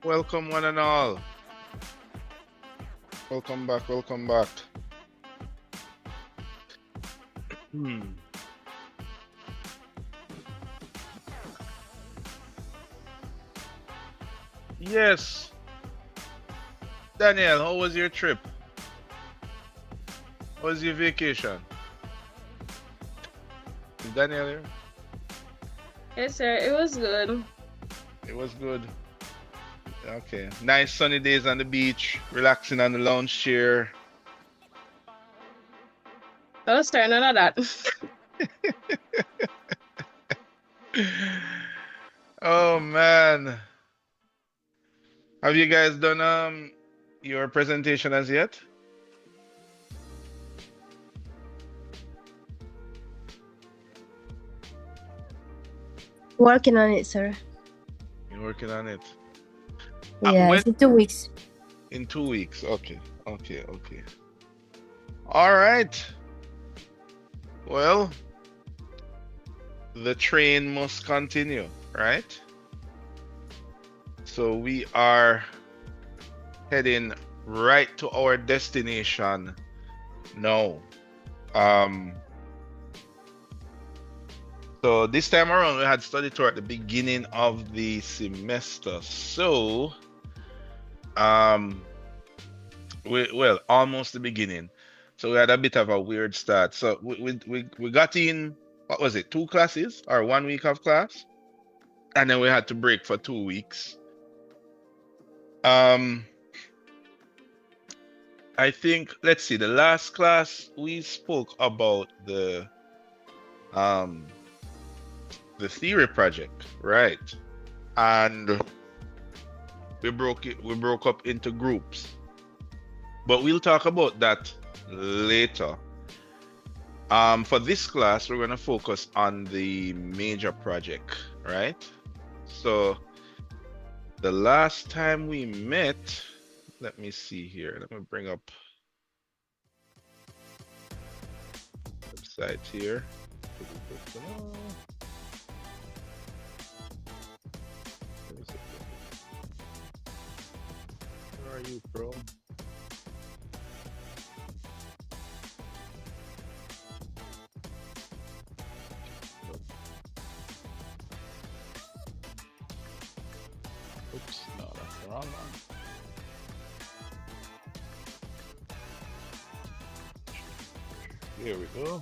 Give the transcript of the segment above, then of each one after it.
welcome one and all. Welcome back, welcome back. Yes. Daniel, how was your trip? How was your vacation? Is Daniel here? Yes, sir. It was good. It was good. Okay. Nice sunny days on the beach, relaxing on the lounge chair. Oh, sir, none of that. Oh man. Have you guys done your presentation as yet? Working on it, sir. You're working on it. Yeah, it's in 2 weeks. In 2 weeks. Okay. All right. Well, the train must continue, right? So we are heading right to our destination now. So this time around we had study tour at the beginning of the semester. So well, almost the beginning. So we had a bit of a weird start. So we got in, what was it, 2 classes or 1 week of class? And then we had to break for 2 weeks. I think, let's see, the last class we spoke about the theory project, right? And we broke up into groups. But we'll talk about that later. For this class, we're going to focus on the major project, right? So the last time we met, let me see here. Let me bring up website here. Where are you, bro? Oops, no, that's the wrong one. Here we go.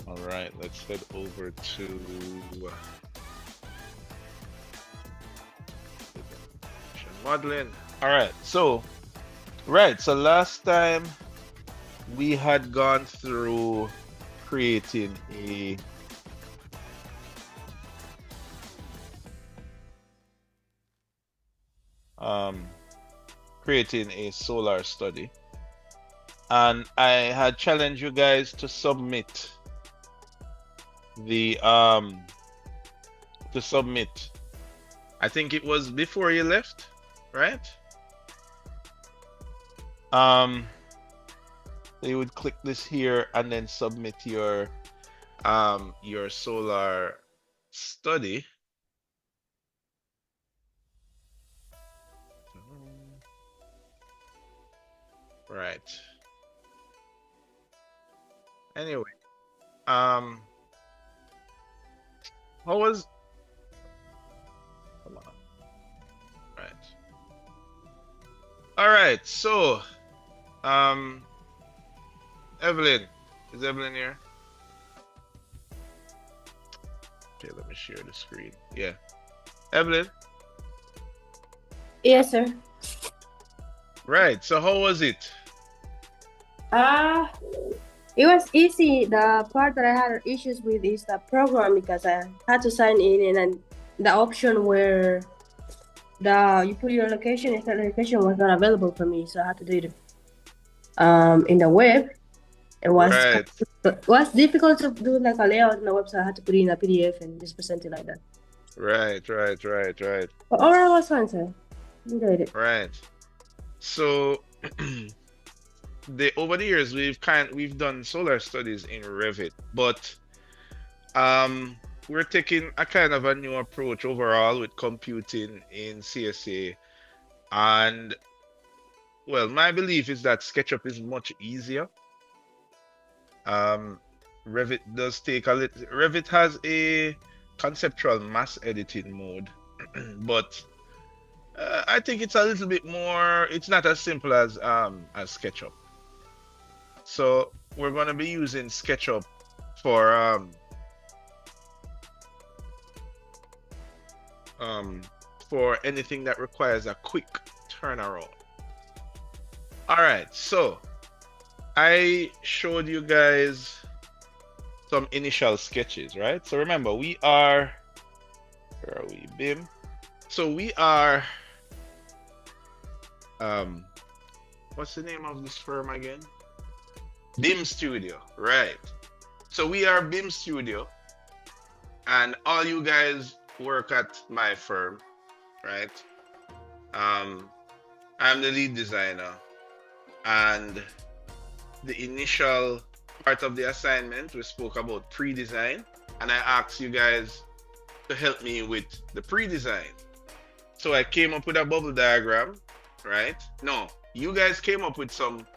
All right, let's head over to modeling. All right, so last time we had gone through creating a solar study, and I had challenged you guys to submit the I think it was before you left, right? You would click this here and then submit your solar study. Right. Anyway, how was? Come on. Right. All right. So, Evelyn, is Evelyn here? Okay, let me share the screen. Yeah, Evelyn. Yes, sir. Right. So, how was it? It was easy. The part that I had issues with is the program, because I had to sign in, and then the option where you put your location, if the location was not available for me, so I had to do it in the web. It was difficult to do like a layout in the website. I had to put it in a PDF and just present it like that. Right. But overall, it was fun, sir. Enjoyed it. Right. So over the years we've done solar studies in Revit, but we're taking a kind of a new approach overall with computing in CSA. And well, my belief is that SketchUp is much easier. Revit does take a little. Revit has a conceptual mass editing mode, but I think it's a little bit more. It's not as simple as SketchUp. So we're going to be using SketchUp for anything that requires a quick turnaround. All right, so I showed you guys some initial sketches, right? So remember, where are we? BIM. So we are, what's the name of this firm again? BIM Studio, right? So we are BIM Studio, and all you guys work at my firm, right? I'm the lead designer, and the initial part of the assignment, we spoke about pre-design, and I asked you guys to help me with the pre-design. So I came up with a bubble diagram, right? No, you guys came up with some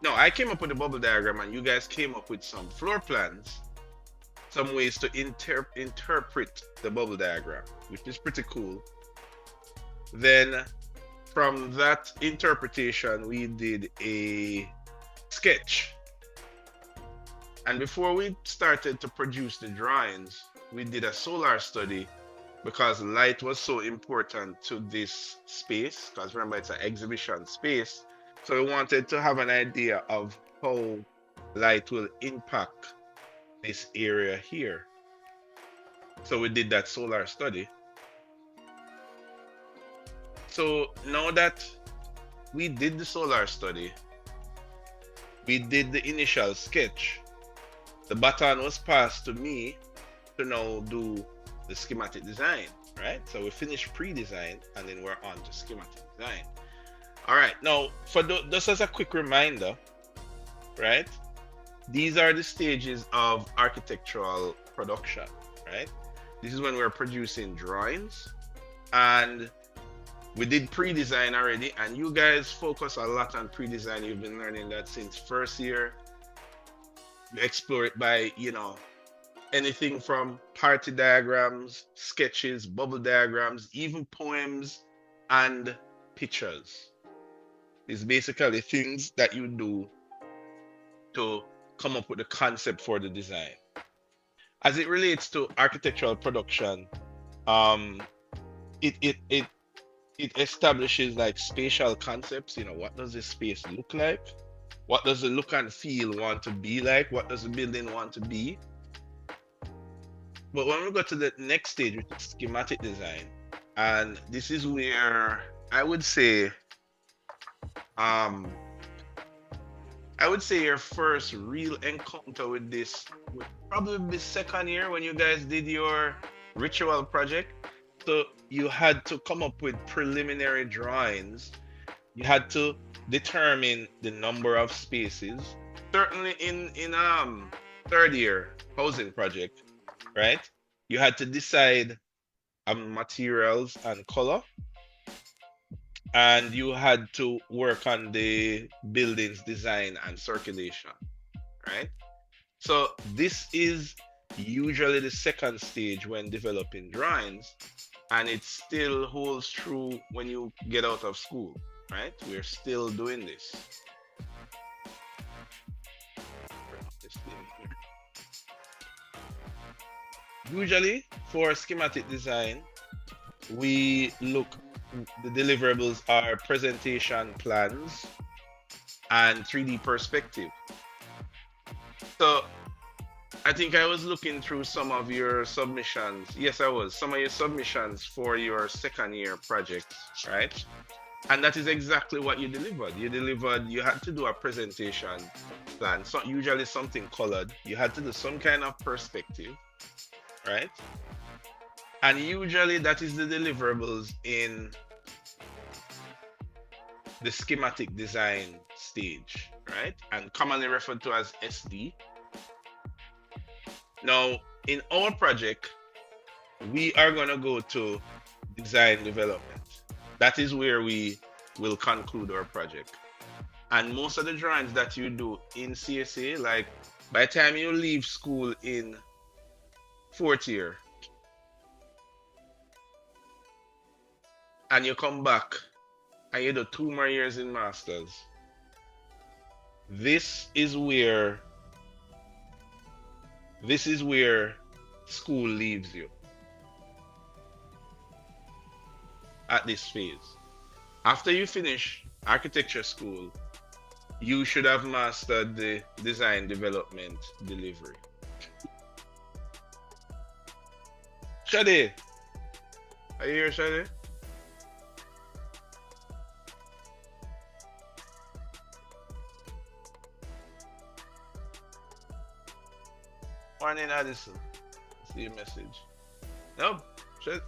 no, I came up with a bubble diagram and you guys came up with some floor plans, some ways to interpret the bubble diagram, which is pretty cool. Then from that interpretation, we did a sketch. And before we started to produce the drawings, we did a solar study because light was so important to this space. Because remember, it's an exhibition space. So we wanted to have an idea of how light will impact this area here. So we did that solar study. So now that we did the solar study, we did the initial sketch, the baton was passed to me to now do the schematic design, right? So we finished pre-design and then we're on to schematic design. All right, now just as a quick reminder, right? These are the stages of architectural production, right? This is when we're producing drawings, and we did pre-design already, and you guys focus a lot on pre-design. You've been learning that since first year. You explore it by, anything from party diagrams, sketches, bubble diagrams, even poems and pictures. It's basically things that you do to come up with a concept for the design. As it relates to architectural production, it establishes like spatial concepts. What does this space look like? What does the look and feel want to be like? What does the building want to be? But when we go to the next stage, which is schematic design, and this is where I would say your first real encounter with this would probably be second year when you guys did your ritual project. So you had to come up with preliminary drawings. You had to determine the number of spaces. Certainly in third year housing project, right? You had to decide on materials and color. And you had to work on the building's design and circulation, right? So this is usually the second stage when developing drawings, and it still holds true when you get out of school, right? We're still doing this. Usually for schematic design, the deliverables are presentation plans and 3D perspective. So I think I was looking through some of your submissions. Yes, I was. Some of your submissions for your second year projects, right? And that is exactly what you delivered. You had to do a presentation plan. So usually something colored. You had to do some kind of perspective, right? And usually that is the deliverables in the schematic design stage, right? And commonly referred to as SD. Now, in our project, we are going to go to design development. That is where we will conclude our project. And most of the drawings that you do in CSA, like by the time you leave school in fourth year and you come back and you do 2 more years in masters, this is where school leaves you at this phase. After you finish architecture school, you should have mastered the design development delivery. Shade, are you here, Shade? Morning, Addison. See your message. Nope. She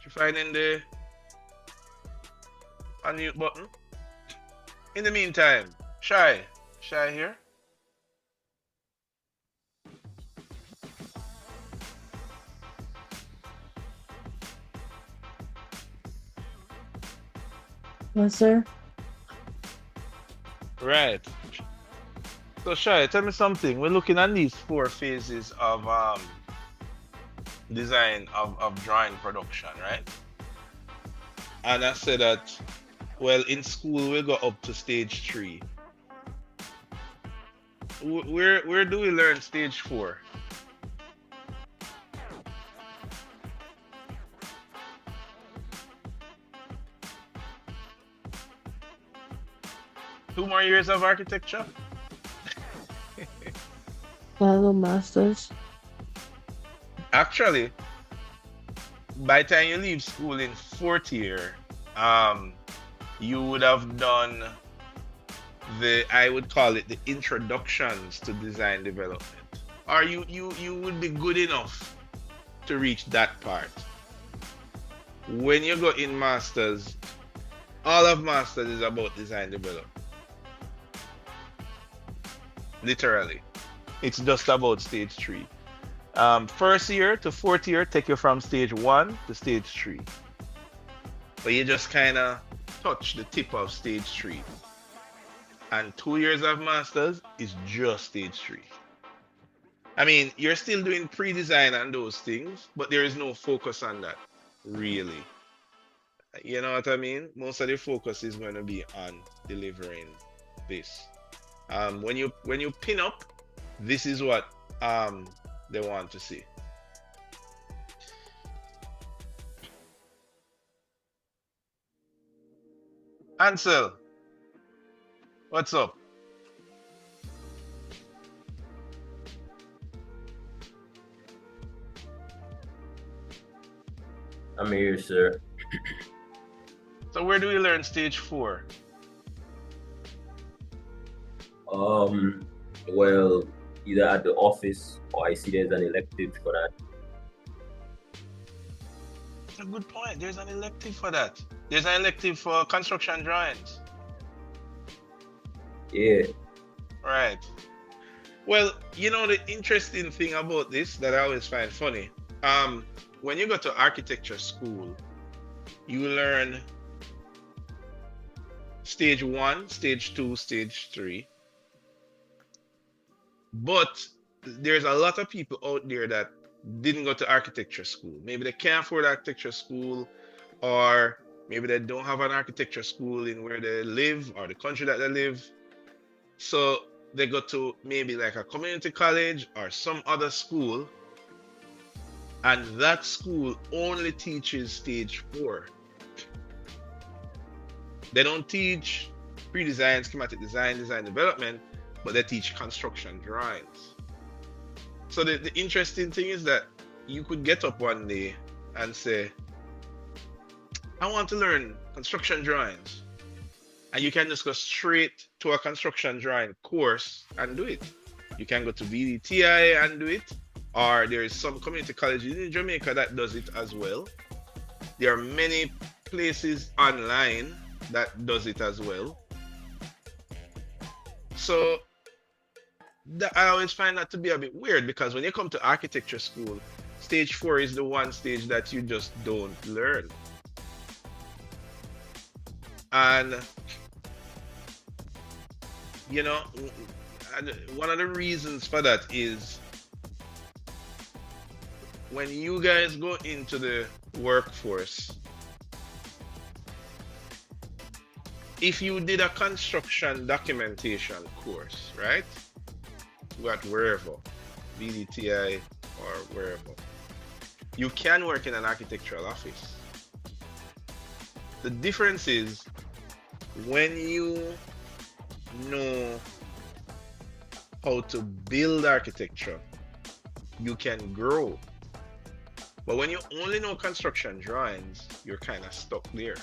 finding the unmute button. In the meantime, Shy here. Yes, sir. Right. So Shy, tell me something. We're looking at these 4 phases of design of drawing production, right? And I said that, well, in school we go up to stage 3. Where do we learn stage 4? Two more years of architecture? Follow masters. Actually, by the time you leave school in fourth year, you would have done I would call it the introductions to design development. Or you would be good enough to reach that part. When you go in masters, all of masters is about design development. Literally. It's just about stage 3. First year to fourth year take you from stage 1 to stage 3. But you just kind of touch the tip of stage 3. And 2 years of masters is just stage 3. I mean, you're still doing pre-design and those things, but there is no focus on that, really. You know what I mean? Most of the focus is going to be on delivering this. When you pin up, this is what they want to see. Ansel, what's up? I'm here, sir. So where do we learn stage 4? Well, either at the office or I see there's an elective for that. That's a good point. There's an elective for that. There's an elective for construction drawings. Yeah. Right. Well, you know the interesting thing about this that I always find funny. When you go to architecture school, you learn stage 1, stage 2, stage 3. But there's a lot of people out there that didn't go to architecture school. Maybe they can't afford architecture school, or maybe they don't have an architecture school in where they live or the country that they live. So they go to maybe like a community college or some other school, and that school only teaches stage 4. They don't teach pre-design, schematic design, design development, but they teach construction drawings. So the interesting thing is that you could get up one day and say, I want to learn construction drawings. And you can just go straight to a construction drawing course and do it. You can go to VDTI and do it, or there is some community colleges in Jamaica that does it as well. There are many places online that does it as well. So I always find that to be a bit weird, because when you come to architecture school, stage 4 is the one stage that you just don't learn. And you know, one of the reasons for that is when you guys go into the workforce, if you did a construction documentation course, right? At wherever, BDTI or wherever, you can work in an architectural office. The difference is when you know how to build architecture, you can grow. But when you only know construction drawings, you're kind of stuck there.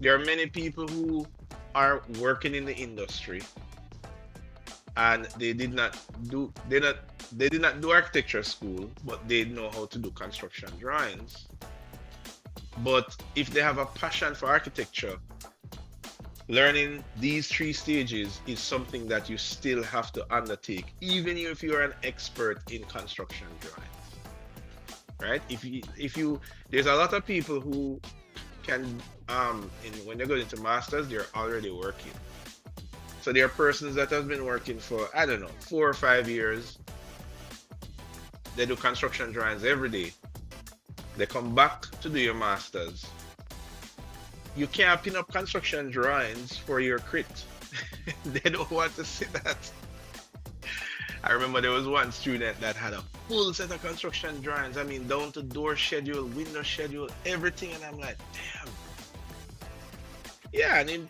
There are many people who are working in the industry and they did not do architecture school, but they know how to do construction drawings. But if they have a passion for architecture, learning these 3 stages is something that you still have to undertake, even if you're an expert in construction drawings. Right? There's a lot of people who can, when they go into masters, they're already working. So there are persons that have been working for, I don't know, 4 or 5 years. They do construction drawings every day. They come back to do your masters. You can't pin up construction drawings for your crit. They don't want to see that. I remember there was one student that had a full set of construction drawings. I mean, down to door schedule, window schedule, everything. And I'm like, damn. Yeah, and then,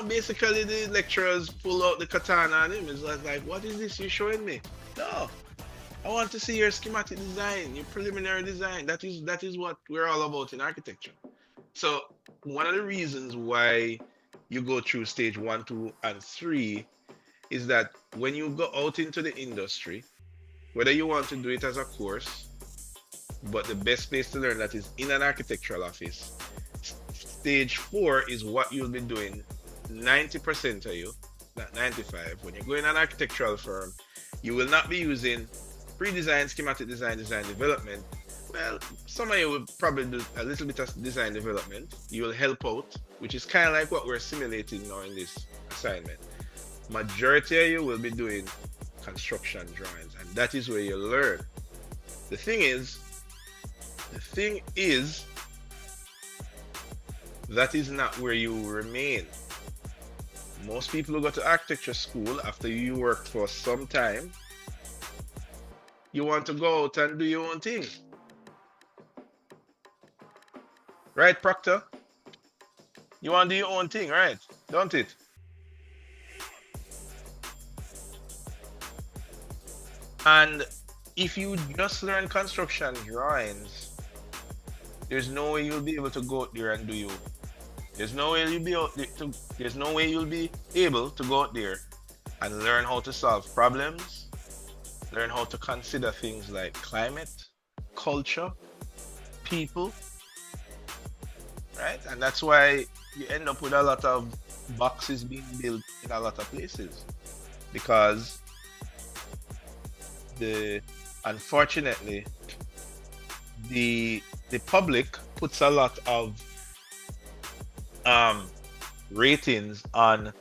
basically the lecturers pull out the katana on him. It's like, what is this you're showing me? No, I want to see your schematic design, your preliminary design. That is what we're all about in architecture. So one of the reasons why you go through stage 1, 2, and 3 is that when you go out into the industry, whether you want to do it as a course, but the best place to learn that is in an architectural office, stage 4 is what you'll be doing 90% of you, not 95. When you go in an architectural firm, you will not be using pre-design, schematic design, design development. Well, some of you will probably do a little bit of design development. You will help out, which is kind of like what we're simulating now in this assignment. Majority of you will be doing construction drawings, and that is where you learn. The thing is, that is not where you remain. Most people who go to architecture school, after you work for some time, you want to go out and do your own thing. Right, Proctor? You want to do your own thing, right? Don't it? And if you just learn construction drawings, there's no way you'll be able to go out there and do you. There's no way you'll be able to go out there and learn how to solve problems, learn how to consider things like climate, culture, people, right? And that's why you end up with a lot of boxes being built in a lot of places, because unfortunately the public puts a lot of ratings on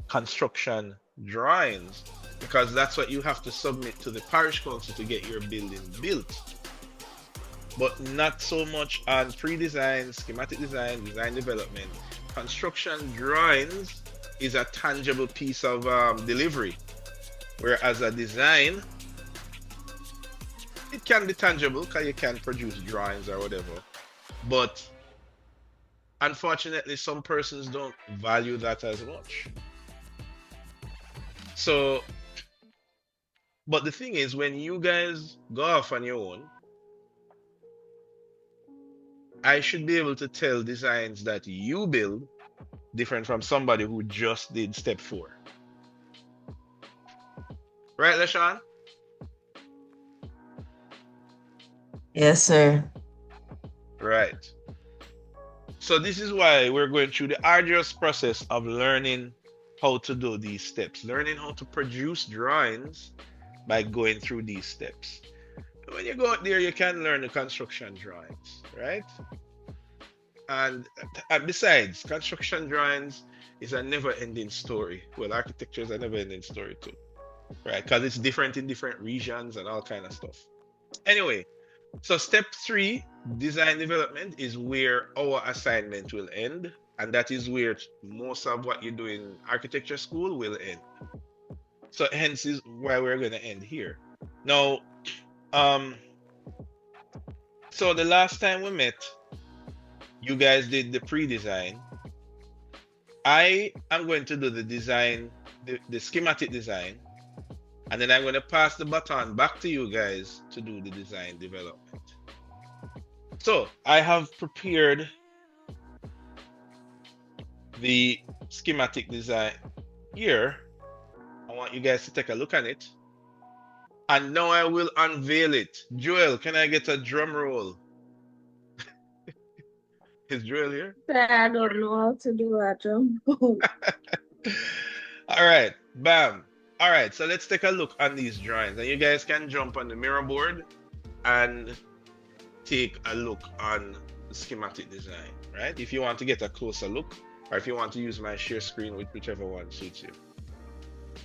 construction drawings, because that's what you have to submit to the parish council to get your building built, but not so much on pre-design, schematic design, design development. Construction drawings is a tangible piece of delivery, whereas a design, it can be tangible because you can produce drawings or whatever, but unfortunately some persons don't value that as much. So, but the thing is, when you guys go off on your own, I should be able to tell designs that you build different from somebody who just did step 4. Right, LaShawn? Yes, sir. Right. So this is why we're going through the arduous process of learning how to do these steps, learning how to produce drawings by going through these steps. When you go out there, you can learn the construction drawings, right? And besides, construction drawings is a never-ending story. Well, architecture is a never-ending story too, right? Because it's different in different regions and all kind of stuff. Anyway, so step 3, design development, is where our assignment will end. And that is where most of what you do in architecture school will end. So hence is why we're going to end here. Now, so the last time we met, you guys did the pre-design. I am going to do the design, the schematic design, and then I'm going to pass the baton back to you guys to do the design development. So I have prepared the schematic design here. I want you guys to take a look at it. And now I will unveil it. Joel, can I get a drum roll? Is Joel here? I don't know how to do that drum. All right, bam. All right, so let's take a look on these drawings. And you guys can jump on the mirror board and take a look on the schematic design, right? If you want to get a closer look, or if you want to use my share screen, with whichever one suits you.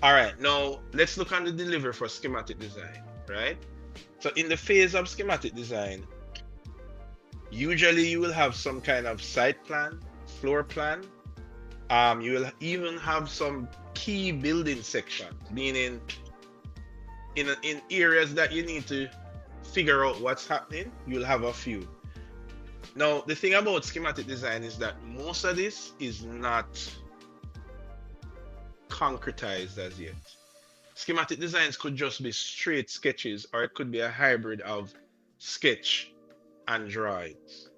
All right, now let's look on the delivery for schematic design, right? So in the phase of schematic design, usually you will have some kind of site plan, floor plan. You will even have some key building sections, meaning in areas that you need to figure out what's happening, you'll have a few. Now, the thing about schematic design is that most of this is not concretized as yet. Schematic designs could just be straight sketches, or it could be a hybrid of sketch and drawings.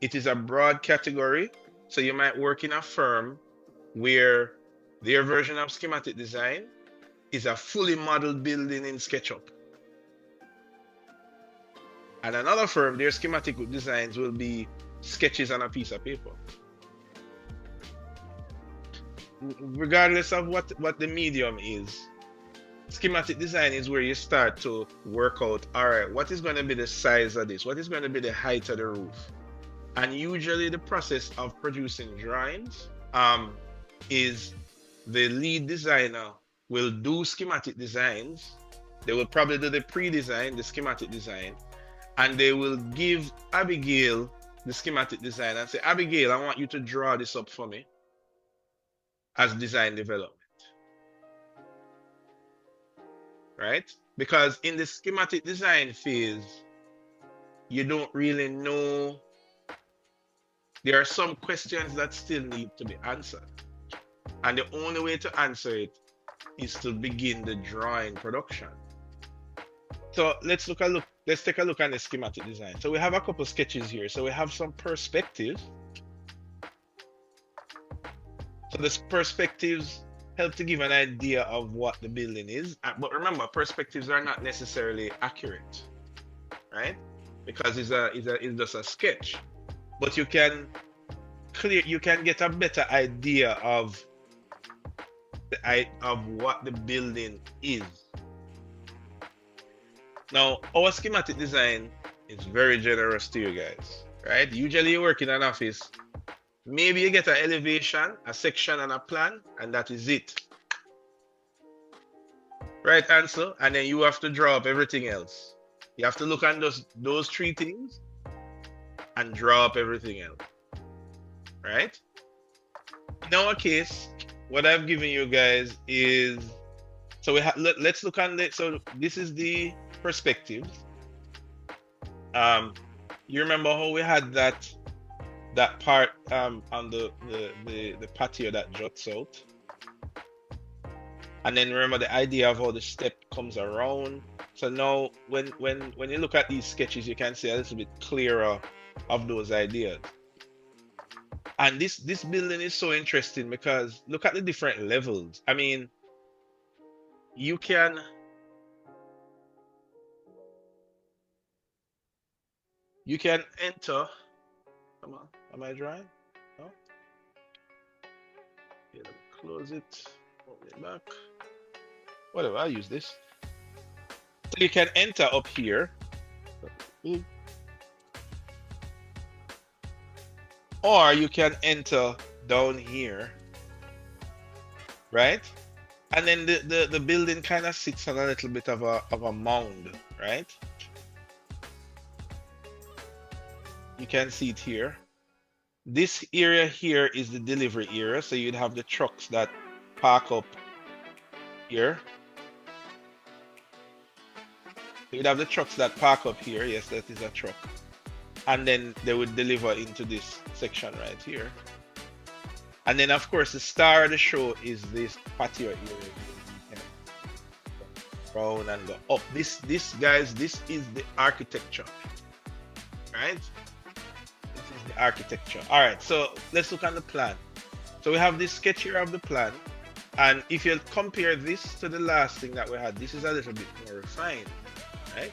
It is a broad category, so you might work in a firm where their version of schematic design is a fully modeled building in SketchUp. And another firm, their schematic designs will be sketches on a piece of paper. Regardless of what the medium is, schematic design is where you start to work out, all right, what is going to be the size of this? What is going to be the height of the roof? And usually the process of producing drawings is the lead designer will do schematic designs. They will probably do the pre-design, the schematic design, and they will give Abigail the schematic design and say, Abigail, I want you to draw this up for me as design development. Right? Because in the schematic design phase, you don't really know. There are some questions that still need to be answered. And the only way to answer it is to begin the drawing production. So let's take a look at the schematic design. So we have a couple sketches here. So we have some perspectives. So the perspectives help to give an idea of what the building is. But remember, perspectives are not necessarily accurate, right? Because it's just a sketch. But you can get a better idea of what the building is. Now, our schematic design is very generous to you guys, right? Usually you work in an office, maybe you get an elevation, a section, and a plan, and that is it. Right answer, and then you have to draw up everything else. You have to look at those three things and draw up everything else, right? In our case, what I've given you guys is, so let's look on it. So this is the perspective. You remember how we had that part on the patio that juts out, and then remember the idea of how the step comes around. So now when you look at these sketches, you can see a little bit clearer of those ideas. And this building is so interesting because look at the different levels. I mean, you can enter Come on, am I drawing? No? Okay, let me close it, open it back. Whatever, I'll use this. So you can enter up here. Or you can enter down here, right? And then the building kind of sits on a little bit of a mound, right? You can see it here. This area here is the delivery area, so you'd have the trucks that park up here. You'd have the trucks that park up here. Yes, that is a truck. And then they would deliver into this section right here. And then, of course, the star of the show is this patio area. You can go round and go up. This, guys, this is the architecture, right? This is the architecture. All right, so let's look at the plan. So we have this sketch here of the plan. And if you compare this to the last thing that we had, this is a little bit more refined, right?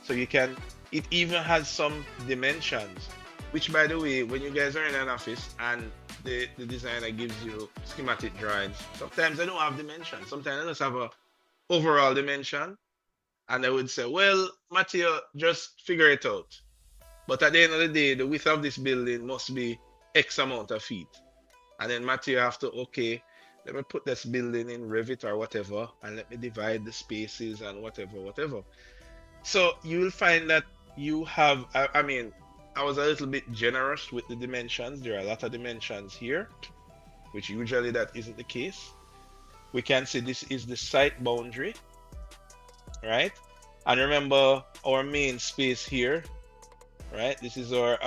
So you can, it even has some dimensions, which, by the way, when you guys are in an office and the designer gives you schematic drawings, sometimes they don't have dimensions. Sometimes they just have a overall dimension, and they would say, well, Matthew, just figure it out. But at the end of the day, the width of this building must be X amount of feet. And then Matthew have to, okay, let me put this building in Revit or whatever, and let me divide the spaces and whatever. So you will find that you have, I mean, I was a little bit generous with the dimensions. There are a lot of dimensions here, which usually that isn't the case. We can see this is the site boundary, right? And remember our main space here, right? This is our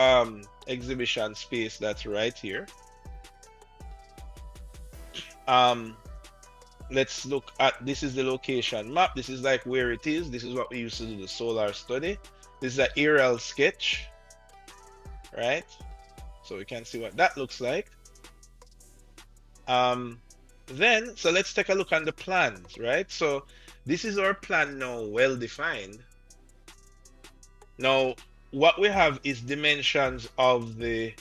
exhibition space that's right here. Let's look at, this is the location map. This is like where it is. This is what we used to do the solar study. This is an aerial sketch, right? So we can see what that looks like. Then, so let's take a look at the plans, right? So this is our plan now, well defined. Now, what we have is dimensions of the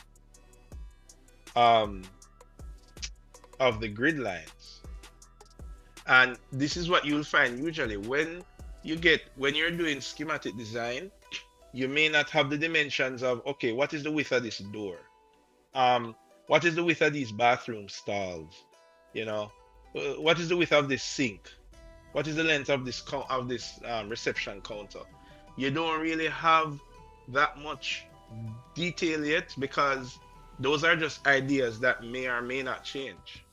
grid lines. And this is what you'll find usually when you're doing schematic design, you may not have the dimensions of, okay, what is the width of this door? What is the width of these bathroom stalls? You know, what is the width of this sink? What is the length of this reception counter? You don't really have that much detail yet, because those are just ideas that may or may not change.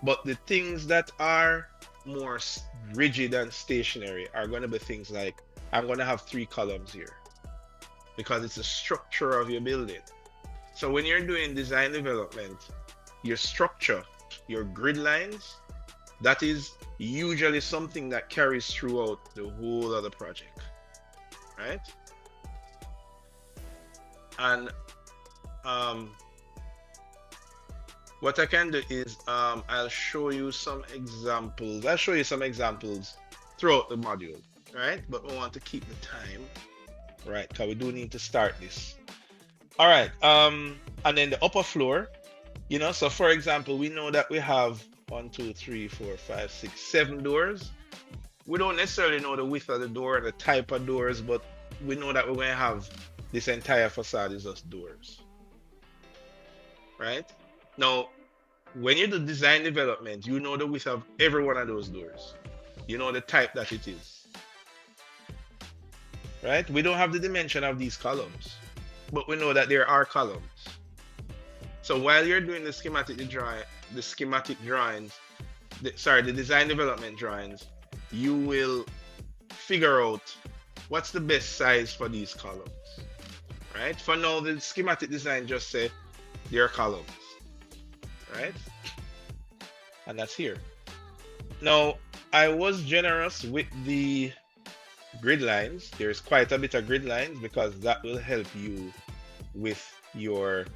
But the things that are more rigid and stationary are going to be things like, I'm going to have 3 columns here, because it's the structure of your building. So when you're doing design development, your structure, your grid lines, that is usually something that carries throughout the whole of the project, right? And what I can do is I'll show you some examples. I'll show you some examples throughout the module, right? But we want to keep the time, right? Because we do need to start this. All right. And then the upper floor, you know, so for example, we know that we have 1, 2, 3, 4, 5, 6, 7 doors. We don't necessarily know the width of the door and the type of doors, but we know that we're going to have this entire facade is just doors, right? Now, when you do design development, you know the width of every one of those doors. You know the type that it is, right? We don't have the dimension of these columns, but we know that there are columns. So while you're doing the schematic drawings, the design development drawings, you will figure out what's the best size for these columns, right? For now, the schematic design just say there are columns, right? And that's here. Now, I was generous with the grid lines. There's quite a bit of grid lines because that will help you with your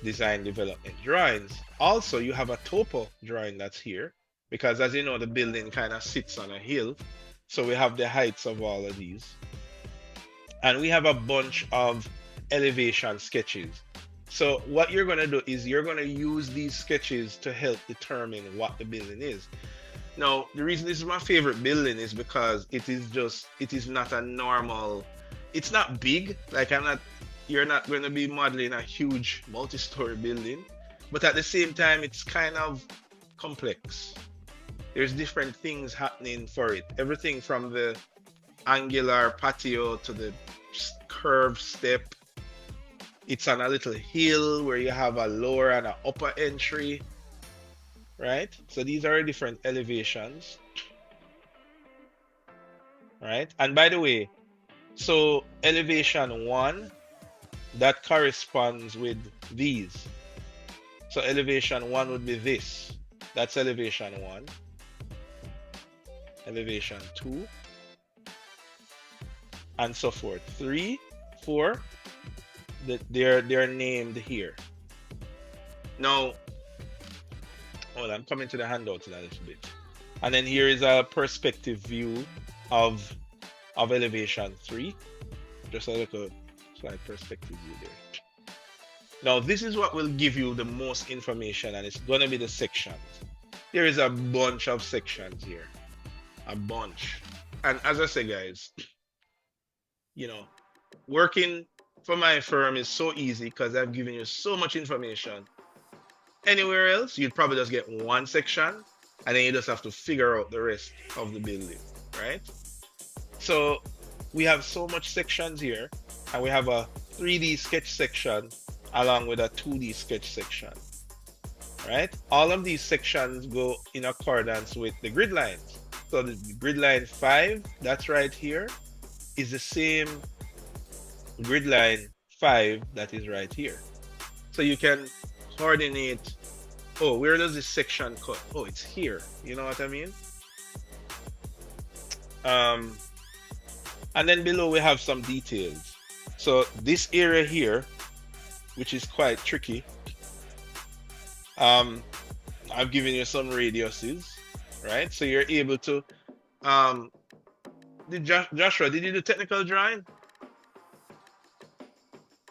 design development drawings. Also, you have a topo drawing that's here because, as you know, the building kind of sits on a hill. So we have the heights of all of these. And we have a bunch of elevation sketches. So what you're going to do is you're going to use these sketches to help determine what the building is. Now, the reason this is my favorite building is because it is not a normal, it's not big. Like you're not going to be modeling a huge multi-story building, but at the same time, it's kind of complex. There's different things happening for it. Everything from the angular patio to the curved step. It's on a little hill where you have a lower and an upper entry, right? So these are different elevations, right? And by the way, so elevation 1, that corresponds with these. So elevation 1 would be this. That's elevation 1. Elevation 2. And so forth. 3, 4. They're named here. Now, hold on, I'm coming to the handouts in a little bit. And then here is a perspective view of elevation 3. Just a little slight perspective view there. Now, this is what will give you the most information, and it's going to be the sections. There is a bunch of sections here. A bunch. And as I say, guys, you know, working for my firm is so easy because I've given you so much information. Anywhere else, you'd probably just get one section and then you just have to figure out the rest of the building, right? So we have so much sections here, and we have a 3D sketch section along with a 2D sketch section, right? All of these sections go in accordance with the grid lines. So the grid line 5, that's right here, is the same grid line 5 that is right here. So you can coordinate, oh, where does this section cut? Oh, it's here. You know what I mean? And then below we have some details. So this area here, which is quite tricky, I've given you some radiuses, right? So you're able to, Joshua, did you do technical drawing?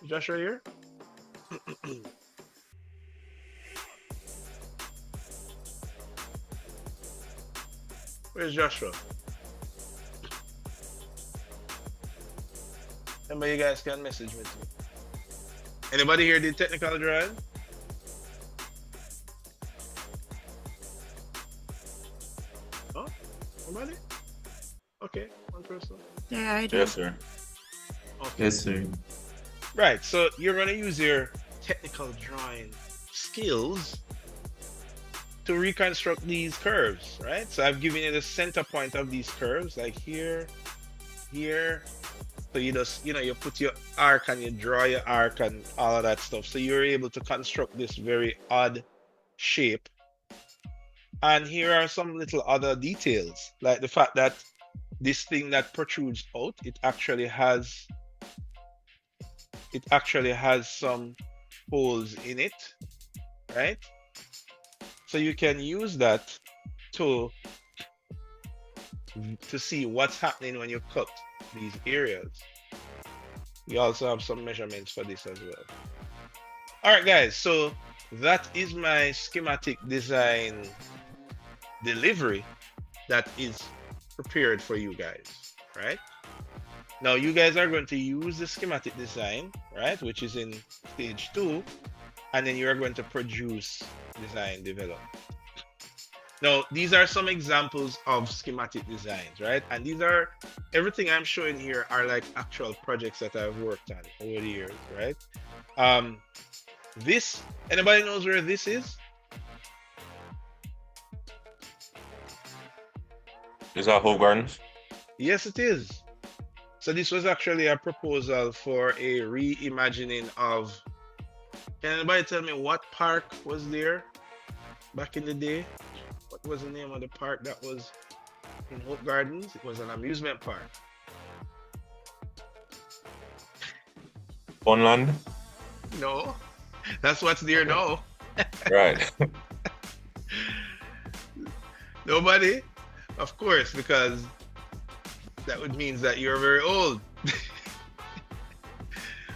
Joshua here? Where's Joshua? Remember, you guys can message me too. Anybody here did technical drawing? Oh, nobody? Okay, one person. Yeah, I do. Yes, sir. Okay. Yes, sir. Right, so you're going to use your technical drawing skills to reconstruct these curves, right? So I've given you the center point of these curves, like here, here. So you just, you put your arc and you draw your arc and all of that stuff. So you're able to construct this very odd shape. And here are some little other details, like the fact that this thing that protrudes out, it actually has some holes in it, right? So you can use that to see what's happening when you cut these areas. You also have some measurements for this as well. All right, guys, so that is my schematic design delivery that is prepared for you guys, right? Now you guys are going to use the schematic design, right, which is in stage 2, and then you are going to produce, design, develop. Now, these are some examples of schematic designs, right? And these are, everything I'm showing here are like actual projects that I've worked on over the years, right? This, anybody knows where this is? Is that Hope Gardens? Yes, it is. So this was actually a proposal for a reimagining of, can anybody tell me what park was there back in the day? What was the name of the park that was in Hope Gardens? It was an amusement park. Funland? No, that's what's there now. Right. Nobody? Of course, because that would mean that you're very old.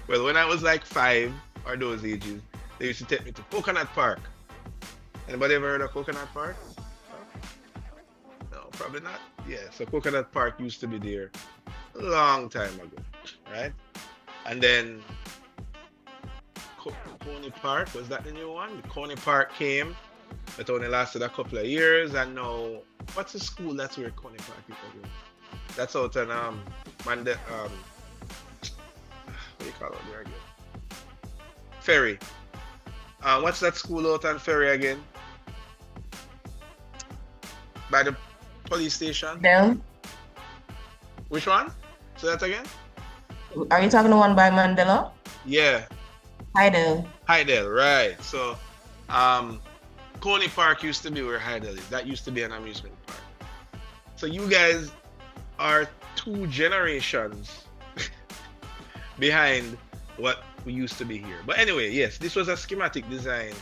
Well, when I was like 5 or those ages, they used to take me to Coconut Park. Anybody ever heard of Coconut Park? No, probably not. Yeah, so Coconut Park used to be there a long time ago, right? And then Coney Park, was that the new one? The Coney Park came. It only lasted a couple of years, and now what's the school that's where Coney Park is again? That's out in what do you call it there again? Ferry. What's that school out on Ferry again? By the police station? Del, Which one? Say that again? are you talking the one by Mandela? Yeah, Heidel. Heidel, right. So Coney Park used to be where Heidel is. That used to be an amusement park. So you guys are 2 generations behind what we used to be here. But anyway, yes, this was a schematic design.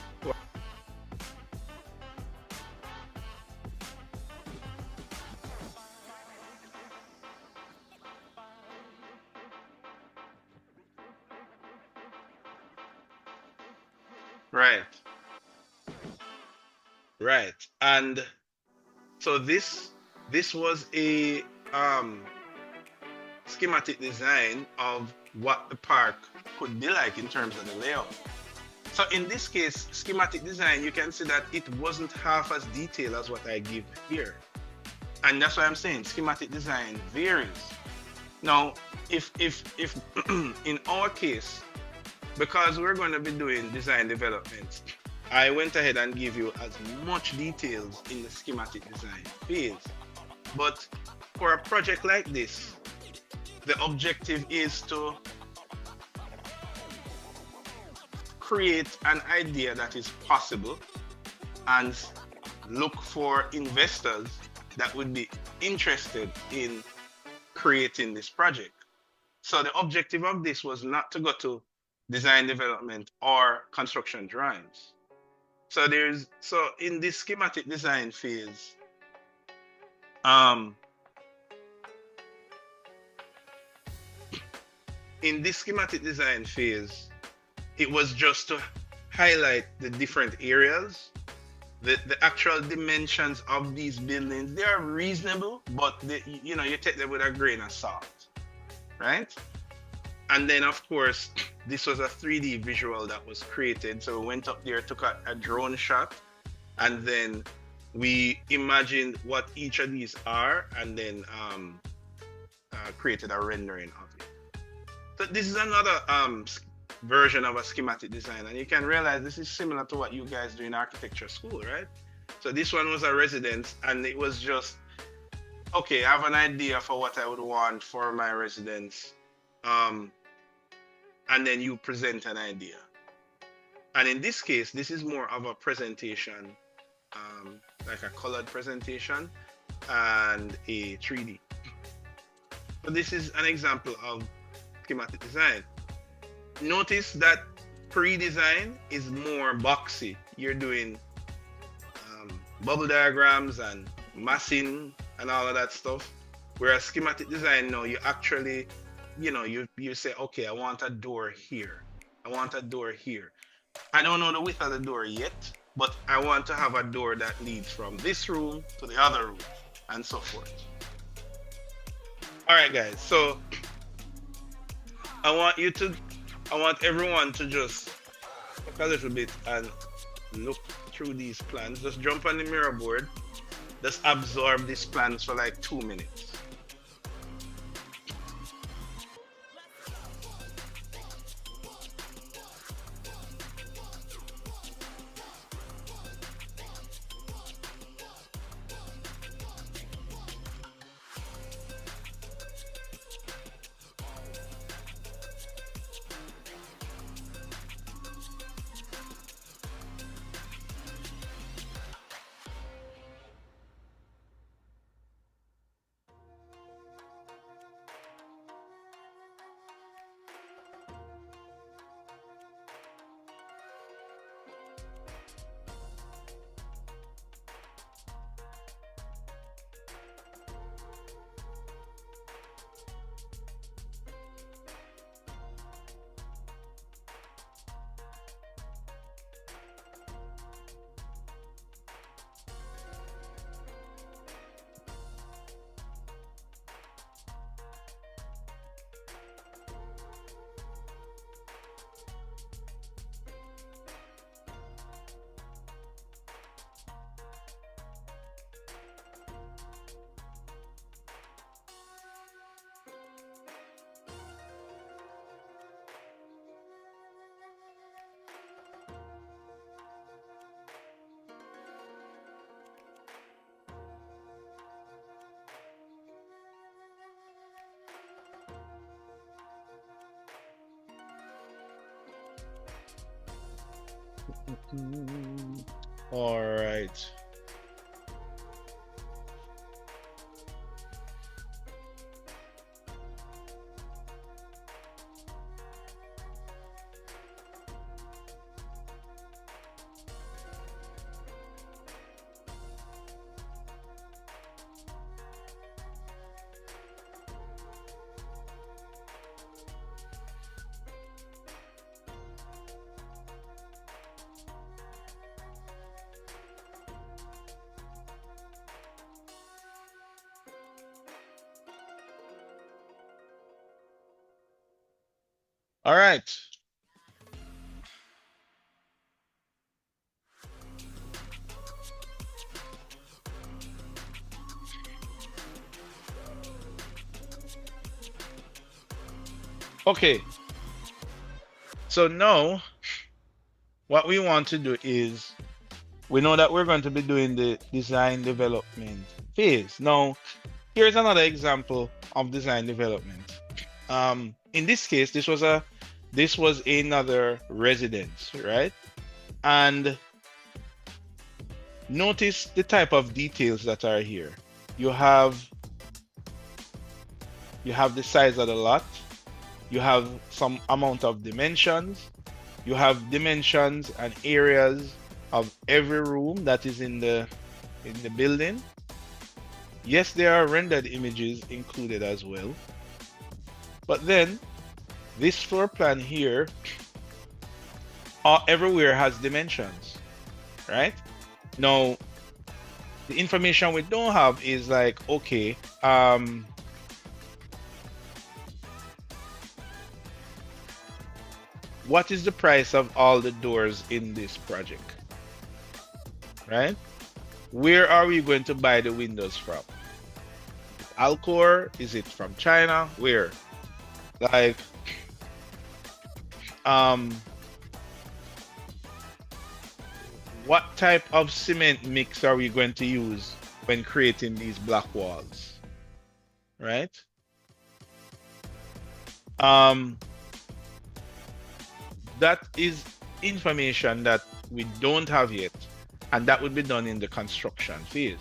Right, right. And so this was a schematic design of what the park could be like in terms of the layout. So in this case, schematic design, you can see that it wasn't half as detailed as what I give here. And that's why I'm saying schematic design varies. Now, if in our case, because we're going to be doing design development, I went ahead and gave you as much details in the schematic design phase. But for a project like this, the objective is to create an idea that is possible and look for investors that would be interested in creating this project. So the objective of this was not to go to design development or construction drawings. So in this schematic design phase, it was just to highlight the different areas, the actual dimensions of these buildings. They are reasonable, but you take them with a grain of salt, right? And then of course, this was a 3D visual that was created. So we went up there, took a drone shot, and then we imagined what each of these are, and then created a rendering of it. So this is another version of a schematic design, and you can realize this is similar to what you guys do in architecture school, right? So this one was a residence, and it was just, okay, I have an idea for what I would want for my residence. And then you present an idea. And in this case, this is more of a presentation, like a colored presentation and a 3D. So this is an example of schematic design. Notice that pre-design is more boxy. You're doing bubble diagrams and massing and all of that stuff. Whereas schematic design, no, you actually, you say, okay, I want a door here. I want a door here. I don't know the width of the door yet, but I want to have a door that leads from this room to the other room and so forth. All right, guys. So I want everyone to just look a little bit and look through these plans. Just jump on the mirror board. Just absorb these plans for like 2 minutes. All right. All right. Okay. So now what we want to do is we know that we're going to be doing the design development phase. Now, here's another example of design development. In this case, this was another residence, right? And notice the type of details that are here. You have the size of the lot. You have some amount of dimensions. You have dimensions and areas of every room that is in the building. Yes, there are rendered images included as well. But then this floor plan here, everywhere has dimensions, right? Now, the information we don't have is like, okay, what is the price of all the doors in this project, right? Where are we going to buy the windows from? Alcor? Is it from China? Where? Like, what type of cement mix are we going to use when creating these block walls, right? That is information that we don't have yet, and that would be done in the construction phase.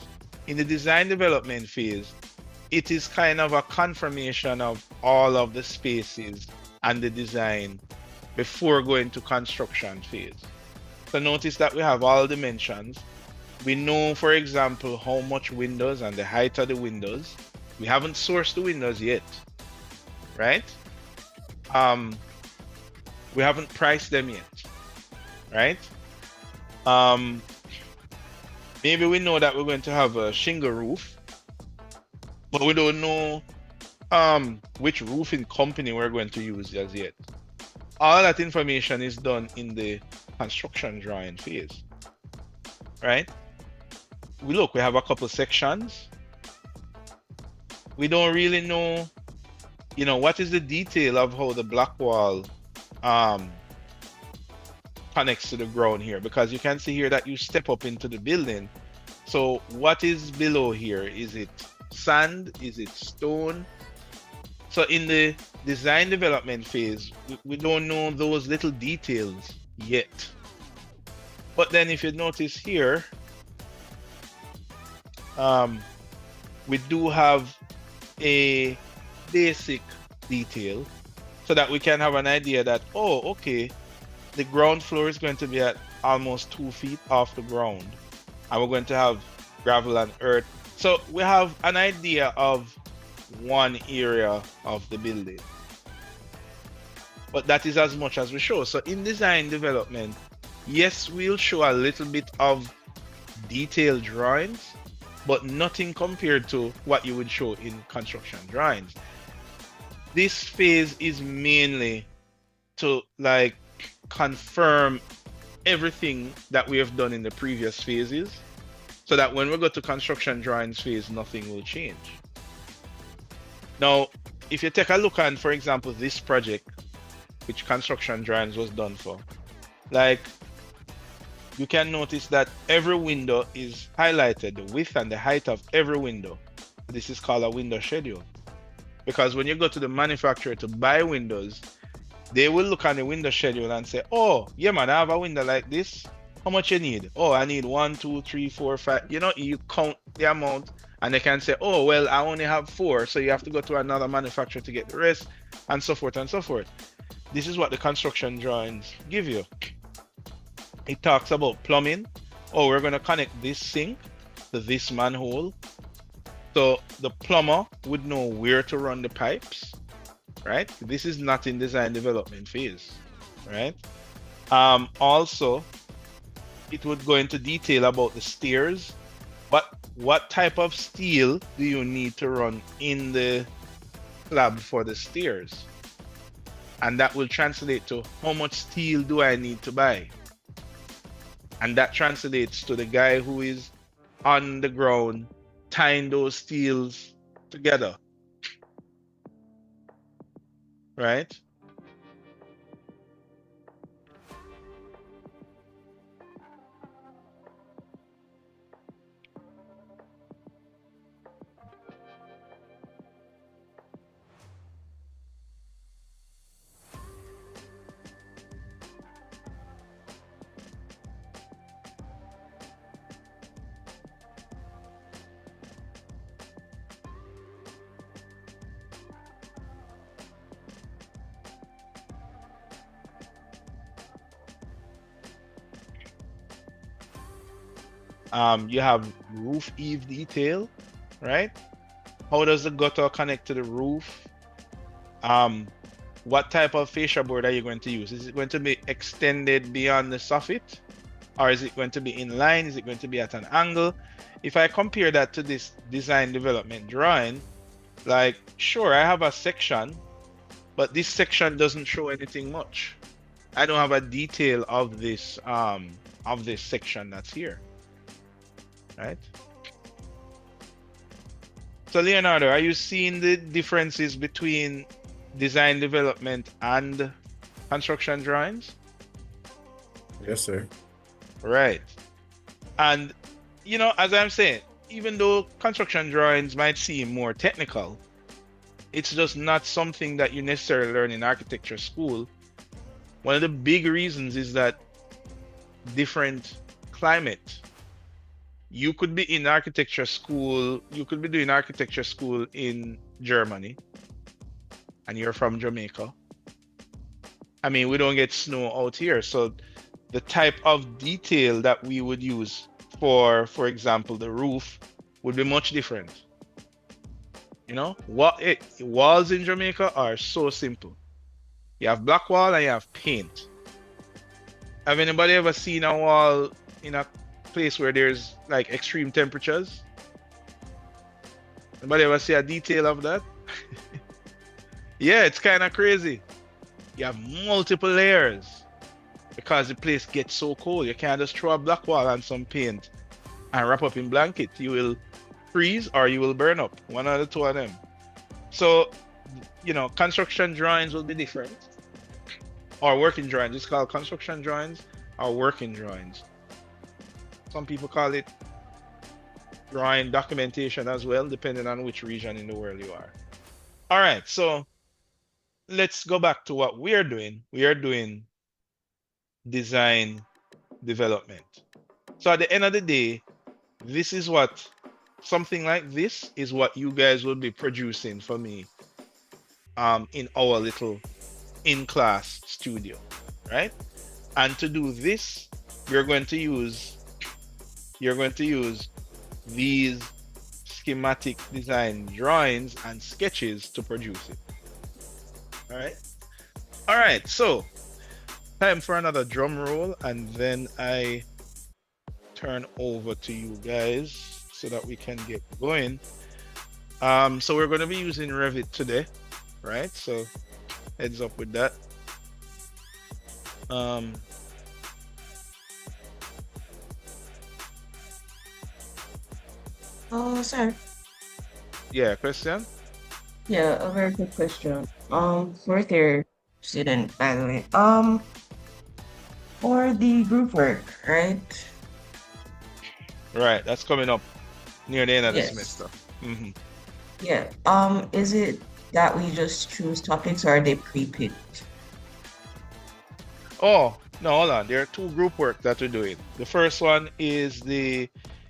In the design development phase, it is kind of a confirmation of all of the spaces and the design before going to construction phase. So notice that we have all dimensions. We know, for example, how much windows and the height of the windows. We haven't sourced the windows yet, right? We haven't priced them yet, right? Maybe we know that we're going to have a shingle roof, but we don't know which roofing company we're going to use as yet. All that information is done in the construction drawing phase, right? We have a couple sections. We don't really know, what is the detail of how the block wall connects to the ground here, because you can see here that you step up into the building. So what is below here? Is it sand? Is it stone? So in the design development phase, we don't know those little details yet. But then if you notice here, we do have a basic detail so that we can have an idea that, oh, okay, the ground floor is going to be at almost 2 feet off the ground, and we're going to have gravel and earth. So we have an idea of one area of the building, but that is as much as we show. So in design development, yes, we'll show a little bit of detailed drawings, but nothing compared to what you would show in construction drawings. This phase is mainly to confirm everything that we have done in the previous phases, so that when we go to construction drawings phase, nothing will change. Now, if you take a look at, for example, this project, which construction drawings was done for, you can notice that every window is highlighted, the width and the height of every window. This is called a window schedule. Because when you go to the manufacturer to buy windows, they will look on the window schedule and say, oh, yeah, man, I have a window like this. How much you need? Oh, I need 1, 2, 3, 4, 5. You know, you count the amount and they can say, oh, well, I only have 4. So you have to go to another manufacturer to get the rest, and so forth and so forth. This is what the construction drawings give you. It talks about plumbing. Oh, we're going to connect this sink to this manhole. So the plumber would know where to run the pipes, right? This is not in design development phase, right? Also, it would go into detail about the stairs, but what type of steel do you need to run in the slab for the stairs? And that will translate to how much steel do I need to buy? And that translates to the guy who is on the ground tying those steels together, right? You have roof eave detail, right? How does the gutter connect to the roof? What type of fascia board are you going to use? Is it going to be extended beyond the soffit? Or is it going to be in line? Is it going to be at an angle? If I compare that to this design development drawing, like, sure, I have a section, but this section doesn't show anything much. I don't have a detail of this section that's here, right? So Leonardo, are you seeing the differences between design development and construction drawings? Yes, sir. Right. And, you know, as I'm saying, even though construction drawings might seem more technical, it's just not something that you necessarily learn in architecture school. One of the big reasons is that different climate. You could be in architecture school, you could be doing architecture school in Germany, and you're from Jamaica. I mean, we don't get snow out here, so the type of detail that we would use for example, the roof would be much different. You know, walls in Jamaica are so simple. You have black wall and you have paint. Have anybody ever seen a wall in a place where there's like extreme temperatures? Anybody ever see a detail of that? Yeah, it's kind of crazy. You have multiple layers because the place gets so cold. You can't just throw a black wall and some paint and wrap up in blanket. You will freeze or you will burn up. One of the two of them. So, you know, construction drawings will be different. Or working drawings. It's called construction drawings or working drawings. Some people call it drawing documentation as well, depending on which region in the world you are. All right, so let's go back to what we are doing. We are doing design development. So at the end of the day, this is what, something like this is what you guys will be producing for me in our little in-class studio, right? And to do this, you're going to use these schematic design drawings and sketches to produce it. All right, so time for another drum roll, and then I turn over to you guys so that we can get going. So we're going to be using Revit today, right? So heads up with that. Oh, sir. Yeah, Christian? Yeah, a very quick question. Fourth year student, by the way. For the group work, right? Right, that's coming up near the end of the Yes. semester. Mm-hmm. Yeah. Is it that we just choose topics or are they pre-picked? Oh, no, hold on. There are two group work that we're doing. The first one is the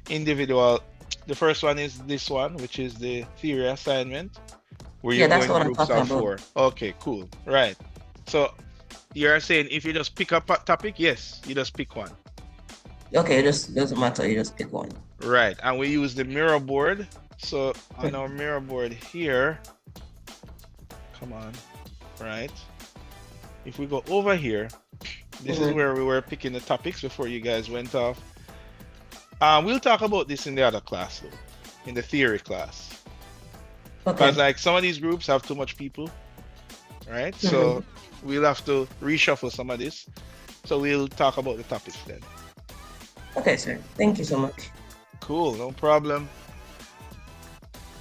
individual. The first one is this one, which is the theory assignment, where you Yeah, go that's in what I'm groups talking of about. 4. Okay, cool. Right. So you're saying if you just pick up a topic, yes, you just pick one. Okay, it just doesn't matter. You just pick one. Right. And we use the mirror board. So on our mirror board here, come on, right? If we go over here, this is where we were picking the topics before you guys went off. We'll talk about this in the other class though, in the theory class. Because Okay. like some of these groups have too much people, right? So we'll have to reshuffle some of this. So we'll talk about the topics then. Okay, sir. Thank you so much. Cool, no problem.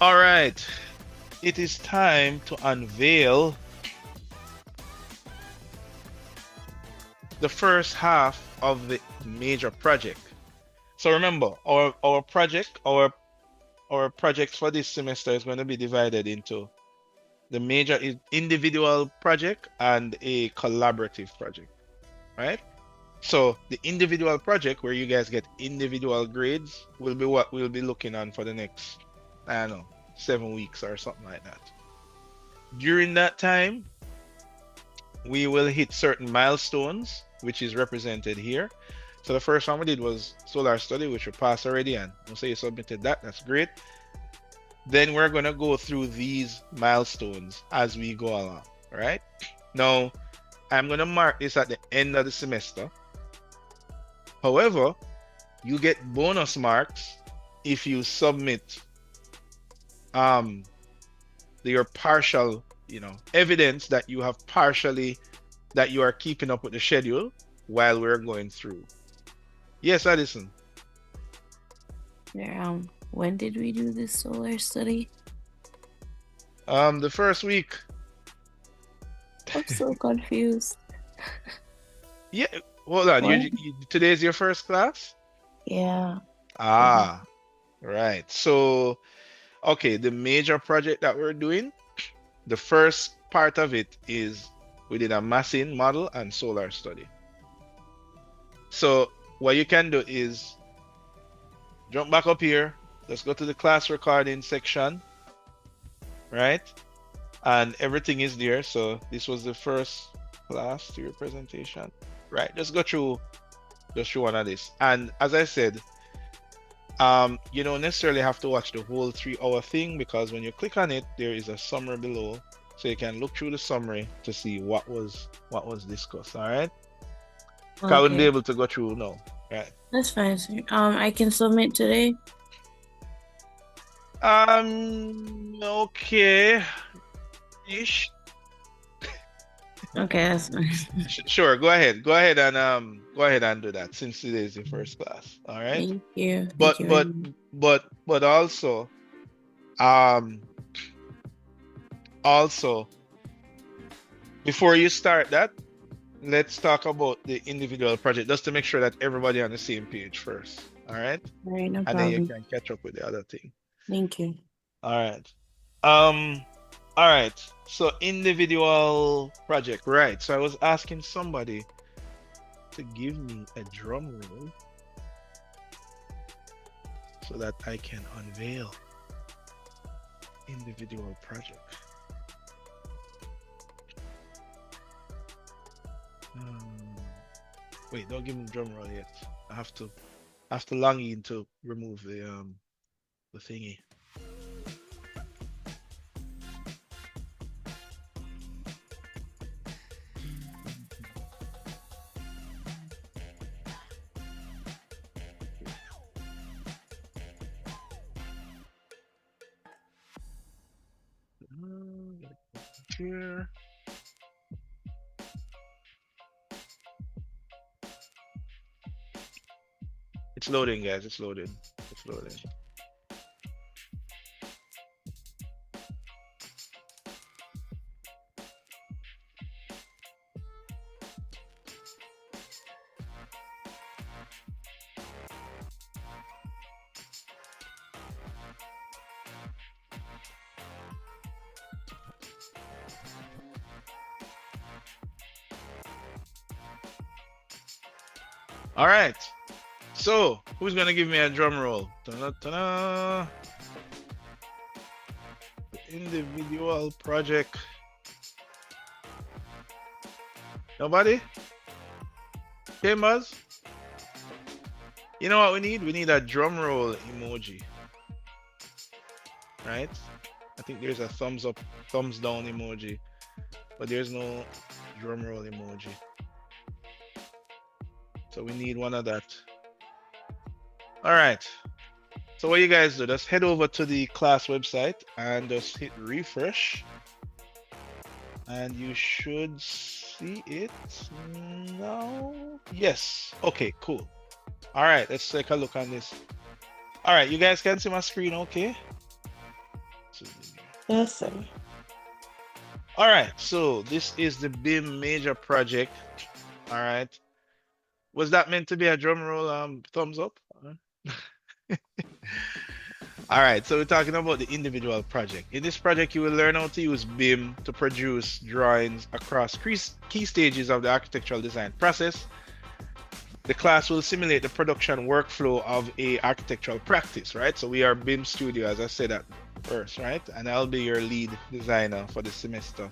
All right. It is time to unveil the first half of the major project. So remember, our projects for this semester is going to be divided into the major individual project and a collaborative project, right? So the individual project where you guys get individual grades will be what we'll be looking on for the next, I don't know, 7 weeks or something like that. During that time, we will hit certain milestones, which is represented here. So the first one we did was solar study, which we passed already, and we'll say you submitted that. That's great. Then we're going to go through these milestones as we go along, right? Now, I'm going to mark this at the end of the semester. However, you get bonus marks if you submit your partial, evidence that you have partially, that you are keeping up with the schedule while we're going through. Yes, Addison. Yeah, when did we do this solar study? The first week. I'm so confused. Yeah, hold on. What? Today's your first class? Yeah. Right. So, okay, the major project that we're doing, the first part of it is we did a massing model and solar study. So what you can do is jump back up here. Let's go to the class recording section, right? And everything is there. So this was the first class to your presentation, right? Just go through one of this. And as I said, you don't necessarily have to watch the whole 3-hour thing, because when you click on it, there is a summary below, so you can look through the summary to see what was discussed. All right. I wouldn't be able to go through no. Right. That's fine, sir. I can submit today. Okay. Ish. Okay, that's fine. Sure. Go ahead and do that, since today is your first class. All right. Thank you. But Thank you very much. but also, before you start that, let's talk about the individual project, just to make sure that everybody on the same page first. All right. All right, no And then you problem. can catch up with the other thing. Thank you. All right. All right. So individual project, right? So I was asking somebody to give me a drum roll so that I can unveil individual project. Wait, don't give me drum roll yet. I have to log in to remove the thingy. Here. It's loading, guys. It's loading. All right. So, who's gonna give me a drum roll? Ta-da-ta-da. Individual project. Nobody? Chambers? You know what we need? We need a drum roll emoji. Right? I think there's a thumbs up, thumbs down emoji, but there's no drum roll emoji. So we need one of that. All right. So what you guys do, just head over to the class website and just hit refresh. And you should see it now. Yes. Okay, cool. All right, let's take a look on this. All right, you guys can see my screen, okay? Yes, sir. All right, so this is the BIM major project. All right. Was that meant to be a drum roll thumbs up? All right, so we're talking about the individual project. In this project, you will learn how to use BIM to produce drawings across key stages of the architectural design process. The class will simulate the production workflow of a architectural practice, right? So we are BIM Studio, as I said at first, right? And I'll be your lead designer for the semester.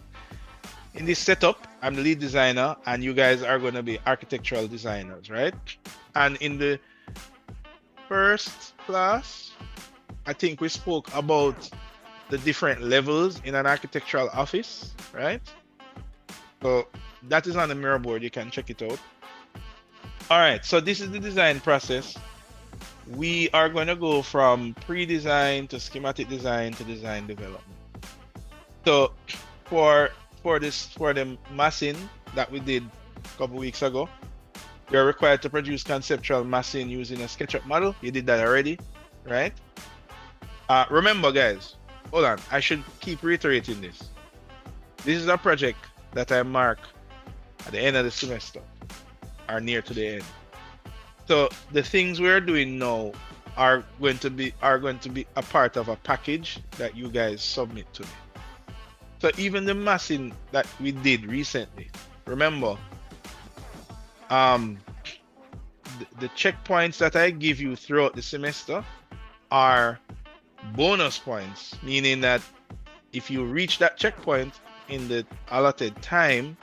In this setup, I'm the lead designer, and you guys are going to be architectural designers, right? And in the first class, I think we spoke about the different levels in an architectural office, right? So that is on the mirror board. You can check it out. All right, so this is the design process. We are going to go from pre-design to schematic design to design development. So for the massing that we did a couple weeks ago, you're required to produce conceptual massing using a SketchUp model. You did that already, right? Remember, guys, hold on. I should keep reiterating this. This is a project that I mark at the end of the semester, or near to the end. So the things we're doing now are going to be a part of a package that you guys submit to me. So even the massing that we did recently, remember, the checkpoints that I give you throughout the semester are bonus points, meaning that if you reach that checkpoint in the allotted time,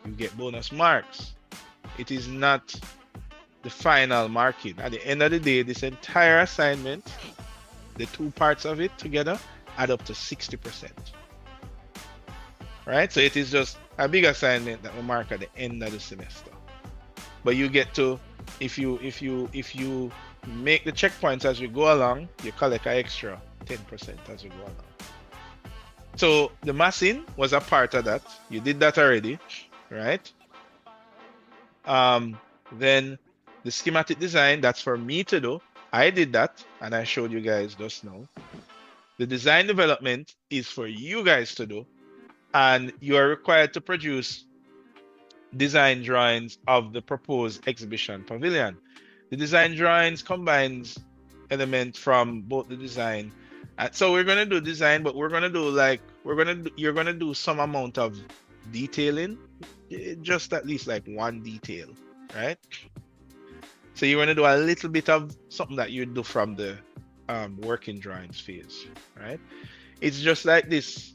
you get bonus marks. It is not the final marking. At the end of the day, this entire assignment, the two parts of it together, add up to 60%. Right? So it is just a big assignment that we mark at the end of the semester. But you get to, if you make the checkpoints as we go along, you collect an extra 10% as we go along. So the massing was a part of that. You did that already, right? Then the schematic design, that's for me to do. I did that, and I showed you guys just now. The design development is for you guys to do, and you are required to produce design drawings of the proposed exhibition pavilion. The design drawings combines elements from both the design. So we're gonna do design, but we're gonna do you're gonna do some amount of detailing, just at least like one detail, right? So you're gonna do a little bit of something that you do from the working drawings phase, right? It's just like this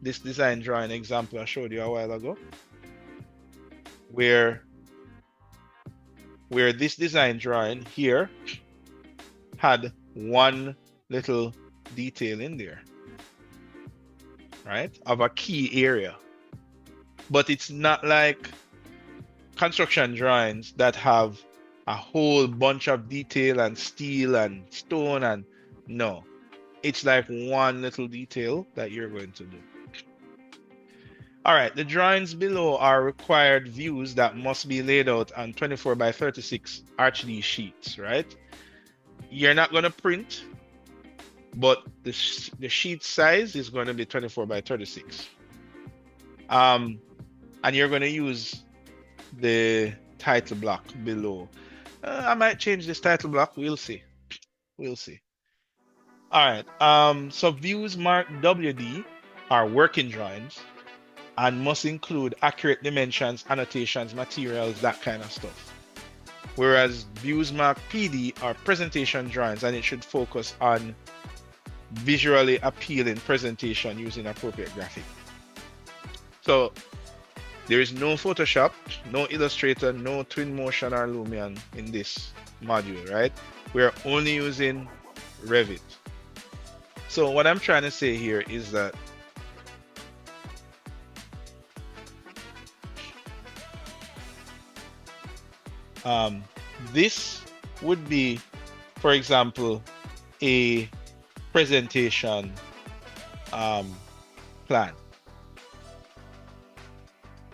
design drawing example I showed you a while ago, where this design drawing here had one little detail in there, right, of a key area. But it's not like construction drawings that have a whole bunch of detail and steel and stone, and no, it's like one little detail that you're going to do. All right, the drawings below are required views that must be laid out on 24 by 36 RHD sheets, right? You're not going to print, but the sheet size is going to be 24 by 36. And you're going to use the title block below. I might change this title block. We'll see. We'll see. All right. So views marked WD are working drawings and must include accurate dimensions, annotations, materials, that kind of stuff. whereas views marked PD are presentation drawings, and it should focus on visually appealing presentation using appropriate graphic. So there is no Photoshop, no Illustrator, no Twinmotion or Lumion in this module, right? We're only using Revit. So what I'm trying to say here is that this would be, for example, a presentation plan.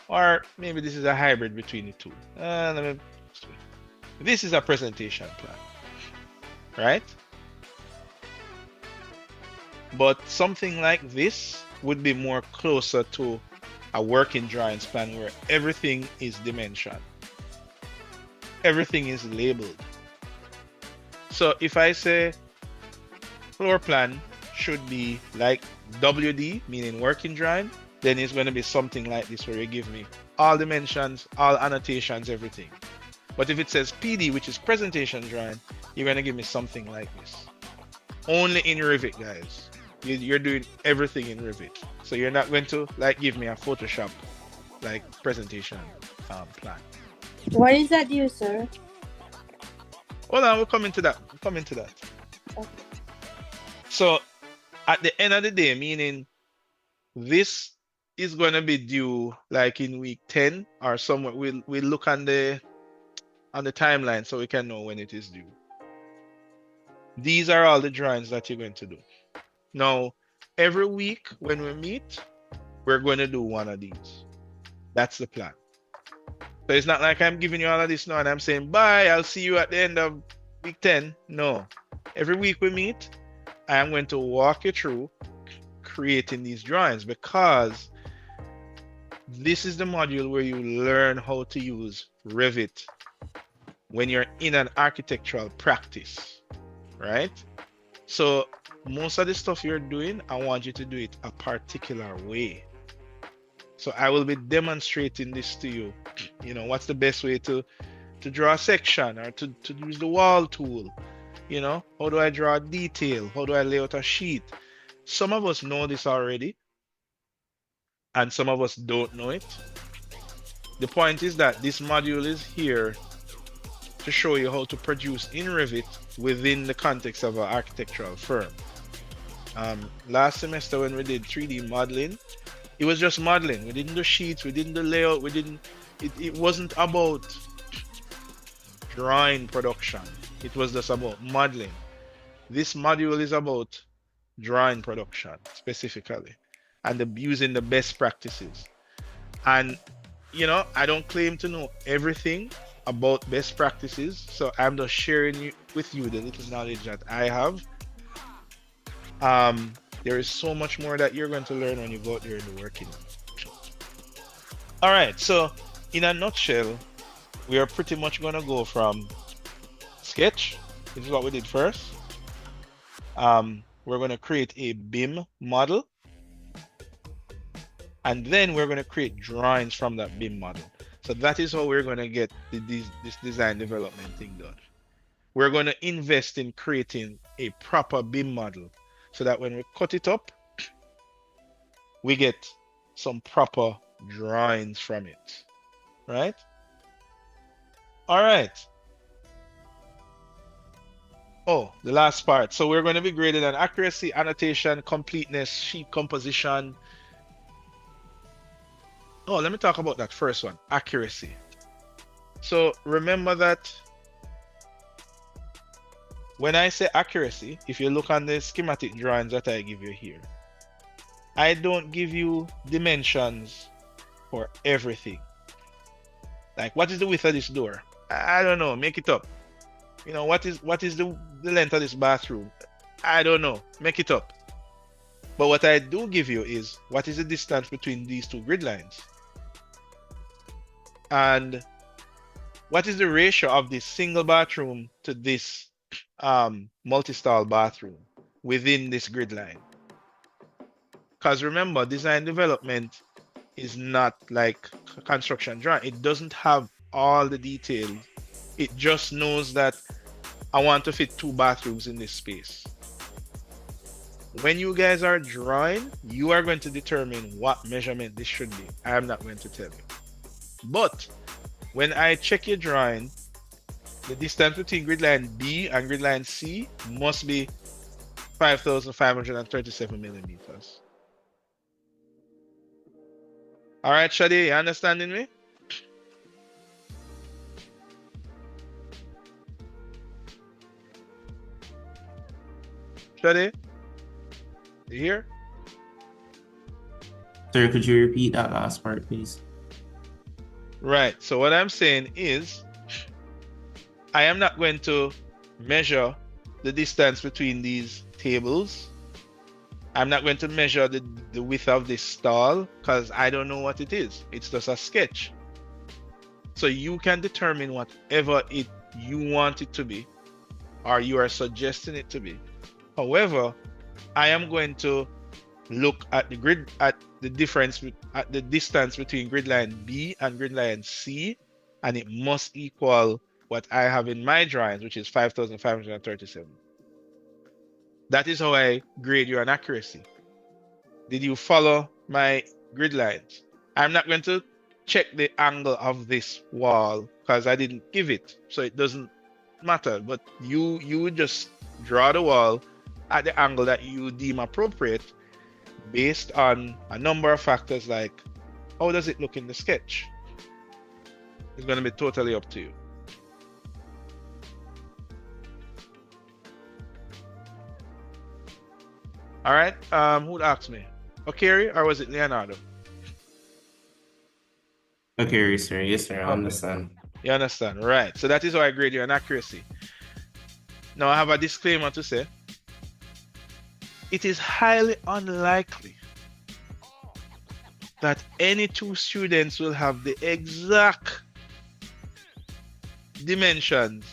Or maybe this is a hybrid between the two. This is a presentation plan, right? But something like this would be more closer to a working drawings plan where everything is dimensioned. Everything is labeled. So if I say floor plan should be like WD, meaning working drawing, then it's going to be something like this where you give me all dimensions, all annotations, everything. But if it says PD, which is presentation drawing, you're going to give me something like this. Only in Revit, guys. You're doing everything in Revit. So you're not going to like give me a Photoshop like presentation plan. What is that you, sir? Hold on, we'll come into that. We'll come into that. Okay. So at the end of the day, meaning this is going to be due like in week 10 or somewhere. We'll look on the timeline so we can know when it is due. These are all the drawings that you're going to do. Now, every week when we meet, we're going to do one of these. That's the plan. So it's not like I'm giving you all of this now and I'm saying, bye, I'll see you at the end of week 10. No. Every week we meet, I am going to walk you through creating these drawings, because this is the module where you learn how to use Revit when you're in an architectural practice, right? So most of the stuff you're doing, I want you to do it a particular way. So I will be demonstrating this to you. You know, what's the best way to draw a section, or to use the wall tool? You know, how do I draw a detail? How do I lay out a sheet? Some of us know this already, and some of us don't know it. The point is that this module is here to show you how to produce in Revit within the context of an architectural firm. Last semester when we did 3D modeling, it was just modeling. We didn't do sheets, we didn't do layout, it wasn't about drawing production. It was just about modeling. This module is about drawing production specifically, and using the best practices. And you know, I don't claim to know everything about best practices, so I'm just sharing with you the little knowledge that I have. There is so much more that you're going to learn when you go out there and working. All right, so in a nutshell, we are pretty much going to go from sketch. This is what we did first. We're going to create a BIM model, and then we're going to create drawings from that BIM model. So that is how we're going to get this design development thing done. We're going to invest in creating a proper BIM model, so that when we cut it up, we get some proper drawings from it, right? All right. Oh, the last part. So we're going to be graded on accuracy, annotation, completeness, sheet composition. Oh, let me talk about that first one, accuracy. So remember that when I say accuracy, if you look on the schematic drawings that I give you here, I don't give you dimensions for everything. Like, what is the width of this door? I don't know, make it up. You know, what is the length of this bathroom? I don't know, make it up. But what I do give you is, what is the distance between these two grid lines? And what is the ratio of this single bathroom to this multi-stall bathroom within this grid line? Because remember, design development is not like construction drawing. It doesn't have all the details It just knows that I want to fit 2 bathrooms in this space. When you guys are drawing, you are going to determine what measurement this should be. I am not going to tell you. But when I check your drawing, the distance between grid line B and grid line C must be 5,537 millimeters. All right, Shadi, you understanding me? Shadi, you here? Sir, could you repeat that last part, please? Right. So what I'm saying is, I am not going to measure the distance between these tables. I'm not going to measure the width of this stall because I don't know what it is. It's just a sketch. So you can determine whatever you want it to be, or you are suggesting it to be. However, I am going to look at the distance between grid line B and grid line C, and it must equal what I have in my drawings, which is 5,537. That is how I grade you an accuracy. Did you follow my grid lines? I'm not going to check the angle of this wall because I didn't give it, so it doesn't matter. But you would just draw the wall at the angle that you deem appropriate based on a number of factors like how does it look in the sketch. It's going to be totally up to you. All right, who'd ask me? Okiri, or was it Leonardo? Okay, sir. Yes, sir. I understand. You understand, right? So that is how I grade you an accuracy. Now I have a disclaimer to say. It is highly unlikely that any 2 students will have the exact dimensions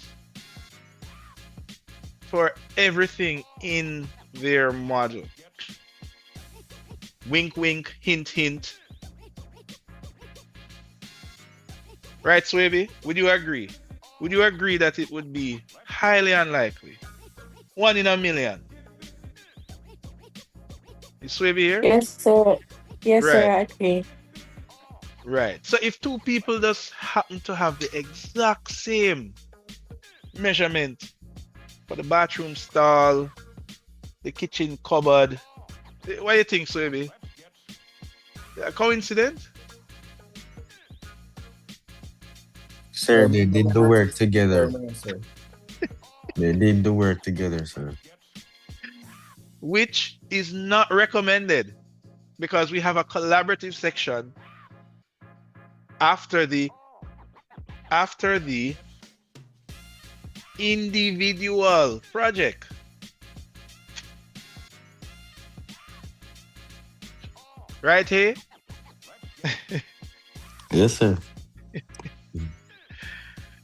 for everything in their model. Wink, wink, hint, hint. Right, Swaby? Would you agree? Would you agree that it would be highly unlikely? 1 in a million. Is Swaby here? Yes, sir. Yes, Right. sir, I agree. Right. So if 2 people just happen to have the exact same measurement for the bathroom stall, the kitchen cupboard, what do you think, Swaby? A coincidence? Sir, they did the work together. Sir. They did the work together, sir. Which is not recommended because we have a collaborative section after the individual project. Right here? Yes, sir.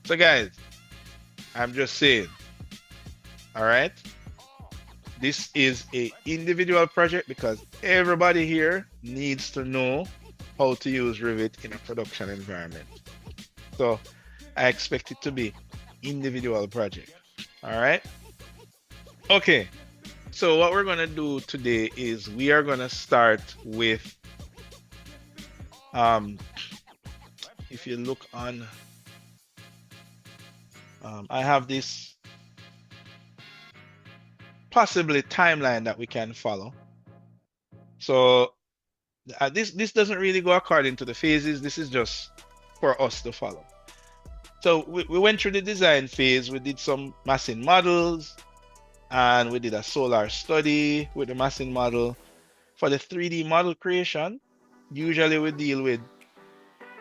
So guys, I'm just saying, all right? This is a individual project because everybody here needs to know how to use Revit in a production environment. So I expect it to be individual project. All right. Okay. So what we're going to do today is we are going to start with, if you look on, I have this possibly timeline that we can follow. So this doesn't really go according to the phases. This is just for us to follow. So we went through the design phase. We did some massing models and we did a solar study with the massing model. For the 3D model creation, usually we deal with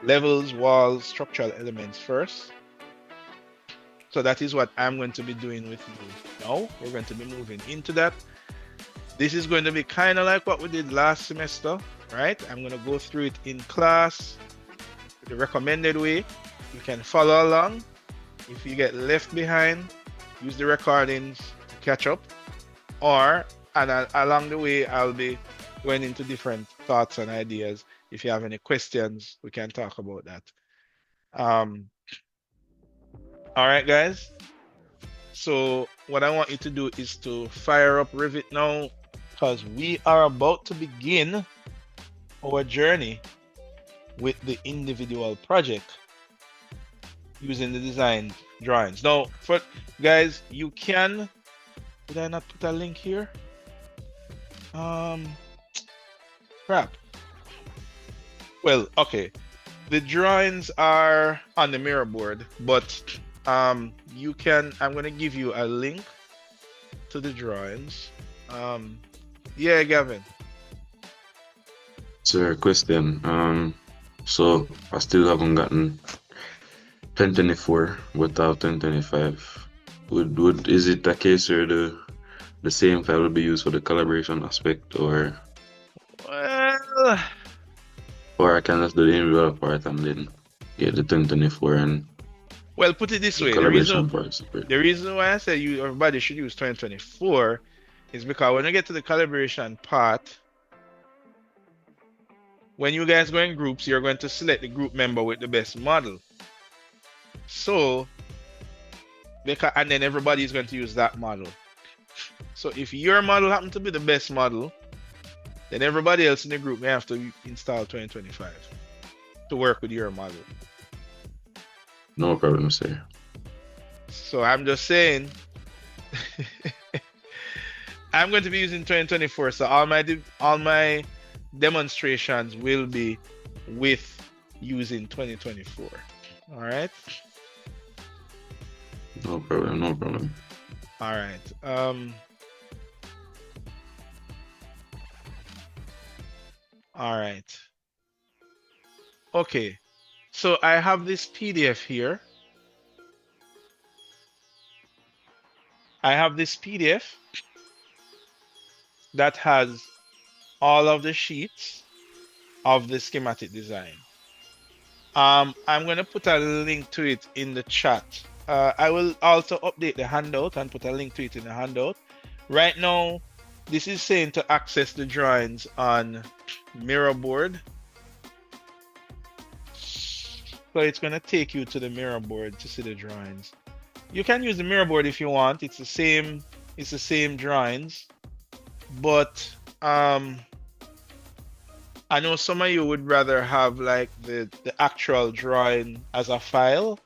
levels, walls, structural elements first. So that is what I'm going to be doing with you now. We're going to be moving into that. This is going to be kind of like what we did last semester, right? I'm going to go through it in class, the recommended way. You can follow along. If you get left behind, use the recordings to catch up. And along the way, I'll be going into different thoughts and ideas. If you have any questions, we can talk about that. All right, guys. So what I want you to do is to fire up Revit now, because we are about to begin our journey with the individual project using the design drawings. Now, for guys, you can. Did I not put a link here? Crap. Well, okay. The drawings are on the mirror board, but you can. I'm gonna give you a link to the drawings. Yeah, Gavin. Sir, question. So I still haven't gotten 1024 without 1025. Is it the case where the same file will be used for the calibration aspect, or Well, I can just do the individual part and then get the 1024 and well, put it this the way. calibration part separate? The reason why I said everybody should use 2024 is because when you get to the calibration part, when you guys go in groups, you're going to select the group member with the best model. So, and then everybody is going to use that model. So if your model happens to be the best model, then everybody else in the group may have to install 2025 to work with your model. No problem, sir. So I'm just saying, I'm going to be using 2024. So all my demonstrations will be with using 2024. All right. No problem. No problem. All right. All right. Okay. So I have this PDF here. I have this PDF that has all of the sheets of the schematic design. I'm going to put a link to it in the chat. I will also update the handout and put a link to it in the handout. Right now, this is saying to access the drawings on mirror board. So it's going to take you to the mirror board to see the drawings. You can use the mirror board if you want. It's the same drawings. But I know some of you would rather have like the actual drawing as a file.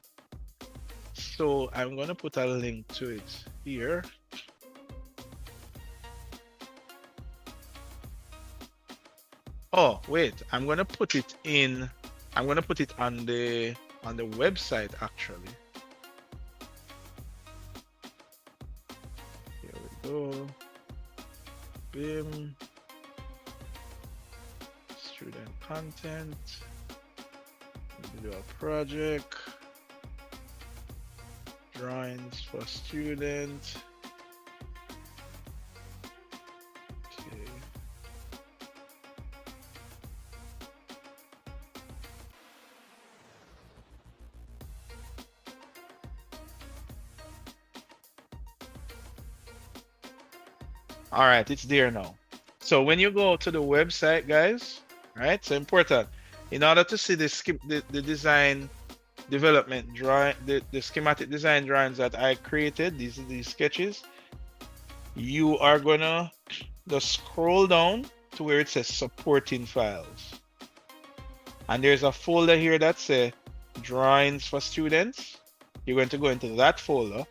So I'm going to put a link to it here. Oh, wait, I'm going to put it on the website actually. Here we go. BIM student content, individual project, drawings for student. Okay. All right, it's there now. So when you go to the website, guys, right? So important. In order to see the design development drawing, the schematic design drawings that I created, these sketches, you are gonna just scroll down to where it says supporting files. And there's a folder here that says drawings for students. You're going to go into that folder.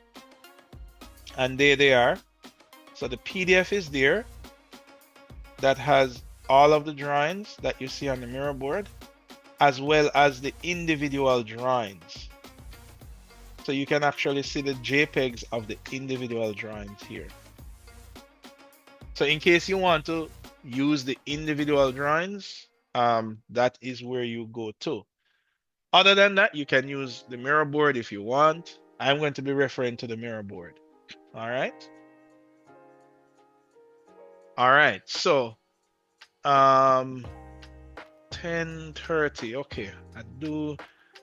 And there they are. So the PDF is there that has all of the drawings that you see on the mirror board, as well as the individual drawings. So you can actually see the JPEGs of the individual drawings here. So in case you want to use the individual drawings, that is where you go to. Other than that, you can use the mirror board if you want. I'm going to be referring to the mirror board. All right. All right, so 10:30. Okay,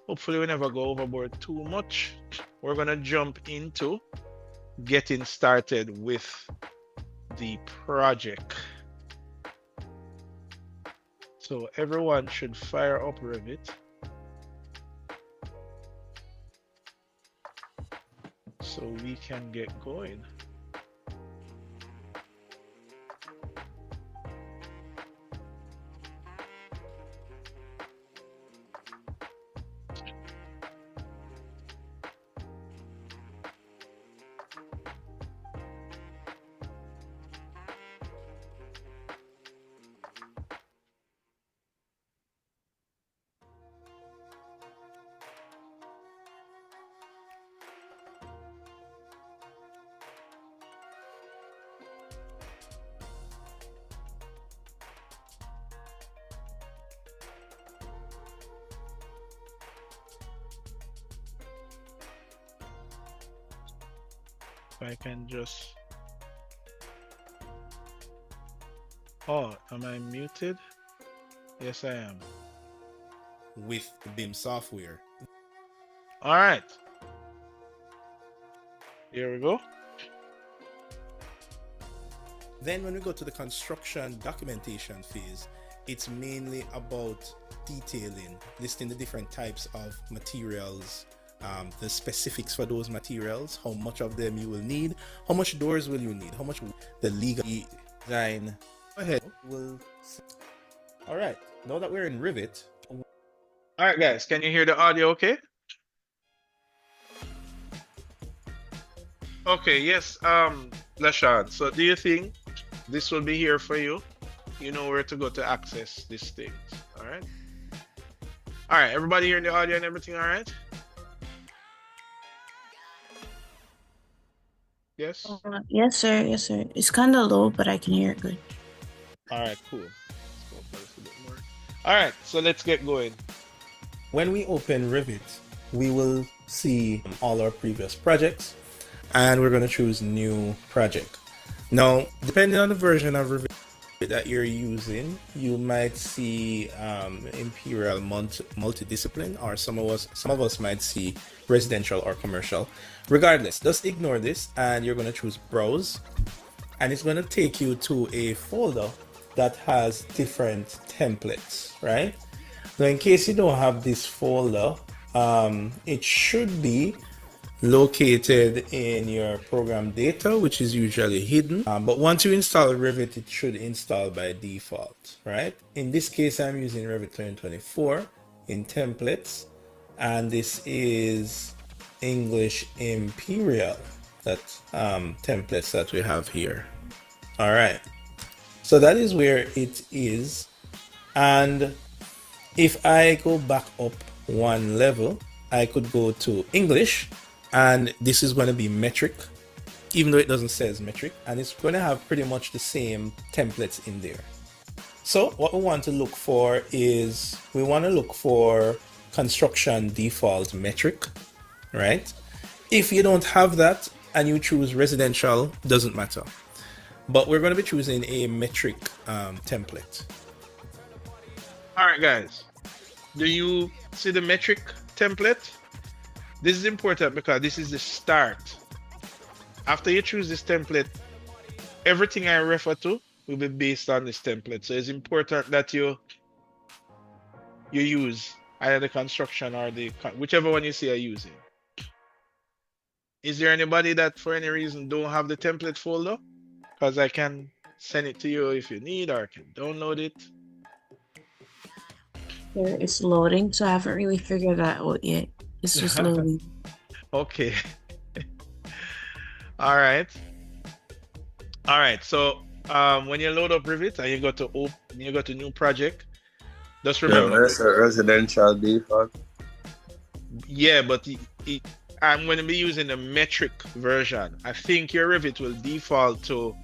hopefully we never go overboard too much. We're gonna jump into getting started with the project. So everyone should fire up Revit. so we can get going. If I can just... Oh, am I muted? Yes, I am. With the BIM software. All right. Here we go. Then when we go to the construction documentation phase, it's mainly about detailing, listing the different types of materials, the specifics for those materials, how much of them you will need, how much doors will you need, how much the legal design. Go ahead. All right. Now that we're in Revit. All right, guys, can you hear the audio okay? Okay, yes, Lashawn, so do you think this will be here for you? You know where to go to access these things, all right? All right, everybody hearing the audio and everything, all right? Yes? Yes, sir. Yes, sir. It's kind of low, but I can hear it good. All right, cool. Let's go for this a bit more. All right, so let's get going. When we open Revit, we will see all our previous projects, and we're going to choose new project. Now, depending on the version of Revit that you're using, you might see Imperial multidiscipline, or some of us might see residential or commercial. Regardless, just ignore this, and you're going to choose browse, and it's going to take you to a folder that has different templates, right? Now, in case you don't have this folder, it should be located in your program data, which is usually hidden. But once you install Revit, it should install by default, right? In this case, I'm using Revit 2024 in templates, and this is English Imperial, that templates that we have here. All right, so that is where it is. And if I go back up one level, I could go to English, and this is going to be metric, even though it doesn't say as metric, and it's going to have pretty much the same templates in there. So what we want to look for is, we want to look for construction default metric, right? If you don't have that and you choose residential, doesn't matter. But we're going to be choosing a metric template. All right, guys, do you see the metric template? This is important because this is the start. After you choose this template, everything I refer to will be based on this template. So it's important that you use either the construction or whichever one you see are using. Is there anybody that for any reason don't have the template folder? Because I can send it to you if you need, or I can download it. There, it's loading, so I haven't really figured that out yet. It's just loading. Okay. All right. All right. So when you load up Revit and you go to new project, just remember. There's a residential default. Yeah, but I'm going to be using the metric version. I think your Revit will default to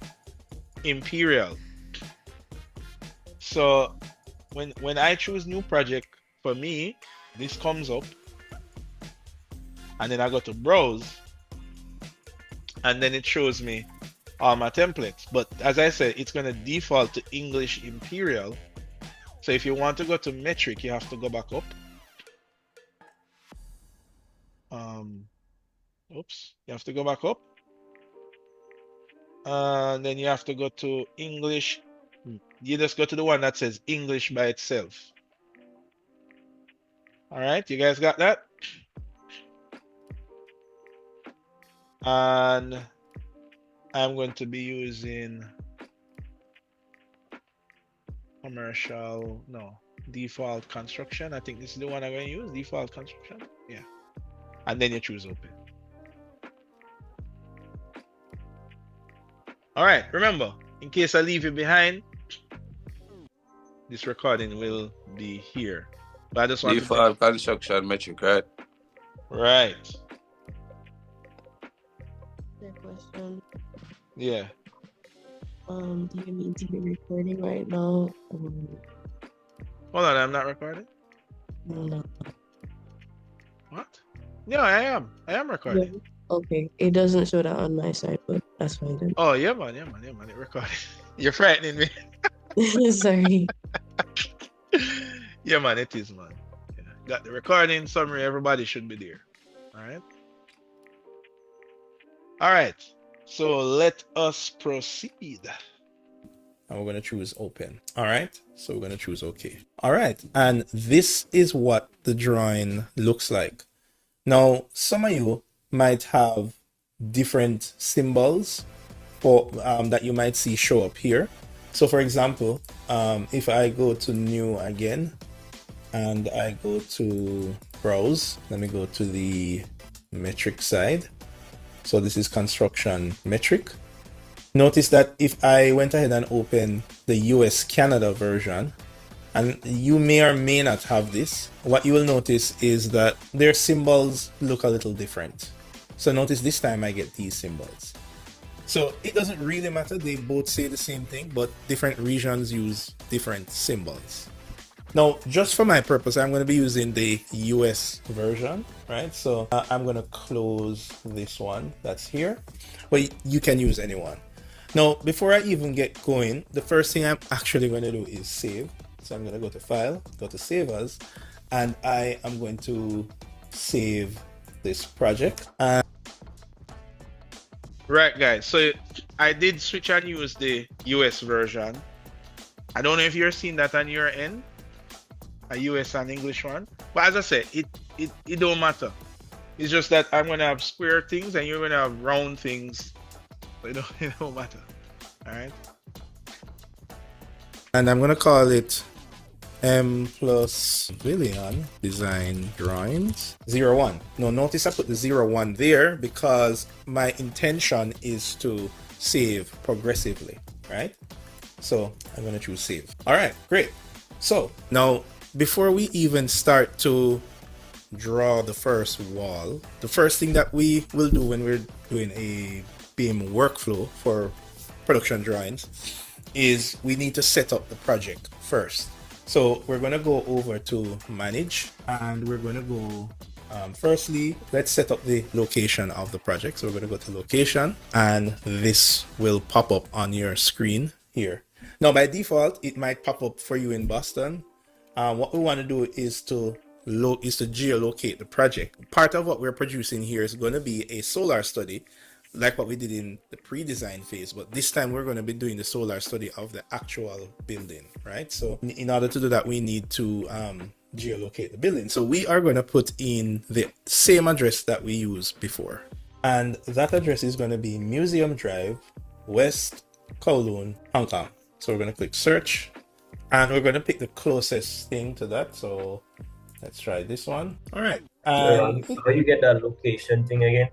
Imperial. So when I choose new project, for me, this comes up, and then I go to browse, and then it shows me all my templates. But as I said, it's going to default to English Imperial. So if you want to go to metric, you have to go back up. Oops, you have to go back up. And then you have to go to English. You just go to the one that says English by itself. All right, you guys got that? And I'm going to be using default construction. I think this is the one I'm going to use, default construction. Yeah. And then you choose open. All right, remember, in case I leave you behind, this recording will be here. But I just want Default construction metric, right? Right. Question. Yeah. Do you need to be recording right now? Hold on, I'm not recording. No. What? No, I am. I am recording. Yeah. Okay. It doesn't show that on my side, but that's fine then. Oh, yeah, man. It recorded. You're frightening me. Sorry. Yeah, man, it is, man. Yeah. Got the recording summary. Everybody should be there. All right. All right. So let us proceed. And we're going to choose open. All right. So we're going to choose OK. All right. And this is what the drawing looks like. Now, some of you might have different symbols for that you might see show up here. So for example, if I go to new again and I go to browse, let me go to the metric side. So this is construction metric. Notice that if I went ahead and opened the US Canada version, and you may or may not have this, what you will notice is that their symbols look a little different. So notice this time I get these symbols. So it doesn't really matter, they both say the same thing, but different regions use different symbols. Now, just for my purpose, I'm going to be using the US version, right? So I'm going to close this one that's here, but you can use any one. Now, before I even get going, the first thing I'm actually going to do is save. So I'm going to go to File, go to Save As, and I am going to save this project. Right, guys. So I did switch and use the US version. I don't know if you're seeing that on your end, a US and English one. But as I said, it don't matter. It's just that I'm gonna have square things and you're gonna have round things. So it don't matter. All right. And I'm gonna call it M plus Pavilion Design Drawings 01. Now notice I put the 01 there because my intention is to save progressively, right? So I'm gonna choose save. All right, great. So now before we even start to draw the first wall, the first thing that we will do when we're doing a BIM workflow for production drawings is we need to set up the project first. So we're going to go over to manage and we're going to go firstly, let's set up the location of the project. So we're going to go to location and this will pop up on your screen here. Now by default, it might pop up for you in Boston. What we want to do is to geolocate the project. Part of what we're producing here is going to be a solar study, like what we did in the pre-design phase, but this time we're going to be doing the solar study of the actual building, right? So in order to do that, we need to geolocate the building. So we are going to put in the same address that we used before. And that address is going to be Museum Drive, West Kowloon, Hong Kong. So we're going to click search and we're going to pick the closest thing to that. So let's try this one. All right. How you get that location thing again?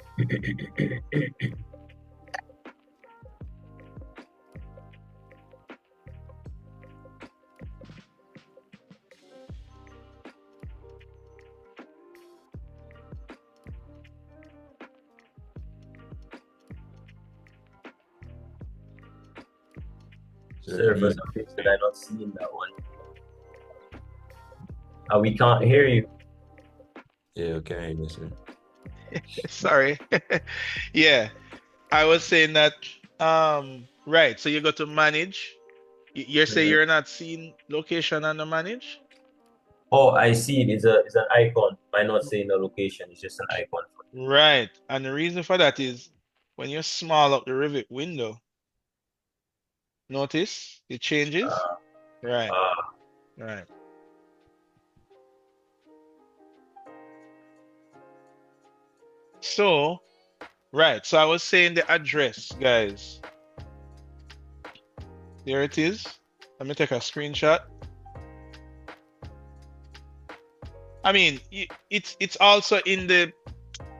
Sir, for some reason I'm not seeing that one. We can't hear you. Yeah, okay, listen. Sorry. Yeah, I was saying that. Right. So you go to manage. You're saying you're not seeing location on the manage. Oh, I see it. It's an icon. I'm not saying the location. It's just an icon. Right. And the reason for that is when you small up the Revit window, notice it changes. Right. Right. So Right. So I was saying the address, guys. There it is. Let me take a screenshot. I mean, it's also in the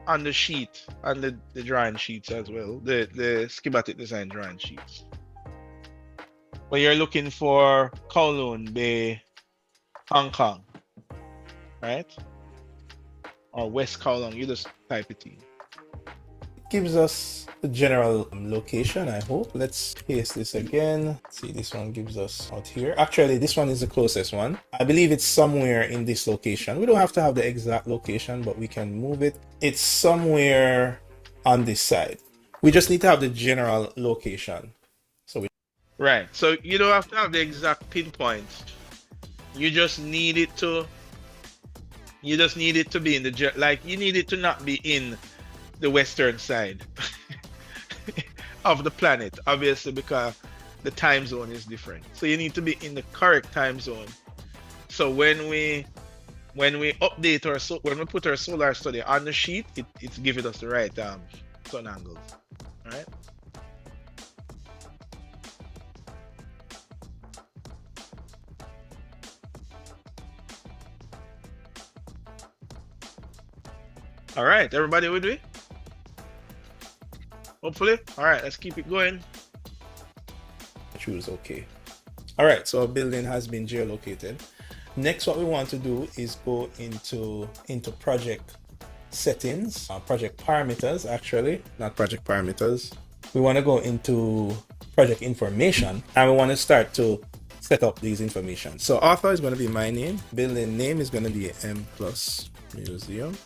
on the sheet, on the drawing sheets as well, the schematic design drawing sheets. But you're looking for Kowloon Bay, Hong Kong, right? Or West Kowloon. You just type it in. Gives us the general location, I hope. Let's paste this again. See, this one gives us out here. Actually, this one is the closest one. I believe it's somewhere in this location. We don't have to have the exact location, but we can move it. It's somewhere on this side. We just need to have the general location. Right. So you don't have to have the exact pinpoint. You just need it to be in the like you need it to not be in the western side of the planet, obviously, because the time zone is different. So you need to be in the correct time zone. So when we update when we put our solar study on the sheet, it's giving us the right sun angles. All right. All right, everybody with me? Hopefully. All right, let's keep it going. Choose OK. All right, so our building has been geolocated. Next, what we want to do is go into project settings, project parameters, actually, not project parameters. We want to go into project information, and we want to start to set up these information. So author is going to be my name. Building name is going to be M+ Museum.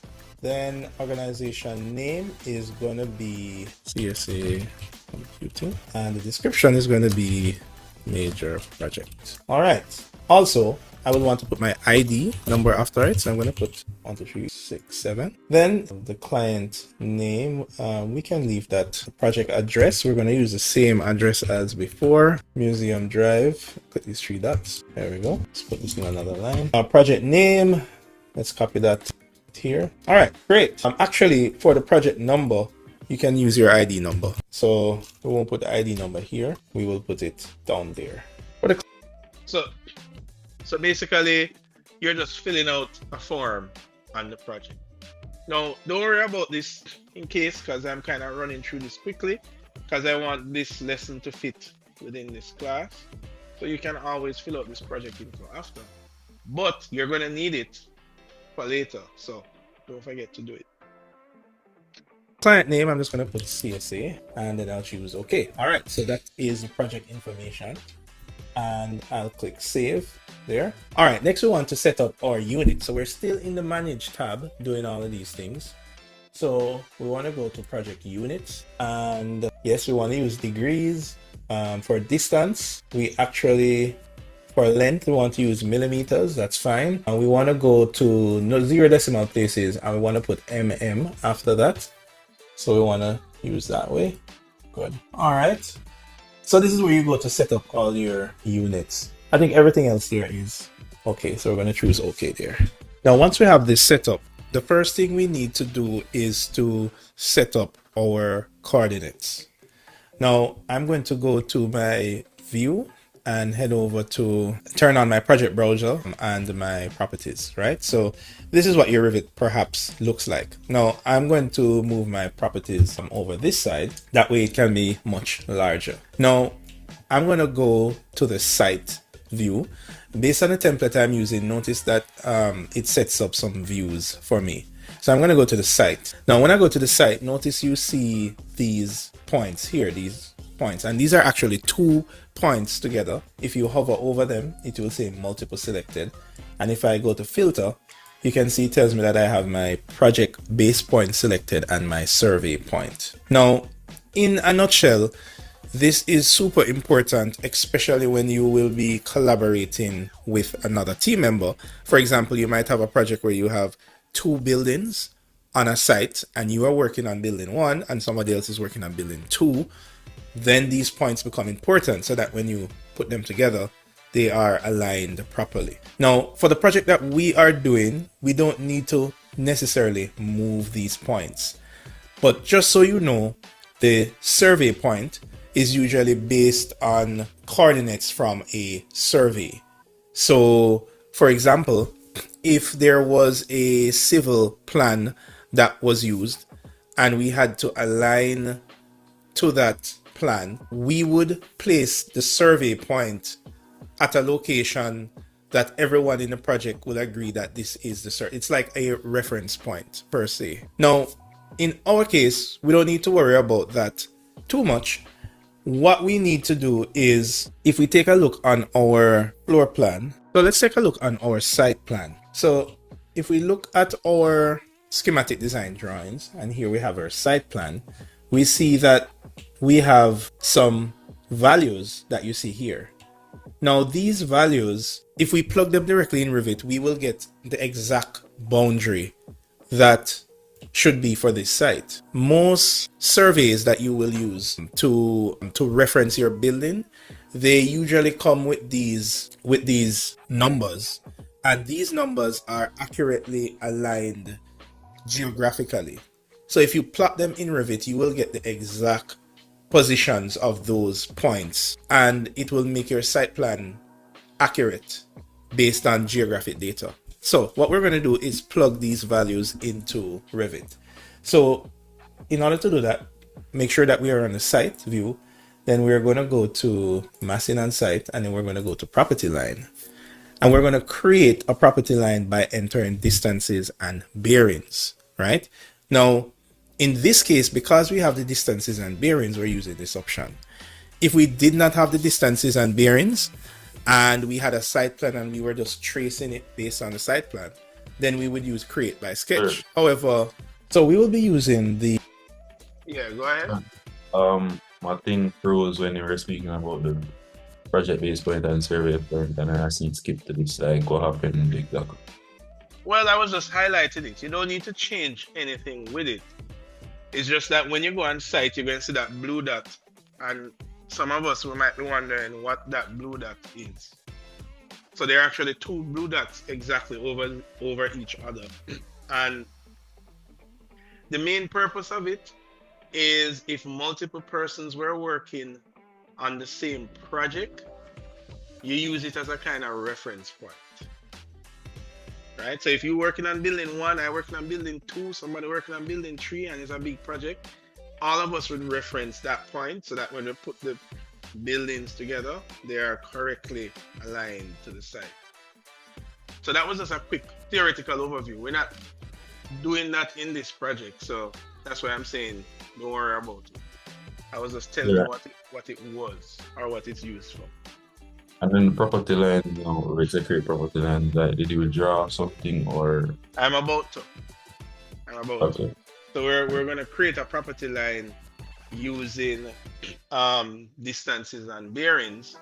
Then organization name is going to be CSA Computing, and the description is going to be major project. All right. Also, I would want to put my ID number after it, so I'm going to put 1, 2, 3, 6, 7. Then the client name, we can leave that. Project address, we're going to use the same address as before. Museum Drive. Click these 3 dots. There we go. Let's put this in another line. Project name. Let's copy that here. All right, great. Actually, for the project number, you can use your ID number. So we won't put the ID number here. We will put it down there. So basically, you're just filling out a form on the project. Now, don't worry about this in case, because I'm kind of running through this quickly, because I want this lesson to fit within this class. So you can always fill out this project info after. But you're going to need it for later, so don't forget to do it. Client name, I'm just going to put CSA, and then I'll choose OK. All right, so that is the project information, and I'll click save there. All right, next we want to set up our unit. So we're still in the manage tab doing all of these things. So we want to go to project units, and yes, we want to use degrees. For distance, we actually, for length, we want to use millimeters. That's fine. And we want to go to 0 decimal places, and we want to put mm after that. So we want to use that way. Good. All right. So this is where you go to set up all your units. I think everything else there is okay. So we're going to choose OK there. Now, once we have this set up, the first thing we need to do is to set up our coordinates. Now, I'm going to go to my view and head over to turn on my project browser and my properties, right? So this is what your Revit perhaps looks like. Now I'm going to move my properties over this side. That way it can be much larger. Now I'm going to go to the site view. Based on the template I'm using, notice that it sets up some views for me. So I'm going to go to the site. Now when I go to the site, notice you see these points here, these points, and these are actually 2 points together. If you hover over them, it will say multiple selected, and if I go to filter, you can see it tells me that I have my project base point selected and my survey point. Now in a nutshell, this is super important, especially when you will be collaborating with another team member. For example, you might have a project where you have 2 buildings on a site and you are working on building 1 and somebody else is working on building 2. Then these points become important so that when you put them together, they are aligned properly. Now, for the project that we are doing, we don't need to necessarily move these points. But just so you know, the survey point is usually based on coordinates from a survey. So, for example, if there was a civil plan that was used and we had to align to that plan, we would place the survey point at a location that everyone in the project would agree that this is the survey. It's like a reference point per se. Now, in our case, we don't need to worry about that too much. What we need to do is, if we take a look on our floor plan, so let's take a look on our site plan. So if we look at our schematic design drawings, and here we have our site plan, we see that we have some values that you see here. Now these values, if we plug them directly in Revit, we will get the exact boundary that should be for this site. Most surveys that you will use to reference your building, they usually come with these numbers, and these numbers are accurately aligned geographically. So if you plot them in Revit, you will get the exact positions of those points, and it will make your site plan accurate based on geographic data. So what we're going to do is plug these values into Revit. So in order to do that, make sure that we are on the site view. Then we're going to go to massing and site, and then we're going to go to property line. And we're going to create a property line by entering distances and bearings, right? Now, in this case, because we have the distances and bearings, we're using this option. If we did not have the distances and bearings, and we had a site plan and we were just tracing it based on the site plan, then we would use create by sketch. However, so we will be using the... Yeah, go ahead. My thing froze when you were speaking about the project-based point and survey point, and I see it skip to this, like what happened exactly? Well, I was just highlighting it. You don't need to change anything with it. It's just that when you go on site, you're going to see that blue dot, and some of us we might be wondering what that blue dot is. So there are actually two blue dots exactly over each other. And the main purpose of it is if multiple persons were working on the same project, you use it as a kind of reference point. Right? So if you're working on building 1, I working on building 2, somebody working on building 3, and it's a big project, all of us would reference that point so that when we put the buildings together, they are correctly aligned to the site. So that was just a quick theoretical overview. We're not doing that in this project, so that's why I'm saying don't worry about it. I was just telling you what it was or what it's used for. And then property line, you know, it's a create property line. Like, did you draw something or? I'm about to. Okay. So we're gonna create a property line using distances and bearings,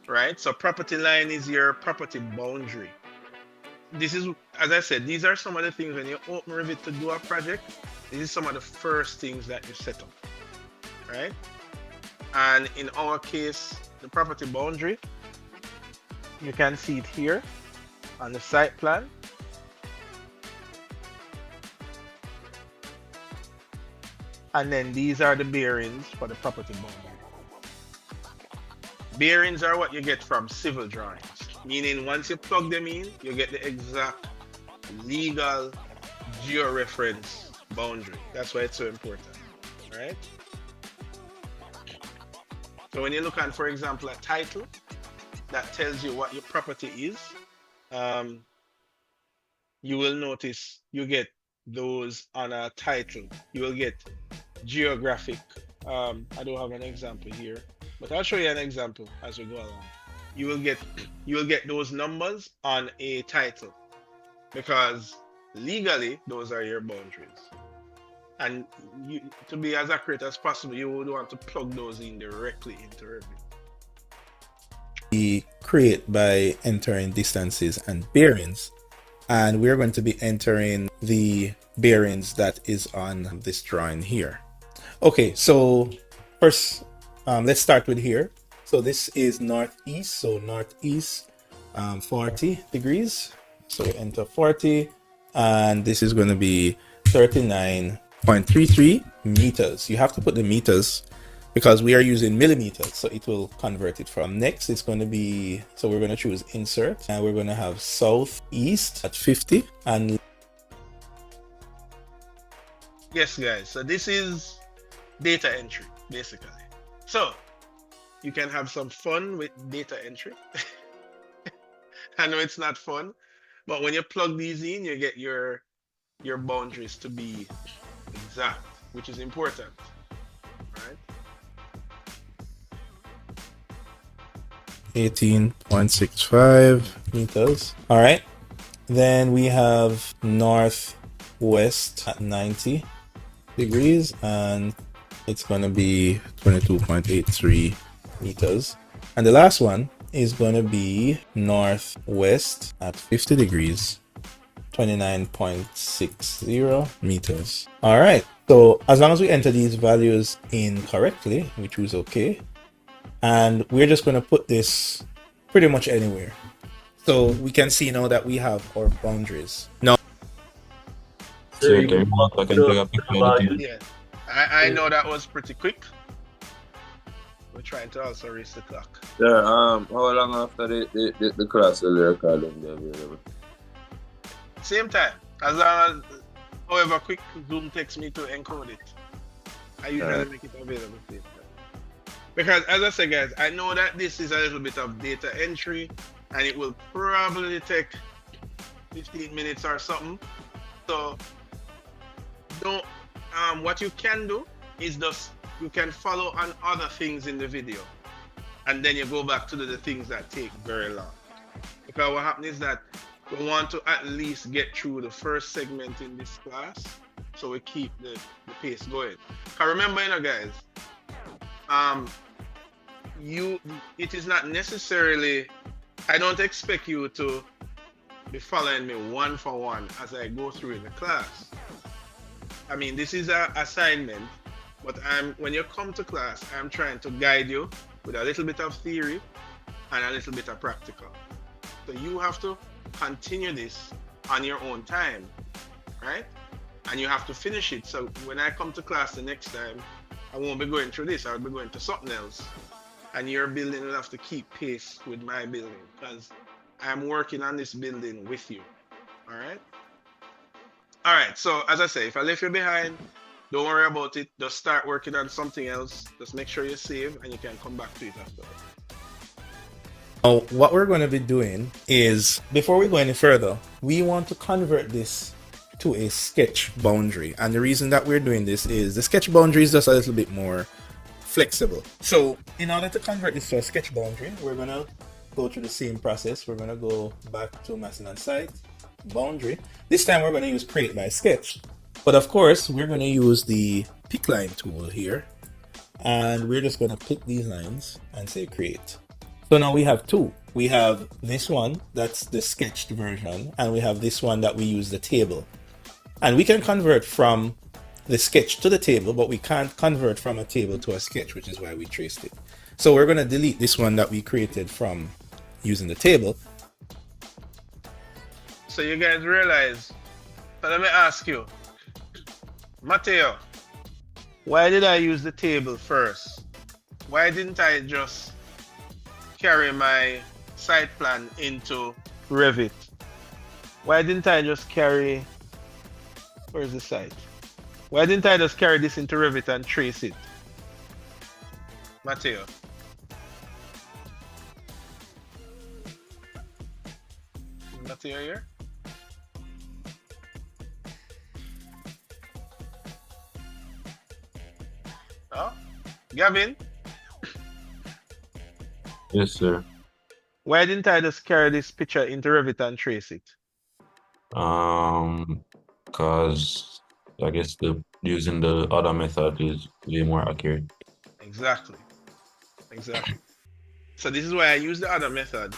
right? So property line is your property boundary. This is, as I said, these are some of the things when you open Revit to do a project. This is some of the first things that you set up, right? And in our case, the property boundary, you can see it here on the site plan. And then these are the bearings for the property boundary. Bearings are what you get from civil drawings, meaning once you plug them in, you get the exact legal georeference boundary. That's why it's so important, right? So when you look at, for example, a title that tells you what your property is, you will notice you get those on a title. You will get geographic. I don't have an example here, but I'll show you an example as we go along. You will get those numbers on a title because legally those are your boundaries. And to be as accurate as possible, you would want to plug those in directly into Revit. We create by entering distances and bearings, and we're going to be entering the bearings that is on this drawing here. Okay, so first, let's start with here. So this is northeast, so northeast 40 degrees. So we enter 40, and this is going to be 39 22.33 meters. You have to put the meters because we are using millimeters, so it will convert it from. Next, it's going to be, so we're going to choose insert, and we're going to have southeast at 50 and yes, guys. So this is data entry, basically. So you can have some fun with data entry. I know it's not fun, but when you plug these in, you get your boundaries to be exact, which is important, right? 18.65 meters. All right. Then we have northwest at 90 degrees, and it's going to be 22.83 meters. And the last one is going to be northwest at 50 degrees, 29.60 meters. All right. So as long as we enter these values in correctly, we choose OK. And we're just going to put this pretty much anywhere. So we can see now that we have our boundaries. Now, yeah, I know that was pretty quick. We're trying to also race the clock. Sir, how long after the class will the recording be available? Same time. As long as, however quick Zoom takes me to encode it, I usually make it available same time. Because as I said, guys, I know that this is a little bit of data entry, and it will probably take 15 minutes or something. So don't. What you can do is just you can follow on other things in the video, and then you go back to the things that take very long. Because what happens is that we want to at least get through the first segment in this class, so we keep the pace going. Because remember, you know, guys, it is not necessarily, I don't expect you to be following me one for one as I go through in the class. I mean, this is an assignment, but when you come to class, I'm trying to guide you with a little bit of theory and a little bit of practical. So you have to continue this on your own time, right? And you have to finish it. So when I come to class the next time, I won't be going through this, I'll be going to something else. And your building will have to keep pace with my building because I'm working on this building with you. All right? All right, so as I say, if I left you behind, don't worry about it. Just start working on something else. Just make sure you save and you can come back to it afterwards. Now, what we're going to be doing is, before we go any further, we want to convert this to a sketch boundary. And the reason that we're doing this is the sketch boundary is just a little bit more flexible. So in order to convert this to a sketch boundary, we're going to go through the same process. We're going to go back to massing and site, boundary. This time we're going to use create by sketch. But of course, we're going to use the pick line tool here. And we're just going to pick these lines and say create. So now we have two. We have this one, that's the sketched version, and we have this one that we use the table. And we can convert from the sketch to the table, but we can't convert from a table to a sketch, which is why we traced it. So we're going to delete this one that we created from using the table. So you guys realize, so let me ask you, Mateo, why did I use the table first? Why didn't I just carry my site plan into Revit? Why didn't I just carry, where's the site? Why didn't I just carry this into Revit and trace it? Mateo. Mateo here? Oh, Gavin? Yes, sir. Why didn't I just carry this picture into Revit and trace it? Because I guess using the other method is way more accurate. Exactly. Exactly. So this is why I use the other method.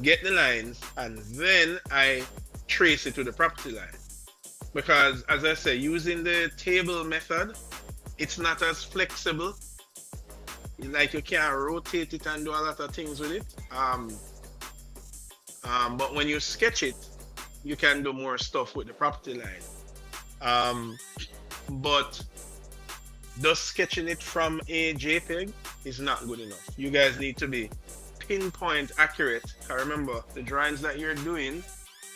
Get the lines and then I trace it to the property line. Because as I say, using the table method, it's not as flexible. Like you can't rotate it and do a lot of things with it. But when you sketch it, you can do more stuff with the property line. But just sketching it from a JPEG is not good enough. You guys need to be pinpoint accurate. I remember the drawings that you're doing.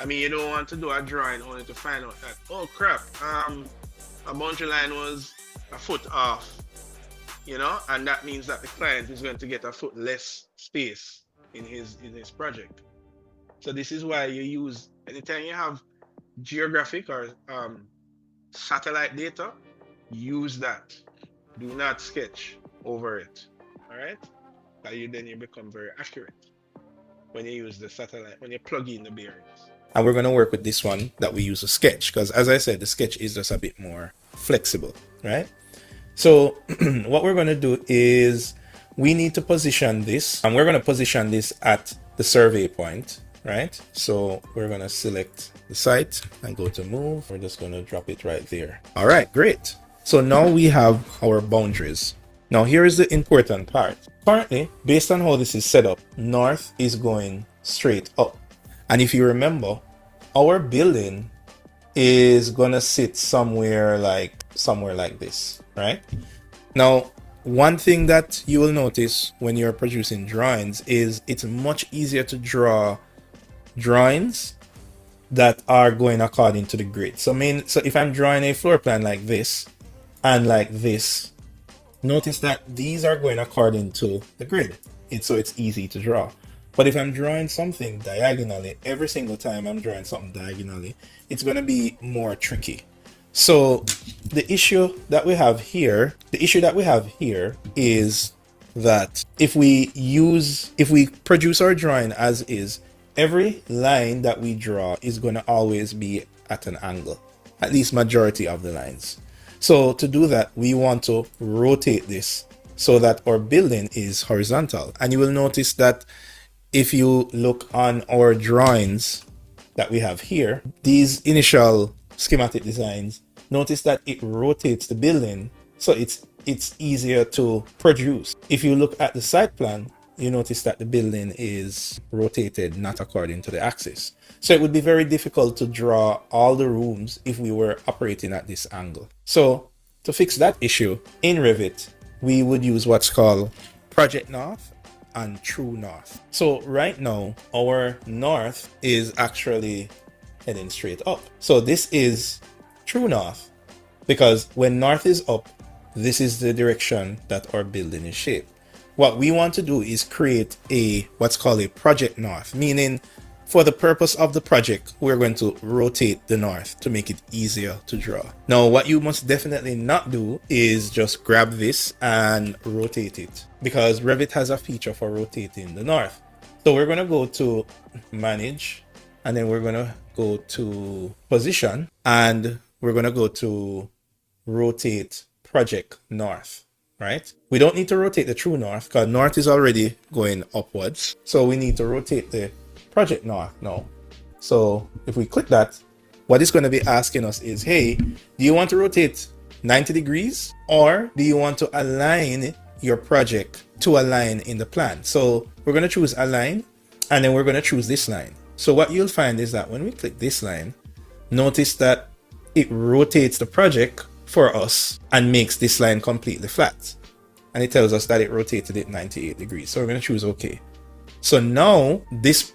I mean, you don't want to do a drawing only to find out that, oh crap, a boundary line was a foot off, you know, and that means that the client is going to get a foot less space in his project. So this is why you use, anytime you have geographic or satellite data, use that. Do not sketch over it. All right? Then you become very accurate when you use the satellite, when you plug in the bearings. And we're going to work with this one that we use a sketch, because as I said, the sketch is just a bit more flexible, right? So what we're going to do is we need to position this, and we're going to position this at the survey point, right? So we're going to select the site and go to move. We're just going to drop it right there. All right, great. So now we have our boundaries. Now here is the important part. Currently, based on how this is set up, north is going straight up. And if you remember, our building is gonna sit somewhere like this, right? Now, one thing that you will notice when you're producing drawings is it's much easier to draw drawings that are going according to the grid. So if I'm drawing a floor plan like this and like this, notice that these are going according to the grid. So it's easy to draw. But if I'm drawing something diagonally, every single time I'm drawing something diagonally, it's going to be more tricky. So the issue that we have here is that if we produce our drawing as is, every line that we draw is going to always be at an angle, at least majority of the lines. So to do that, we want to rotate this so that our building is horizontal. And you will notice that if you look on our drawings that we have here, these initial schematic designs, notice that it rotates the building, so it's easier to produce. If you look at the site plan, you notice that the building is rotated not according to the axis. So it would be very difficult to draw all the rooms if we were operating at this angle. So to fix that issue, in Revit, we would use what's called Project North and True North. So right now, our north is actually heading straight up. So this is True North, because when north is up, this is the direction that our building is shaped. What we want to do is create what's called a Project North, meaning for the purpose of the project, we're going to rotate the north to make it easier to draw. Now, what you must definitely not do is just grab this and rotate it, because Revit has a feature for rotating the north. So we're going to go to Manage, and then we're going to go to Position, and we're going to go to Rotate Project North, right? We don't need to rotate the True North because north is already going upwards. So we need to rotate the Project North now. So if we click that, what it's going to be asking us is, hey, do you want to rotate 90 degrees, or do you want to align your project to a line in the plan? So we're going to choose Align, and then we're going to choose this line. So what you'll find is that when we click this line, notice that it rotates the project for us and makes this line completely flat. And it tells us that it rotated it 98 degrees. So we're going to choose OK. So now this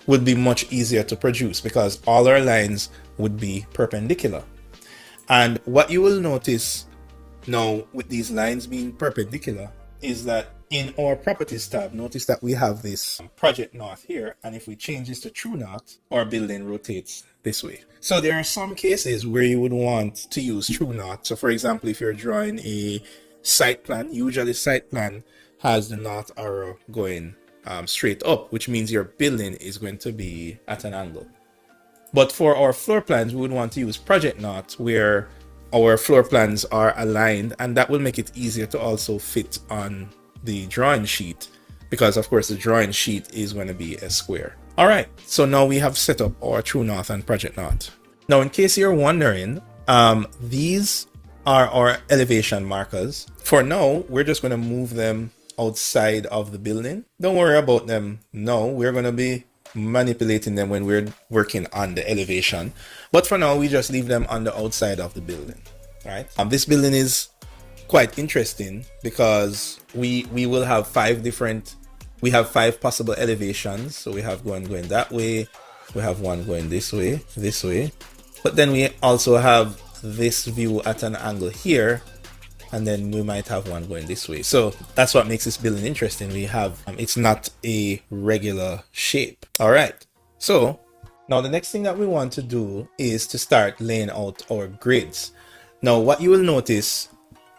would be much easier to produce because all our lines would be perpendicular. And what you will notice now with these lines being perpendicular is that in our Properties tab, notice that we have this Project North here. And if we change this to True North, our building rotates this way. So there are some cases where you would want to use True North. So for example, if you're drawing a site plan, usually site plan has the north arrow going straight up, which means your building is going to be at an angle. But for our floor plans, we would want to use Project North, where our floor plans are aligned, and that will make it easier to also fit on the drawing sheet, because of course the drawing sheet is going to be a square. All right, so now we have set up our True North and Project North. Now, in case you're wondering, these are our elevation markers. For now, we're just going to move them outside of the building. Don't worry about them. No, we're going to be manipulating them when we're working on the elevation. But for now, we just leave them on the outside of the building, right? This building is quite interesting because we will have we have 5 possible elevations. So we have one going that way, we have one going this way, but then we also have this view at an angle here, and then we might have one going this way. So that's what makes this building interesting. We have it's not a regular shape. All right, so now the next thing that we want to do is to start laying out our grids. Now what you will notice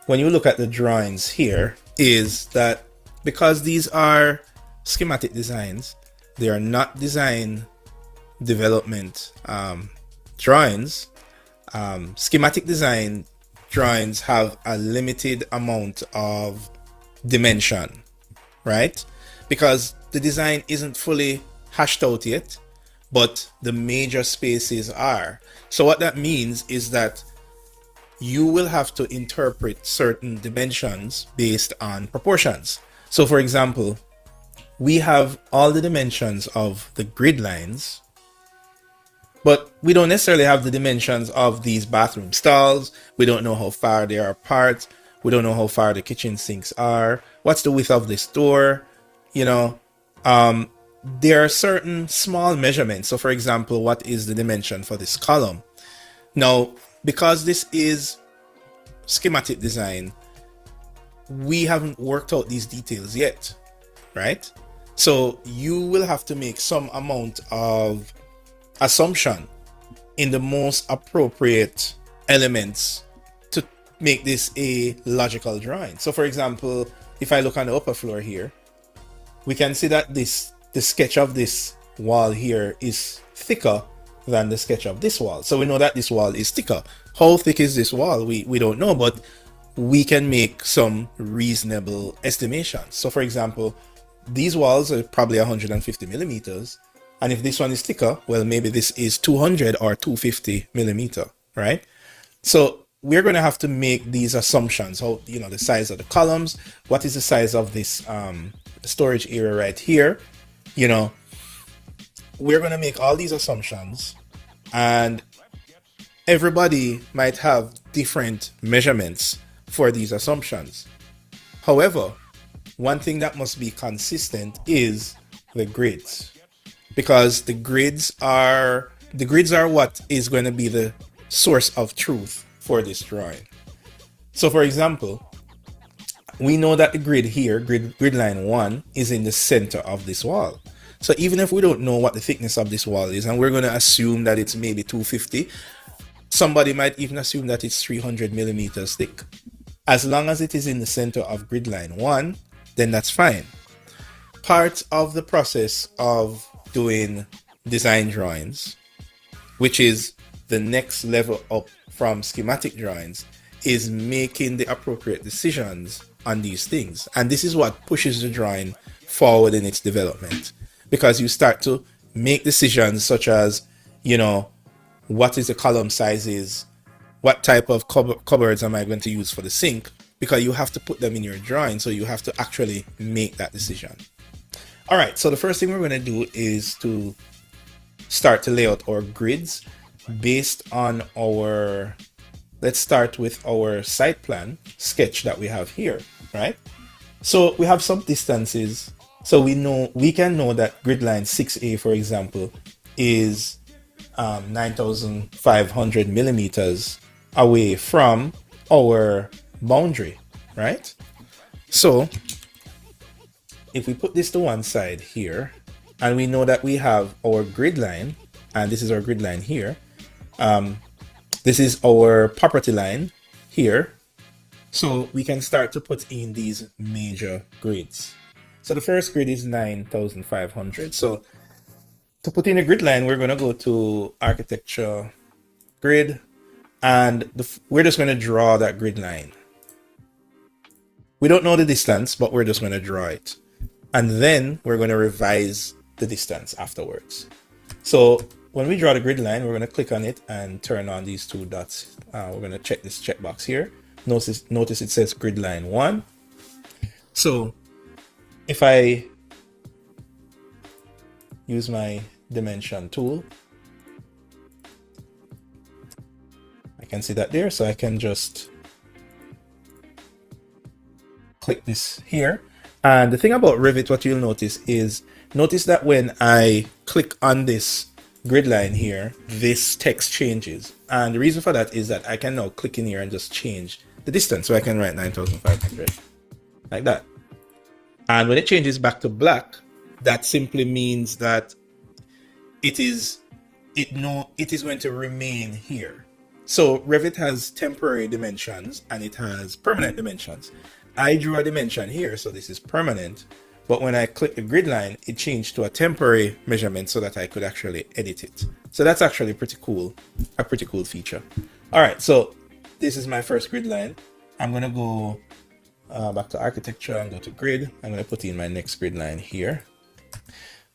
when you look at the drawings here is that because these are schematic designs, they are not design development drawings. Schematic design drawings have a limited amount of dimension, right? Because the design isn't fully hashed out yet, but the major spaces are. So what that means is that you will have to interpret certain dimensions based on proportions. So for example, we have all the dimensions of the grid lines, but we don't necessarily have the dimensions of these bathroom stalls. We don't know how far they are apart. We don't know how far the kitchen sinks are. What's the width of this door? You know, there are certain small measurements. So for example, what is the dimension for this column? Now, because this is schematic design, we haven't worked out these details yet, right? So you will have to make some amount of assumption in the most appropriate elements to make this a logical drawing. So for example, if I look on the upper floor here, we can see that the sketch of this wall here is thicker than the sketch of this wall. So we know that this wall is thicker. How thick is this wall? We don't know, but we can make some reasonable estimations. So for example, these walls are probably 150 millimeters. And if this one is thicker, well, maybe this is 200 or 250 millimeter, right? So we're going to have to make these assumptions. How, you know, the size of the columns, what is the size of this storage area right here? You know, we're going to make all these assumptions, and everybody might have different measurements for these assumptions. However, one thing that must be consistent is the grids, because the grids are what is going to be the source of truth for this drawing. So for example, we know that the grid here, grid line 1, is in the center of this wall. So even if we don't know what the thickness of this wall is, and we're going to assume that it's maybe 250, somebody might even assume that it's 300 millimeters thick. As long as it is in the center of grid line 1, then that's fine. Part of the process of doing design drawings, which is the next level up from schematic drawings, is making the appropriate decisions on these things. And this is what pushes the drawing forward in its development, because you start to make decisions such as, you know, what is the column sizes, what type of cupboards am I going to use for the sink, because you have to put them in your drawing, so you have to actually make that decision. All right, so the first thing we're going to do is to start to lay out our grids based on our, let's start with our site plan sketch that we have here, right? So we have some distances. So we can know that grid line 6A, for example, is 9,500 millimeters away from our boundary, right? So if we put this to one side here, and we know that we have our grid line, and this is our grid line here, this is our property line here, so we can start to put in these major grids. So the first grid is 9,500. So to put in a grid line, we're going to go to architecture grid, and we're just going to draw that grid line. We don't know the distance, but we're just going to draw it. And then we're going to revise the distance afterwards. So when we draw the grid line, we're going to click on it and turn on these 2 dots. We're going to check this checkbox here. Notice it says grid line 1. So if I use my dimension tool. I can see that there, so I can just click this here. And the thing about Revit, what you'll notice is, notice that when I click on this grid line here, this text changes. And the reason for that is that I can now click in here and just change the distance. So I can write 9,500 like that. And when it changes back to black, that simply means that it is going to remain here. So Revit has temporary dimensions and it has permanent dimensions. I drew a dimension here, so this is permanent. But when I click the grid line, it changed to a temporary measurement so that I could actually edit it. So that's actually pretty cool, a pretty cool feature. All right, so this is my first grid line. I'm gonna go back to architecture and go to grid. I'm gonna put in my next grid line here.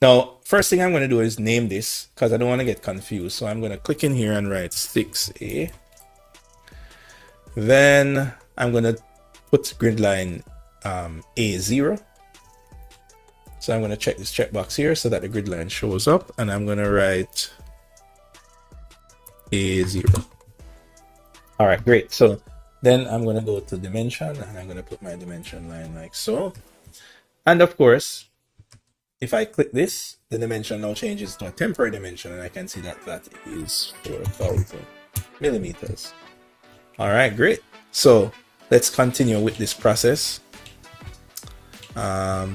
Now, first thing I'm gonna do is name this because I don't wanna get confused. So I'm gonna click in here and write 6A. Then I'm gonna put grid line A0. So I'm going to check this checkbox here so that the grid line shows up, and I'm going to write A0. All right, great. So then I'm going to go to dimension and I'm going to put my dimension line like so. And of course, if I click this, the dimension now changes to a temporary dimension, and I can see that that is 4,000 millimeters. All right, great. So let's continue with this process.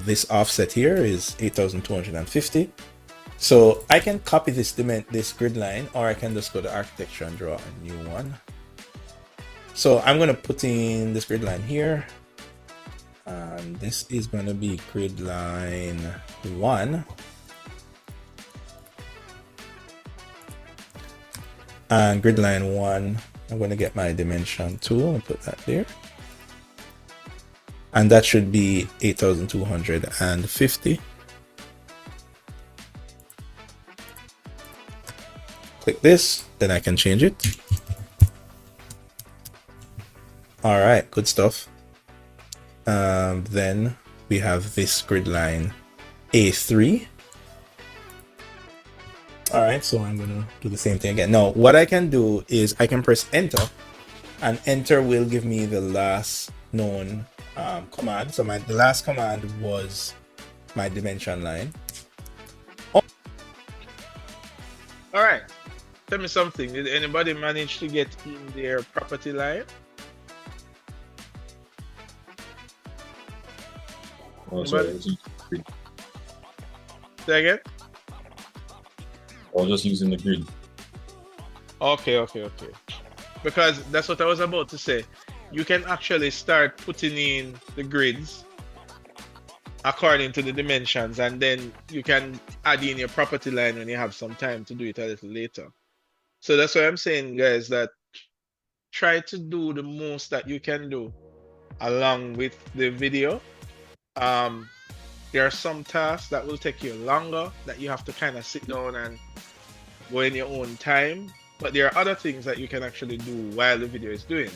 This offset here is 8,250. So I can copy this grid line, or I can just go to architecture and draw a new one. So I'm going to put in this grid line here. And this is going to be grid line 1. And grid line 1, I'm going to get my dimension tool and put that there. And that should be 8,250. Click this, then I can change it. All right, good stuff. Then we have this grid line A3. All right, so I'm gonna do the same thing again. Now, what I can do is I can press enter, and enter will give me the last known command. So the last command was my dimension line. All right, tell me something. Did anybody manage to get in their property line? Oh, sorry. Say again? I was just using the grid. Okay. Because that's what I was about to say. You can actually start putting in the grids according to the dimensions, and then you can add in your property line when you have some time to do it a little later. So that's why I'm saying, guys, that try to do the most that you can do along with the video. There are some tasks that will take you longer, that you have to kind of sit down and go in your own time. But there are other things that you can actually do while the video is doing.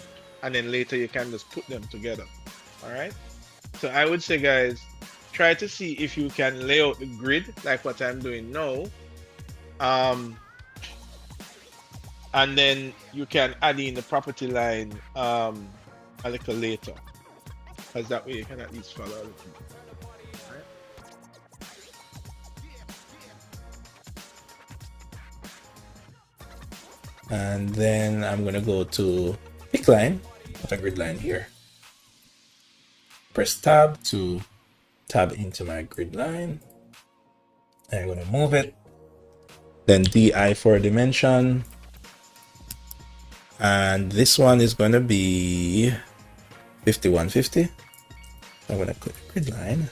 And then later you can just put them together. All right. So I would say, guys, try to see if you can lay out the grid like what I'm doing now. And then you can add in the property line a little later. Because that way you can at least follow it. And then I'm going to go to pick line, put a grid line here. Press tab to tab into my grid line. I'm going to move it. Then DI for dimension. And this one is going to be 5150. I'm going to click grid line.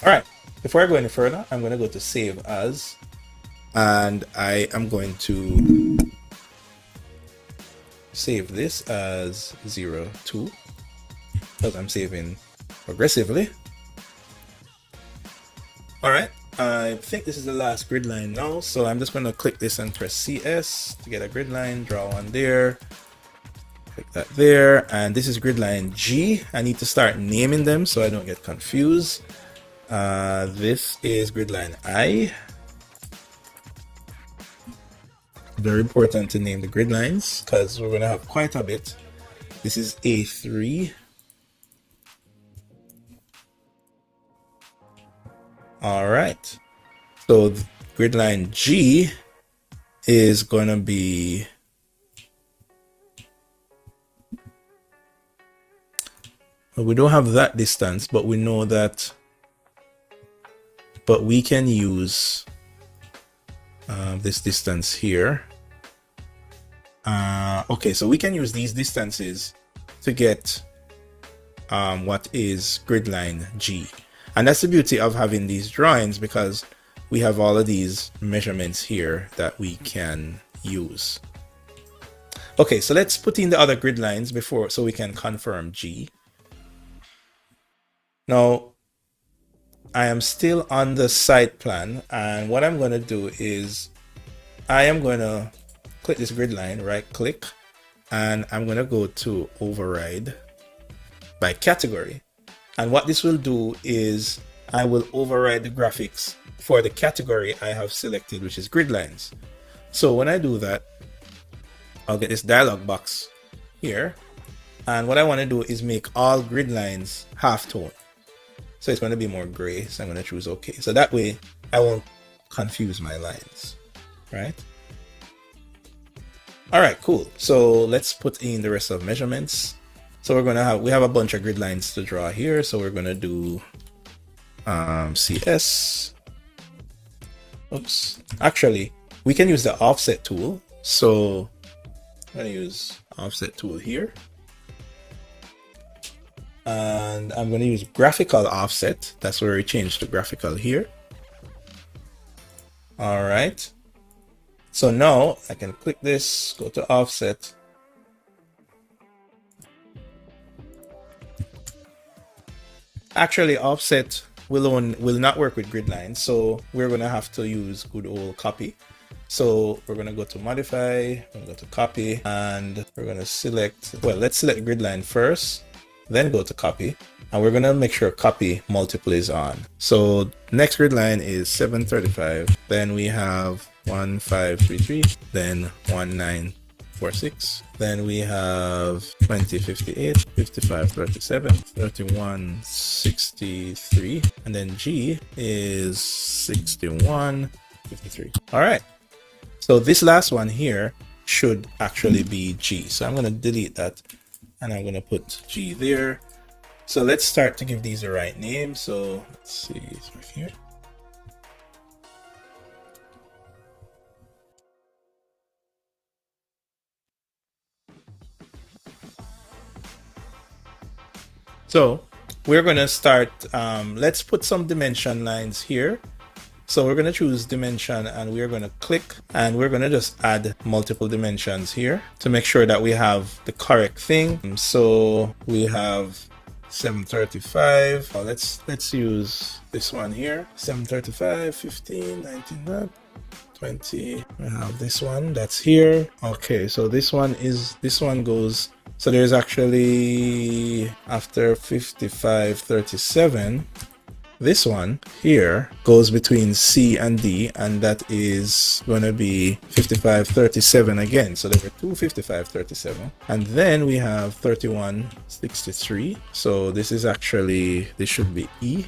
All right, before I go any further, I'm going to go to save as. And I am going to save this as 02 because I'm saving progressively. All right, I think this is the last grid line now. So I'm just going to click this and press CS to get a grid line, draw one there, click that there. And this is grid line G. I need to start naming them so I don't get confused. This is grid line I. Very important to name the grid lines because we're going to have quite a bit. This is A3. All right. So grid line G is going to be we don't have that distance, but we know that, but we can use this distance here. Okay, so we can use these distances to get what is grid line G. And that's the beauty of having these drawings, because we have all of these measurements here that we can use. Okay, so let's put in the other grid lines before, so we can confirm G. Now, I am still on the site plan, and what I'm going to do is I am going to click this grid line, right click, and I'm going to go to override by category. And what this will do is I will override the graphics for the category I have selected, which is grid lines. So when I do that, I'll get this dialog box here. And what I want to do is make all grid lines halftone. So it's going to be more gray. So I'm going to choose OK. So that way I won't confuse my lines, right? All right, cool. So let's put in the rest of measurements. So we have a bunch of grid lines to draw here. So we're going to do CS. Oops. Actually, we can use the offset tool. So I'm going to use offset tool here. And I'm going to use graphical offset. That's where we change to graphical here. All right. So now I can click this, go to offset. Actually, offset will not work with grid lines. So we're going to have to use good old copy. So we're going to go to modify, we're going to go to copy, and we're going to select, well, let's select grid line first. Then go to copy, and we're going to make sure copy multiple is on. So next grid line is 735. Then we have 1533, then 1946. Then we have 2058, 5537, 3163, and then G is 6153. All right. So this last one here should actually be G. So I'm going to delete that. And I'm going to put G there. So let's start to give these the right name. So let's see, it's right here. So we're going to start, let's put some dimension lines here. So we're going to choose dimension, and we're going to click, and we're going to just add multiple dimensions here to make sure that we have the correct thing. So we have 735. Well, let's use this one here. 735, 15, 19, 20. We have this one that's here. Okay, so this one goes, so there's actually, after 5537, this one here goes between C and D, and that is going to be 5537 again. So there were two 5537, and then we have 3163. So this is actually, this should be E,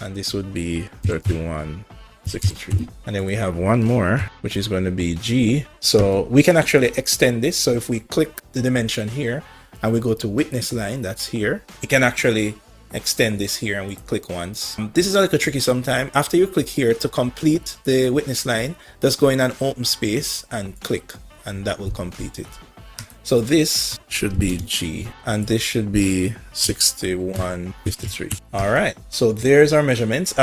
and this would be 3163. And then we have one more, which is going to be G. So we can actually extend this. So if we click the dimension here and we go to witness line, that's here, we can actually extend this here, and we click once. This is a little tricky sometimes. After you click here, to complete the witness line, just go in an open space and click, and that will complete it. So this should be G, and this should be 6153. All right, so there's our measurements.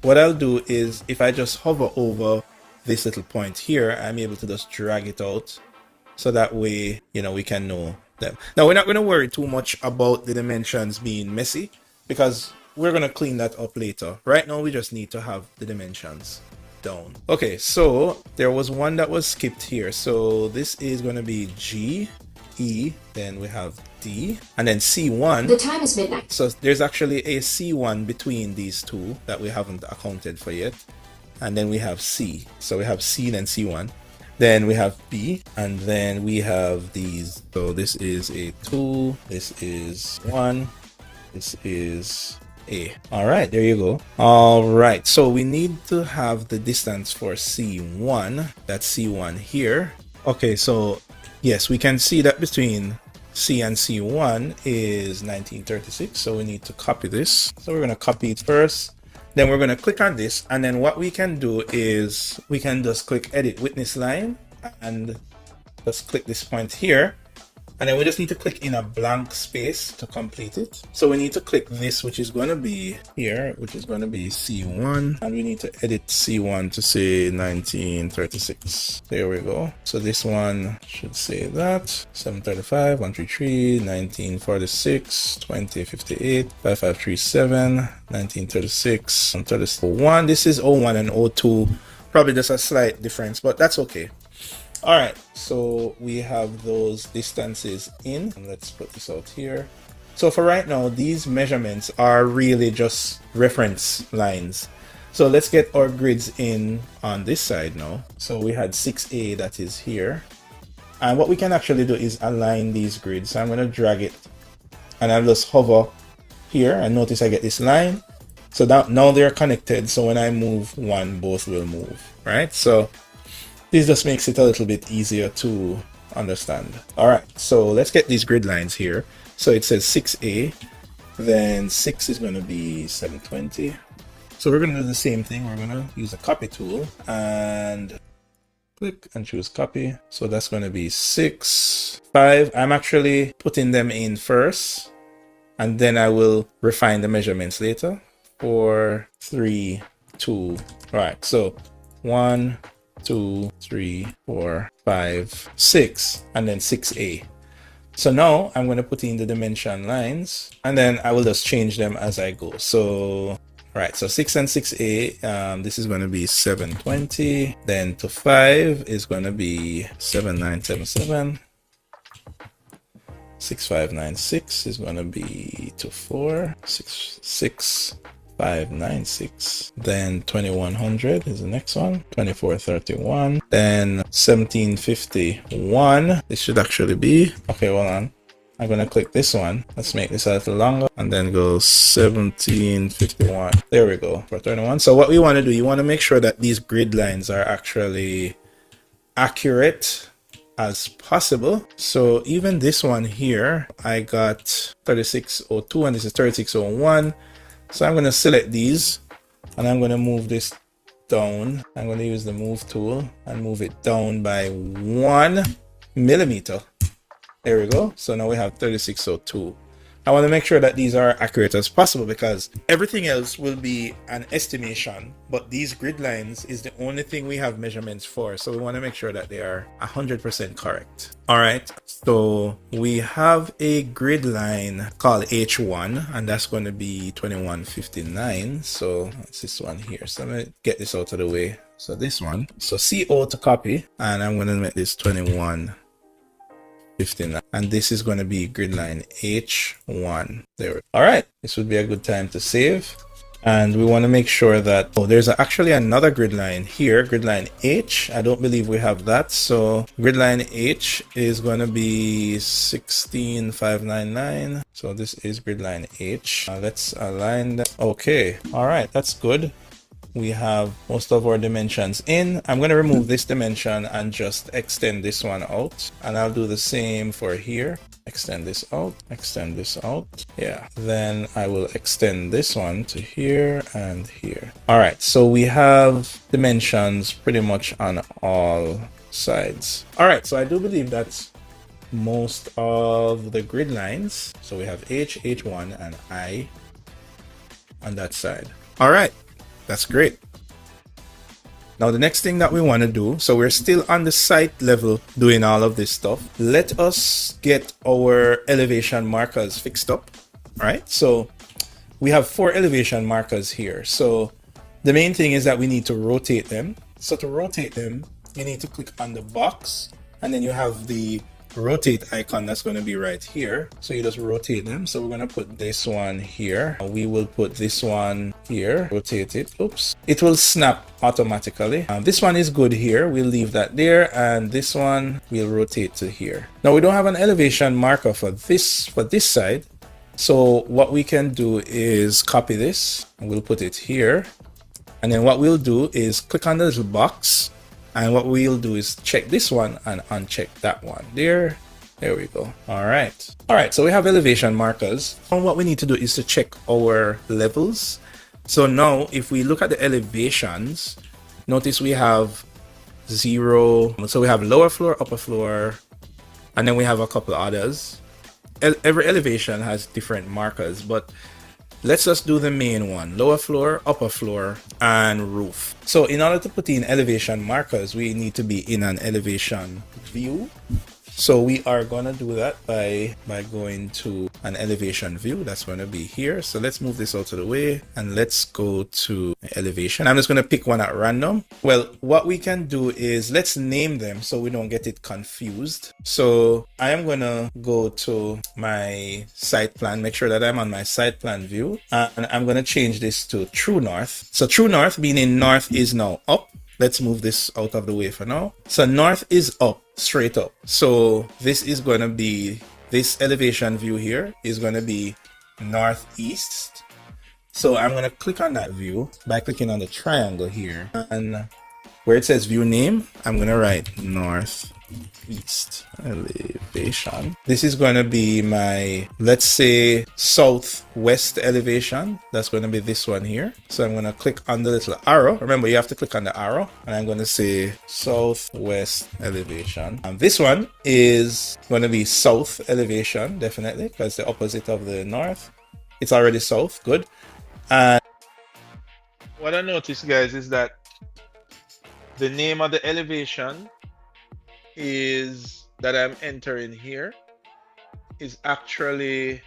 What I'll do is, if I just hover over this little point here, I'm able to just drag it out, so that way, we can know them. Now, we're not going to worry too much about the dimensions being messy, because we're going to clean that up later. Right now, we just need to have the dimensions down. Okay, so there was one that was skipped here. So this is going to be G E, then we have D, and then C1. The time is midnight. So there's actually a C1 between these two that we haven't accounted for yet. And then we have C. So we have C, then C1. Then we have B, and then we have these. So this is a 2, this is 1, this is A. All right, there you go. All right, so we need to have the distance for C1. That's C1 here. Okay, so yes, we can see that between C and C1 is 1936. So we need to copy this. So we're going to copy it first. Then we're going to click on this. And then what we can do is we can just click edit witness line and just click this point here. And then we just need to click in a blank space to complete it. So we need to click this, which is going to be here, which is going to be C1. And we need to edit C1 to say 1936. There we go. So this one should say that. 735, 133, 1946, 2058, 5537, 1936, 1. This is 01 and 02. Probably just a slight difference, but that's okay. All right, so we have those distances in. Let's put this out here. So for right now, these measurements are really just reference lines. So let's get our grids in on this side now. So we had 6A that is here. And what we can actually do is align these grids. So I'm going to drag it and I'll just hover here and notice I get this line. So that now they're connected. So when I move one, both will move, right? So this just makes it a little bit easier to understand. All right, so let's get these grid lines here. So it says 6A, then 6 is going to be 720. So we're going to do the same thing. We're going to use a copy tool and click and choose copy. So that's going to be 6, 5. I'm actually putting them in first, and then I will refine the measurements later. 4, 3, 2. All right, so 1, 2, 3, 4, 5, 6, and then 6A. So now I'm going to put in the dimension lines, and then I will just change them as I go. So, right, so 6 and 6A, this is going to be 720. Then to 5 is going to be 7977. 6596 is going to be to 4. 6596. Then 2100 is the next one. 2431. Then 1751. This should actually be, okay, hold on. I'm gonna click this one. Let's make this a little longer and then go 1751. There we go for 21. So what we want to do, you want to make sure that these grid lines are actually accurate as possible. So even this one here, I got 3602 and this is 3601. So I'm going to select these and I'm going to move this down. I'm going to use the move tool and move it down by 1 millimeter. There we go. So now we have 3602. I want to make sure that these are accurate as possible because everything else will be an estimation, but these grid lines is the only thing we have measurements for. So we want to make sure that they are 100% correct. All right. So we have a grid line called H1 and that's going to be 2159. So that's this one here. So I'm going to get this out of the way. So this one, so CO to copy, and I'm going to make this 2159. And this is going to be grid line H1. There. All right. This would be a good time to save. And we want to make sure that, oh, there's actually another grid line here, grid line H. I don't believe we have that. So grid line H is going to be 16599. So this is grid line H. Let's align that. Okay. All right. That's good. We have most of our dimensions in. I'm going to remove this dimension and just extend this one out. And I'll do the same for here. Extend this out, extend this out. Yeah. Then I will extend this one to here and here. All right. So we have dimensions pretty much on all sides. All right. So I do believe that's most of the grid lines. So we have H, H1, and I on that side. All right. That's great. Now the next thing that we want to do, so we're still on the site level doing all of this stuff. Let us get our elevation markers fixed up. All right. So we have 4 elevation markers here. So the main thing is that we need to rotate them. So to rotate them, you need to click on the box and then you have the rotate icon that's going to be right here. So you just rotate them. So we're going to put this one here. We will put this one here, rotate it. Oops. It will snap automatically. This one is good here. We'll leave that there. And this one we'll rotate to here. Now we don't have an elevation marker for this side. So what we can do is copy this and we'll put it here. And then what we'll do is click on the little box. And what we'll do is check this one and uncheck that one. There we go. All right. So we have elevation markers. And what we need to do is to check our levels. So now if we look at the elevations, notice we have 0. So we have lower floor, upper floor, and then we have a couple others. Every elevation has different markers, but let's just do the main one: lower floor, upper floor, and roof. So in order to put in elevation markers, we need to be in an elevation view. So we are gonna do that by going to an elevation view. That's gonna be here. So let's move this out of the way and let's go to elevation. I'm just gonna pick one at random. Well, what we can do is let's name them so we don't get it confused. So I am gonna go to my site plan, make sure that I'm on my site plan view, and I'm gonna change this to true north. So true north, meaning north is now up. Let's move this out of the way for now. So north is up, straight up. So this is going to be, this elevation view here is going to be northeast. So I'm going to click on that view by clicking on the triangle here. And where it says view name, I'm going to write northeast elevation. This is going to be my, let's say, southwest elevation. That's going to be this one here. So I'm going to click on the little arrow. Remember, you have to click on the arrow. And I'm going to say southwest elevation. And this one is going to be south elevation, definitely, because the opposite of the north. It's already south. Good. And what I noticed, guys, is that the name of the elevation is that I'm entering here is actually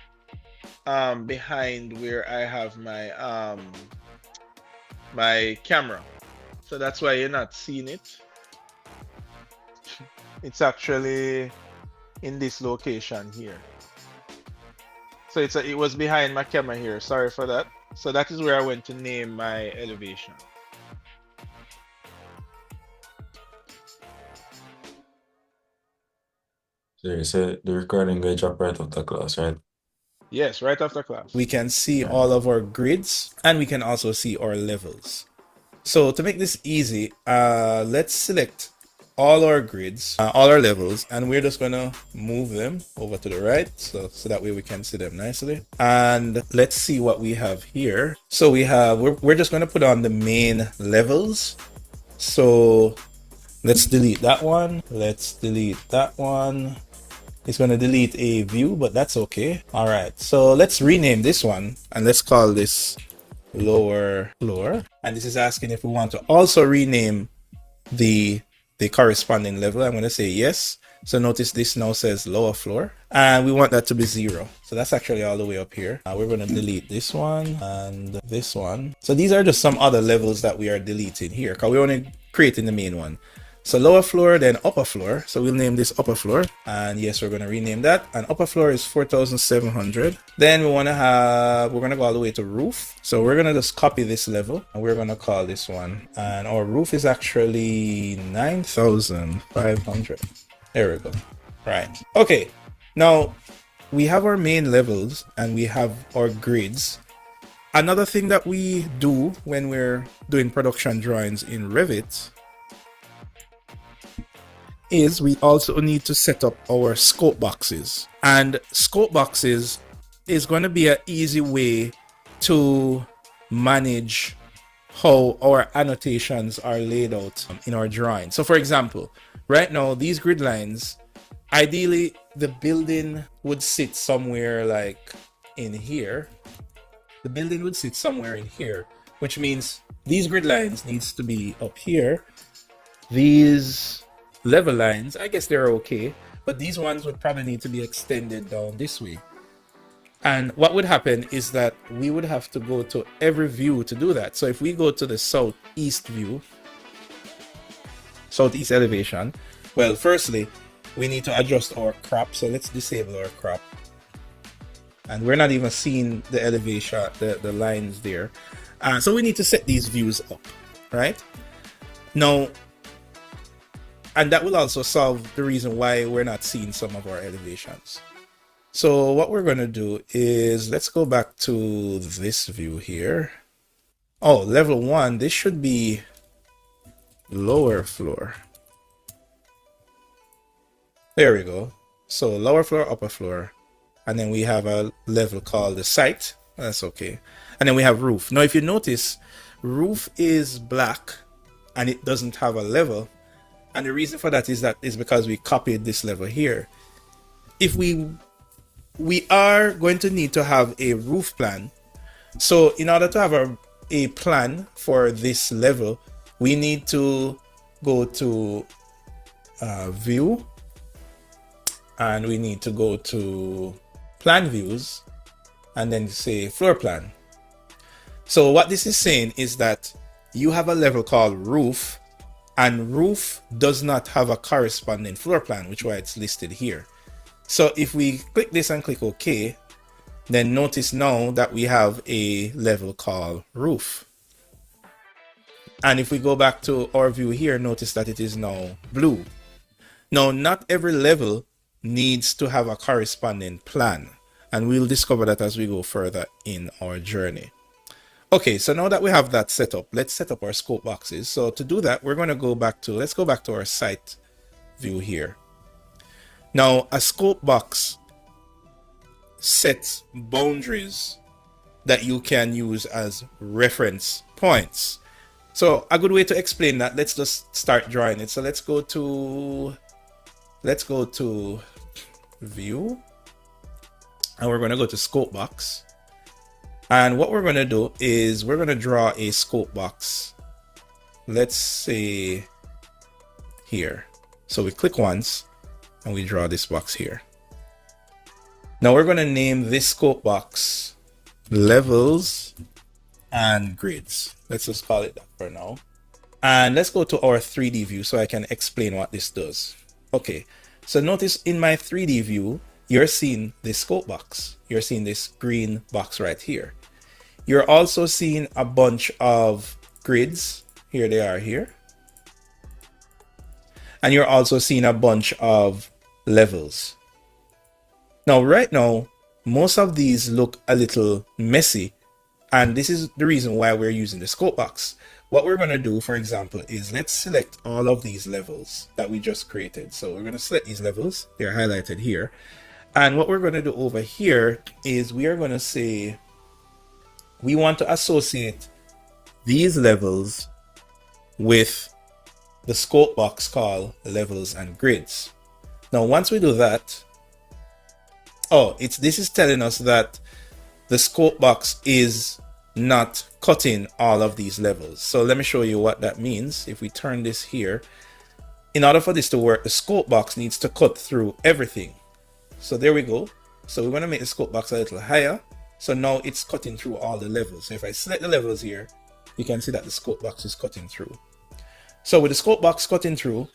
behind where I have my my camera. So that's why you're not seeing it. It's actually in this location here. So it was behind my camera here. Sorry for that. So that is where I went to name my elevation. So you said the recording will drop right after class, right? Yes, right after class. we can see all of our grids and we can also see our levels. So to make this easy, let's select all our grids, all our levels, and we're just gonna move them over to the right so that way we can see them nicely. And let's see what we have here. So we're just gonna put on the main levels. So let's delete that one. Let's delete that one. It's going to delete a view, but that's okay. All right, so let's rename this one and let's call this lower floor. And this is asking if we want to also rename the corresponding level. I'm going to say yes. So notice this now says lower floor and we want that to be 0. So that's actually all the way up here. We're going to delete this one and this one. So these are just some other levels that we are deleting here because we're only creating the main one. So lower floor, then upper floor. So we'll name this upper floor. And yes, we're going to rename that. And upper floor is 4,700. Then we're going to go all the way to roof. So we're going to just copy this level and we're going to call this one. And our roof is actually 9,500. There we go. Right. Okay. Now we have our main levels and we have our grids. Another thing that we do when we're doing production drawings in Revit is we also need to set up our scope boxes. And scope boxes is going to be an easy way to manage how our annotations are laid out in our drawing. So for example, right now, these grid lines, ideally the building would sit somewhere like in here. The building would sit somewhere in here, which means these grid lines needs to be up here. These level lines, I guess they're okay, but these ones would probably need to be extended down this way. And what would happen is that we would have to go to every view to do that. So if we go to the southeast view, southeast elevation, well, firstly, we need to adjust our crop. So let's disable our crop. And we're not even seeing the elevation, the lines there. So we need to set these views up, right? Now, and that will also solve the reason why we're not seeing some of our elevations. So what we're going to do is, let's go back to this view here. Oh, level 1, this should be lower floor. There we go. So lower floor, upper floor. And then we have a level called the site. That's okay. And then we have roof. Now, if you notice, roof is black and it doesn't have a level. And the reason for that is because we copied this level here. If we are going to need to have a roof plan. So in order to have a plan for this level, we need to go to view, and we need to go to plan views, and then say floor plan. So what this is saying is that you have a level called roof, and roof does not have a corresponding floor plan, which is why it's listed here. So if we click this and click OK, then notice now that we have a level called roof. And if we go back to our view here, notice that it is now blue. Now, not every level needs to have a corresponding plan, and we'll discover that as we go further in our journey. Okay, so now that we have that set up, let's set up our scope boxes. So to do that, we're going to go back to, let's go back to our site view here. Now, a scope box sets boundaries that you can use as reference points. So a good way to explain that, let's just start drawing it. So let's go to view, and we're going to go to scope box. And what we're going to do is we're going to draw a scope box. Let's say here. So we click once and we draw this box here. Now we're going to name this scope box levels and grids. Let's just call it that for now. And let's go to our 3D view so I can explain what this does. Okay, so notice in my 3D view, you're seeing this scope box. You're seeing this green box right here. You're also seeing a bunch of grids. Here they are here. And you're also seeing a bunch of levels. Now, right now, most of these look a little messy. And this is the reason why we're using the scope box. What we're going to do, for example, is let's select all of these levels that we just created. So we're going to select these levels. They're highlighted here. And what we're going to do over here is we are going to say we want to associate these levels with the scope box called levels and grids. Now, once we do that, this is telling us that the scope box is not cutting all of these levels. So let me show you what that means. If we turn this here, in order for this to work, the scope box needs to cut through everything. So there we go. So we want to make the scope box a little higher. So now it's cutting through all the levels. So if I select the levels here, you can see that the scope box is cutting through. So with the scope box cutting through,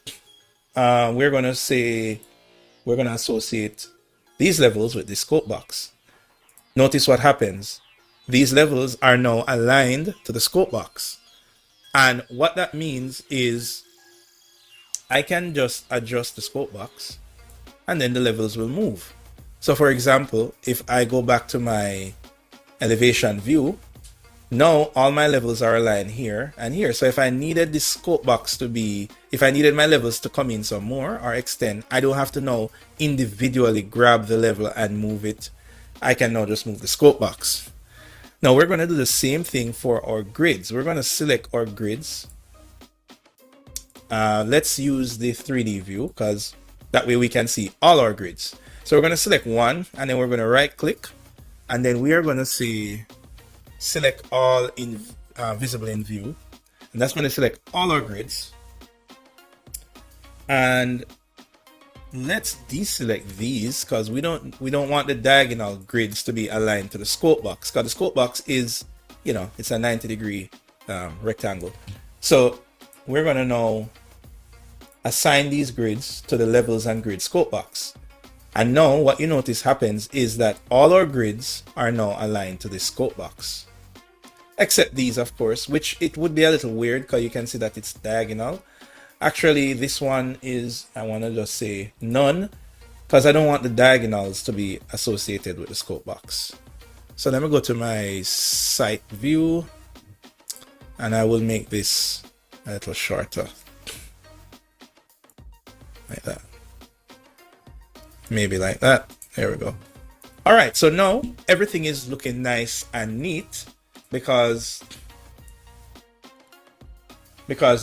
we're going to say we're going to associate these levels with the scope box. Notice what happens. These levels are now aligned to the scope box. And what that means is I can just adjust the scope box and then the levels will move. So for example, if I go back to my elevation view, now all my levels are aligned here and here. So if I needed this scope box to be, if I needed my levels to come in some more or extend, I don't have to now individually grab the level and move it. I can now just move the scope box. Now we're going to do the same thing for our grids. We're going to select our grids. Let's use the 3D view because that way we can see all our grids. So we're going to select one and then we're going to right click and then we are going to say select all in visible in view, and that's going to select all our grids. And let's deselect these because we don't want the diagonal grids to be aligned to the scope box because the scope box is, it's a 90-degree rectangle. So we're going to now assign these grids to the levels and grid scope box. And now what you notice happens is that all our grids are now aligned to this scope box. Except these, of course, which it would be a little weird because you can see that it's diagonal. Actually, this one is, I want to just say none, because I don't want the diagonals to be associated with the scope box. So let me go to my site view, and I will make this a little shorter. Like that. Maybe like that. There we go. All right, so now everything is looking nice and neat because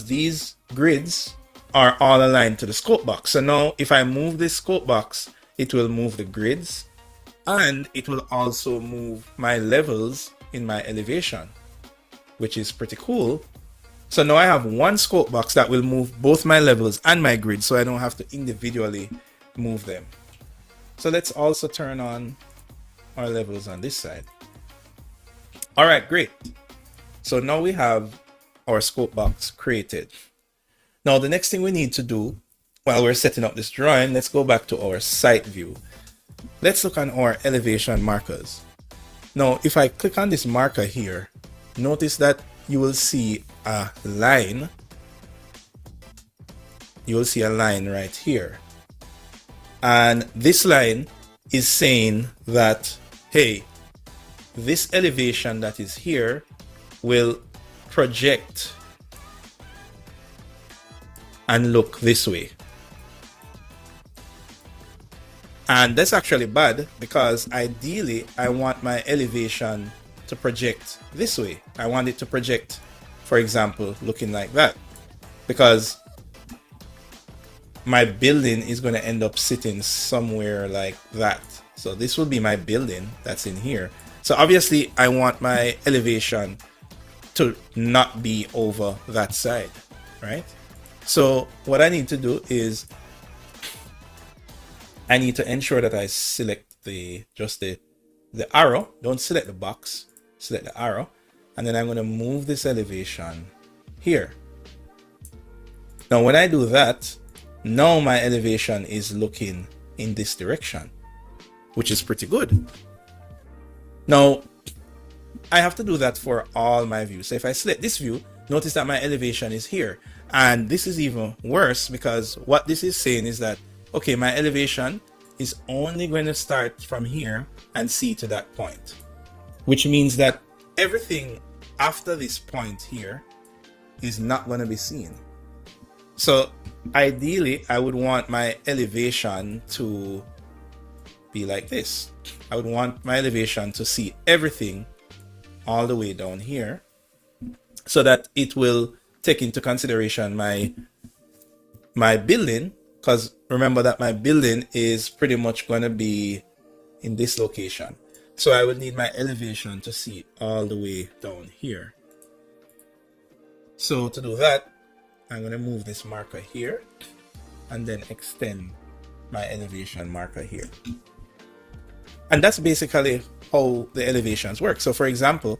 these grids are all aligned to the scope box. So now if I move this scope box, it will move the grids and it will also move my levels in my elevation, which is pretty cool. So now I have one scope box that will move both my levels and my grid, so I don't have to individually move them. So let's also turn on our levels on this side. All right, great. So now we have our scope box created. Now the next thing we need to do while we're setting up this drawing, let's go back to our site view. Let's look on our elevation markers. Now, if I click on this marker here, notice that you will see a line. You will see a line right here. And this line is saying that, hey, this elevation that is here will project and look this way. And that's actually bad because ideally I want my elevation to project this way. I want it to project, for example, looking like that, because my building is going to end up sitting somewhere like that. So this will be my building that's in here. So obviously I want my elevation to not be over that side, right? So what I need to do is I need to ensure that I select the arrow. Don't select the box, select the arrow. And then I'm going to move this elevation here. Now when I do that, now my elevation is looking in this direction, which is pretty good. Now I have to do that for all my views. So if I select this view, notice that my elevation is here. And this is even worse because what this is saying is that, okay, my elevation is only going to start from here and see to that point, which means that everything after this point here is not going to be seen. So ideally, I would want my elevation to be like this. I would want my elevation to see everything all the way down here so that it will take into consideration my building, because remember that my building is pretty much going to be in this location. So I would need my elevation to see all the way down here. So to do that, I'm going to move this marker here and then extend my elevation marker here. And that's basically how the elevations work. So for example,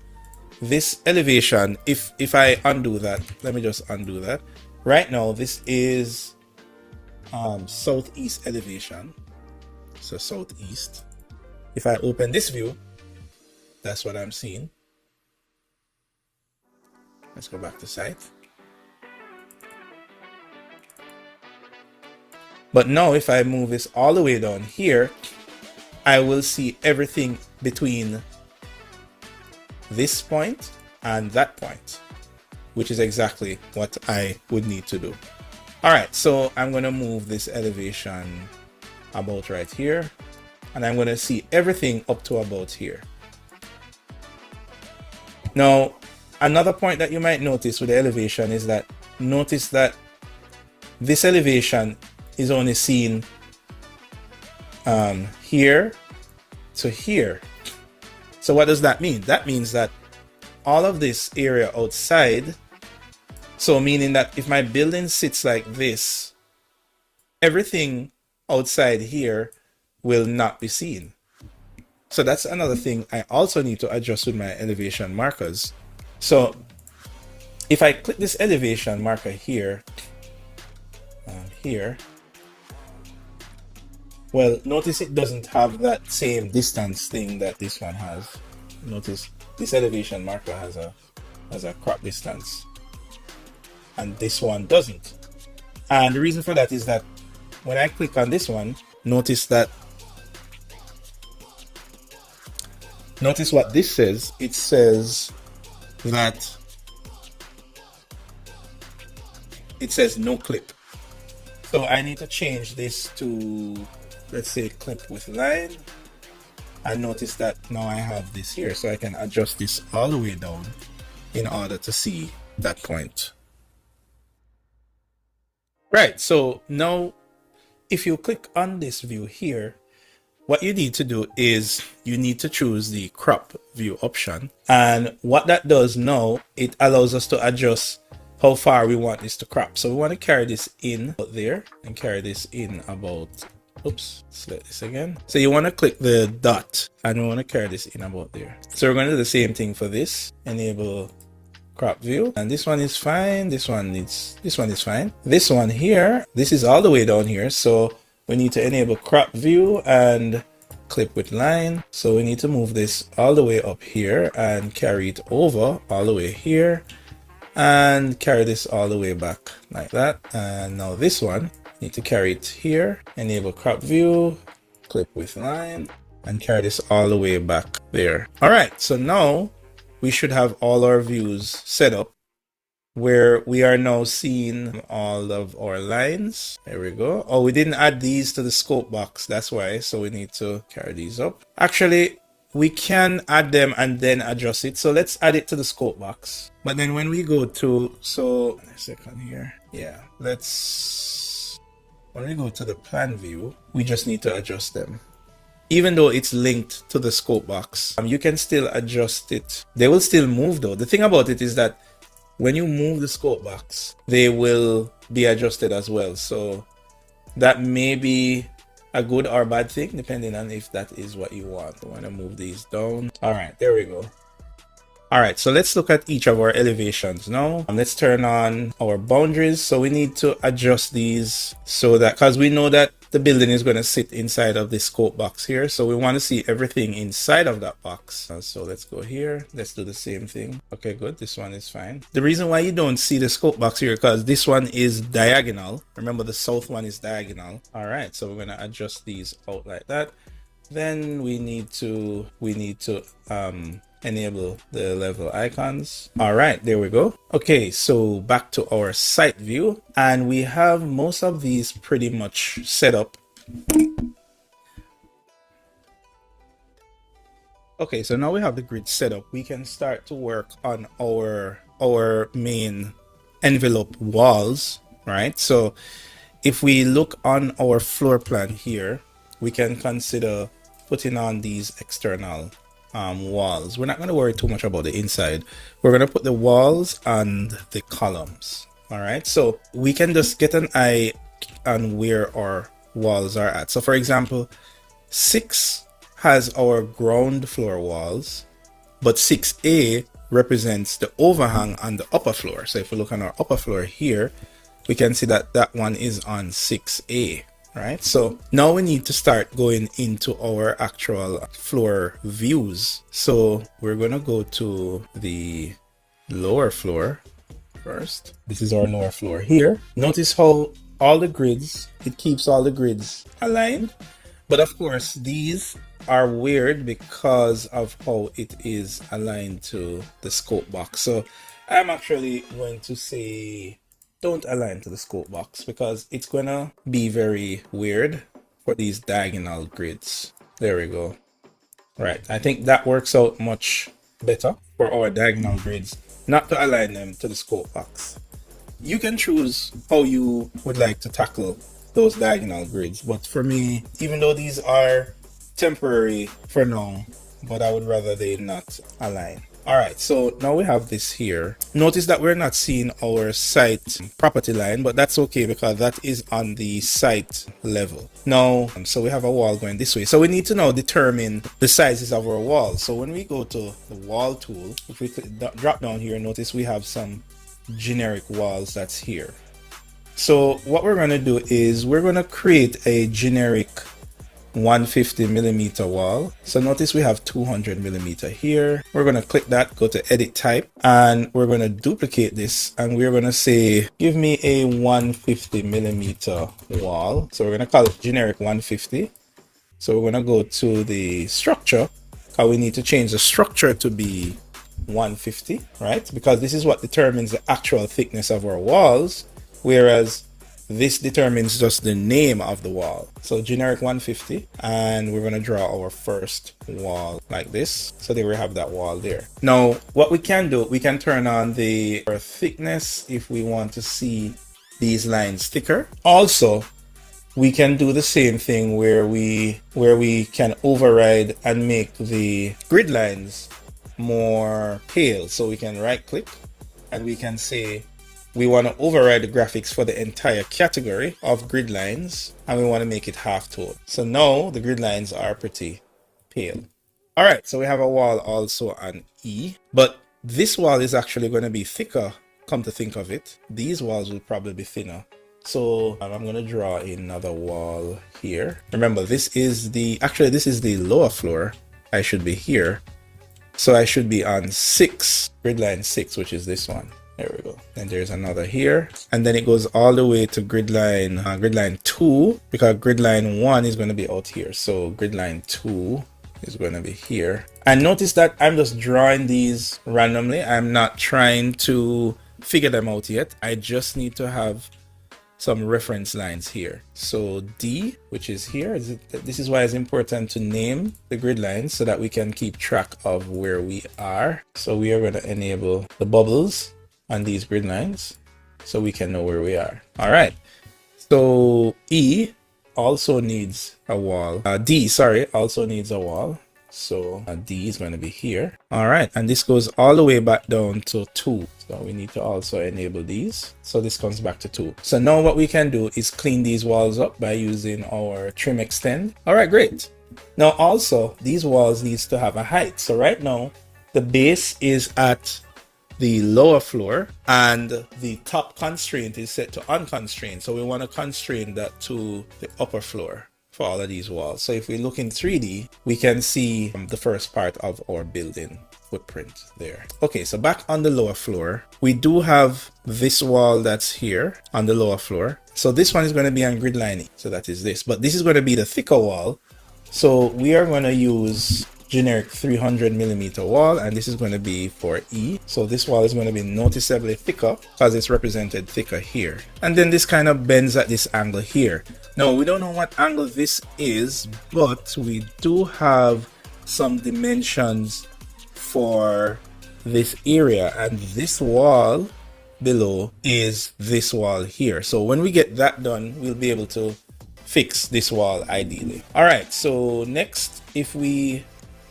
this elevation, if I undo that, let me just undo that. Right now, this is southeast elevation. So southeast. If I open this view, that's what I'm seeing. Let's go back to site. But now if I move this all the way down here, I will see everything between this point and that point, which is exactly what I would need to do. All right, so I'm going to move this elevation about right here, and I'm going to see everything up to about here. Now, another point that you might notice with the elevation is that notice that this elevation is only seen here to here. So what does that mean? That means that all of this area outside, so meaning that if my building sits like this, everything outside here will not be seen. So that's another thing I also need to adjust with my elevation markers. So if I click this elevation marker here, here, well, notice it doesn't have that same distance thing that this one has. Notice this elevation marker has a crop distance, and this one doesn't. And the reason for that is that when I click on this one, notice what this says. It says that it says no clip. So I need to change this to, let's say, clip with line. And notice that now I have this here, so I can adjust this all the way down in order to see that point. Right, so now if you click on this view here, what you need to do is you need to choose the crop view option. And what that does now, it allows us to adjust how far we want this to crop. So we want to carry this in about there and carry this in about, oops, select this again. So you want to click the dot and we want to carry this in about there. So we're going to do the same thing for this. Enable crop view, and this one is fine. This one is fine. This one here, this is all the way down here. So we need to enable crop view and clip with line. So we need to move this all the way up here and carry it over all the way here and carry this all the way back like that. And now this one, need to carry it here, enable crop view, clip with line, and carry this all the way back there. All right, so now we should have all our views set up where we are now seeing all of our lines. There we go. Oh, we didn't add these to the scope box. That's why. So we need to carry these up. Actually, we can add them and then adjust it. So let's add it to the scope box. But then when we go to, so a second here. Yeah, when we go to the plan view, we just need to adjust them. Even though it's linked to the scope box, you can still adjust it. They will still move though. The thing about it is that when you move the scope box, they will be adjusted as well. So that may be a good or bad thing, depending on if that is what you want. I want to move these down. All right, there we go. All right, so let's look at each of our elevations now. Let's turn on our boundaries. So we need to adjust these so that, because we know that the building is going to sit inside of this scope box here. So we want to see everything inside of that box. So let's go here. Let's do the same thing. Okay, good. This one is fine. The reason why you don't see the scope box here, because this one is diagonal. Remember, the south one is diagonal. All right, so we're going to adjust these out like that. Then we need to enable the level icons. All right, there we go. Okay, so back to our site view, and we have most of these pretty much set up. Okay, so now we have the grid set up. We can start to work on our main envelope walls, right? So if we look on our floor plan here, we can consider putting on these external walls. We're not going to worry too much about the inside. We're going to put the walls and the columns. All right, so we can just get an eye on where our walls are at. So for example, 6 has our ground floor walls, but 6A represents the overhang on the upper floor. So if we look on our upper floor here, we can see that that one is on 6A. Right, so now we need to start going into our actual floor views. So we're gonna go to the lower floor first. This is our lower floor here. Notice how all the grids, it keeps all the grids aligned, but of course these are weird because of how it is aligned to the scope box. So I'm actually going to say don't align to the scope box because it's gonna be very weird for these diagonal grids. There we go. Right, I think that works out much better for our diagonal grids, not to align them to the scope box. You can choose how you would like to tackle those diagonal grids, but for me, even though these are temporary for now, but I would rather they not align. All right, so now we have this here. Notice that we're not seeing our site property line, but that's okay because that is on the site level. Now, so we have a wall going this way. So we need to now determine the sizes of our walls. So when we go to the wall tool, if we drop down here, notice we have some generic walls that's here. So what we're going to do is we're going to create a generic 150 millimeter wall. So notice we have 200 millimeter here. We're going to click that, go to edit type, and we're going to duplicate this, and we're going to say give me a 150 millimeter wall. So we're going to call it generic 150. So we're going to go to the structure, because we need to change the structure to be 150, right? Because this is what determines the actual thickness of our walls, whereas this determines just the name of the wall. So generic 150, and we're going to draw our first wall like this. So there we have that wall there. Now what we can do, we can turn on the thickness if we want to see these lines thicker. Also, we can do the same thing where we can override and make the grid lines more pale. So we can right click and we can say we want to override the graphics for the entire category of grid lines, and we want to make it half tone. So now the grid lines are pretty pale. All right, so we have a wall also on E, but this wall is actually going to be thicker. Come to think of it, these walls will probably be thinner. So I'm going to draw another wall here. Remember, this is the lower floor. I should be here. So I should be on 6, grid line 6, which is this one. There we go. And there's another here. And then it goes all the way to grid line 2, because grid line 1 is going to be out here. So grid line 2 is going to be here. And notice that I'm just drawing these randomly. I'm not trying to figure them out yet. I just need to have some reference lines here. So D, which is here, this is why it's important to name the grid lines so that we can keep track of where we are. So we are going to enable the bubbles on these grid lines so we can know where we are. All right. So E also needs a wall. D, sorry, also needs a wall. So D is going to be here. All right. And this goes all the way back down to 2. So we need to also enable these. So this comes back to 2. So now what we can do is clean these walls up by using our trim extend. All right, great. Now also these walls needs to have a height. So right now the base is at the lower floor and the top constraint is set to unconstrained. So we want to constrain that to the upper floor for all of these walls. So if we look in 3D, we can see the first part of our building footprint there. Okay, so back on the lower floor, we do have this wall that's here on the lower floor. So this one is going to be on grid line E. So that is this, but this is going to be the thicker wall. So we are going to use generic 300 millimeter wall, and this is going to be for E. So this wall is going to be noticeably thicker because it's represented thicker here. And then this kind of bends at this angle here. Now we don't know what angle this is, but we do have some dimensions for this area, and this wall below is this wall here. So when we get that done, we'll be able to fix this wall ideally. All right, so next,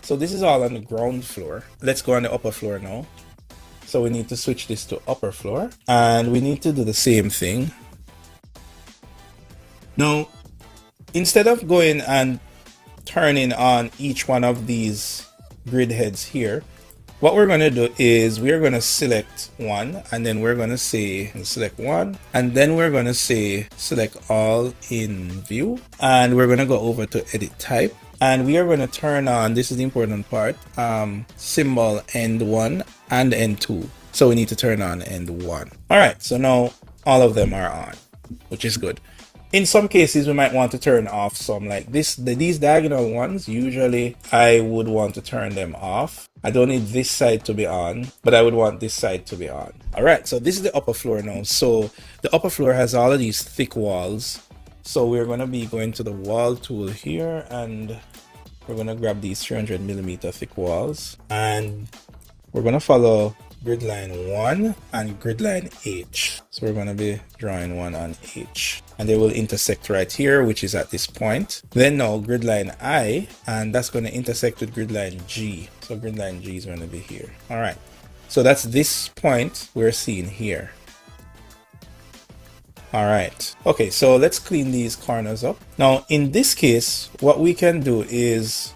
so this is all on the ground floor. Let's go on the upper floor now. So we need to switch this to upper floor, and we need to do the same thing. Now, instead of going and turning on each one of these grid heads here, what we're going to do is we're going to select one, and then we're going to say select one, and then we're going to say select all in view, and we're going to go over to edit type, and we are going to turn on, this is the important part, symbol end 1 and end 2. So we need to turn on end 1. All right, so now all of them are on, which is good. In some cases, we might want to turn off some, like these diagonal ones. Usually I would want to turn them off. I don't need this side to be on, but I would want this side to be on. All right, so this is the upper floor now. So the upper floor has all of these thick walls. So we're going to be going to the wall tool here, and we're going to grab these 300 millimeter thick walls, and we're going to follow grid line 1 and grid line H. So we're going to be drawing one on H, and they will intersect right here, which is at this point. Then now grid line I, and that's going to intersect with grid line G. So grid line G is going to be here. All right, so that's this point we're seeing here. All right, okay, so let's clean these corners up. Now in this case, what we can do is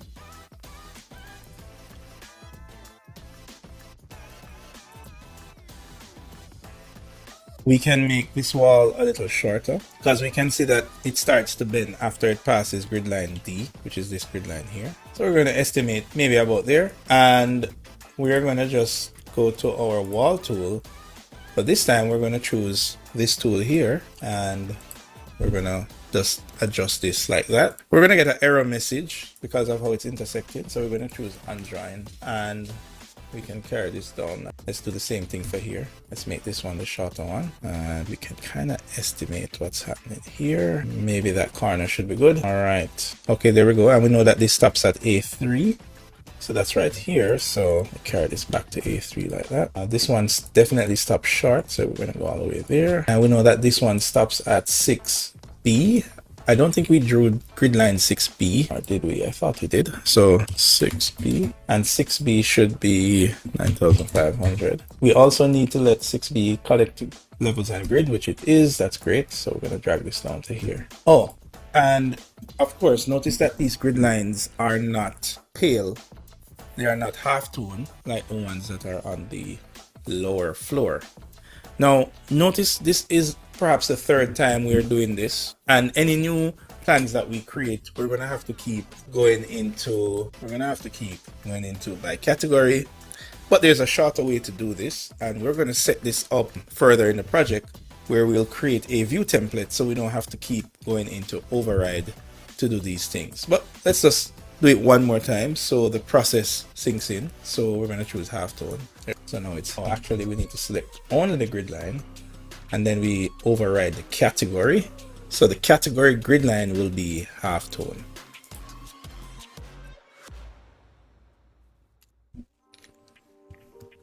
we can make this wall a little shorter because we can see that it starts to bend after it passes grid line D, which is this grid line here. So we're going to estimate maybe about there, and we're going to just go to our wall tool, but this time we're going to choose this tool here, and we're going to just adjust this like that. We're going to get an error message because of how it's intersected, so we're going to choose undrawing, and we can carry this down. Let's do the same thing for here. Let's make this one the shorter one, and we can kind of estimate what's happening here. Maybe that corner should be good. All right, okay, there we go. And we know that this stops at A3, so that's right here. So I carry this back to A3 like that. This one's definitely stops short, so we're gonna go all the way there. And we know that this one stops at 6B. I don't think we drew grid line 6B, or did we? I thought we did. So 6B, and 6B should be 9,500. We also need to let 6B collect levels and grid, which it is. That's great. So we're gonna drag this down to here. Oh, and of course, notice that these grid lines are not pale. They are not halftone like the ones that are on the lower floor. Now, notice this is perhaps the third time we're doing this, and any new plans that we create, we're gonna have to keep going into by category. But there's a shorter way to do this, and we're gonna set this up further in the project where we'll create a view template so we don't have to keep going into override to do these things. But let's just do it one more time so the process sinks in. So we're gonna choose halftone. So now it's, actually we need to select only the grid line, and then we override the category. So the category grid line will be halftone.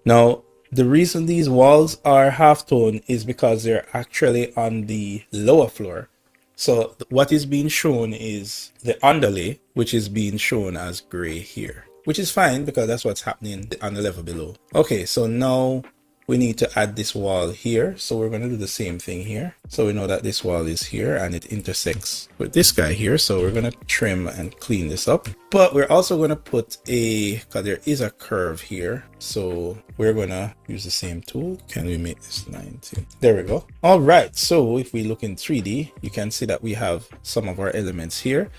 Now, the reason these walls are halftone is because they're actually on the lower floor. So what is being shown is the underlay, which is being shown as gray here, which is fine because that's what's happening on the level below. Okay, so now we need to add this wall here. So we're going to do the same thing here. So we know that this wall is here and it intersects with this guy here. So we're going to trim and clean this up. But we're also going to put because there is a curve here. So we're going to use the same tool. Can we make this 90? There we go. All right. So if we look in 3D, you can see that we have some of our elements here.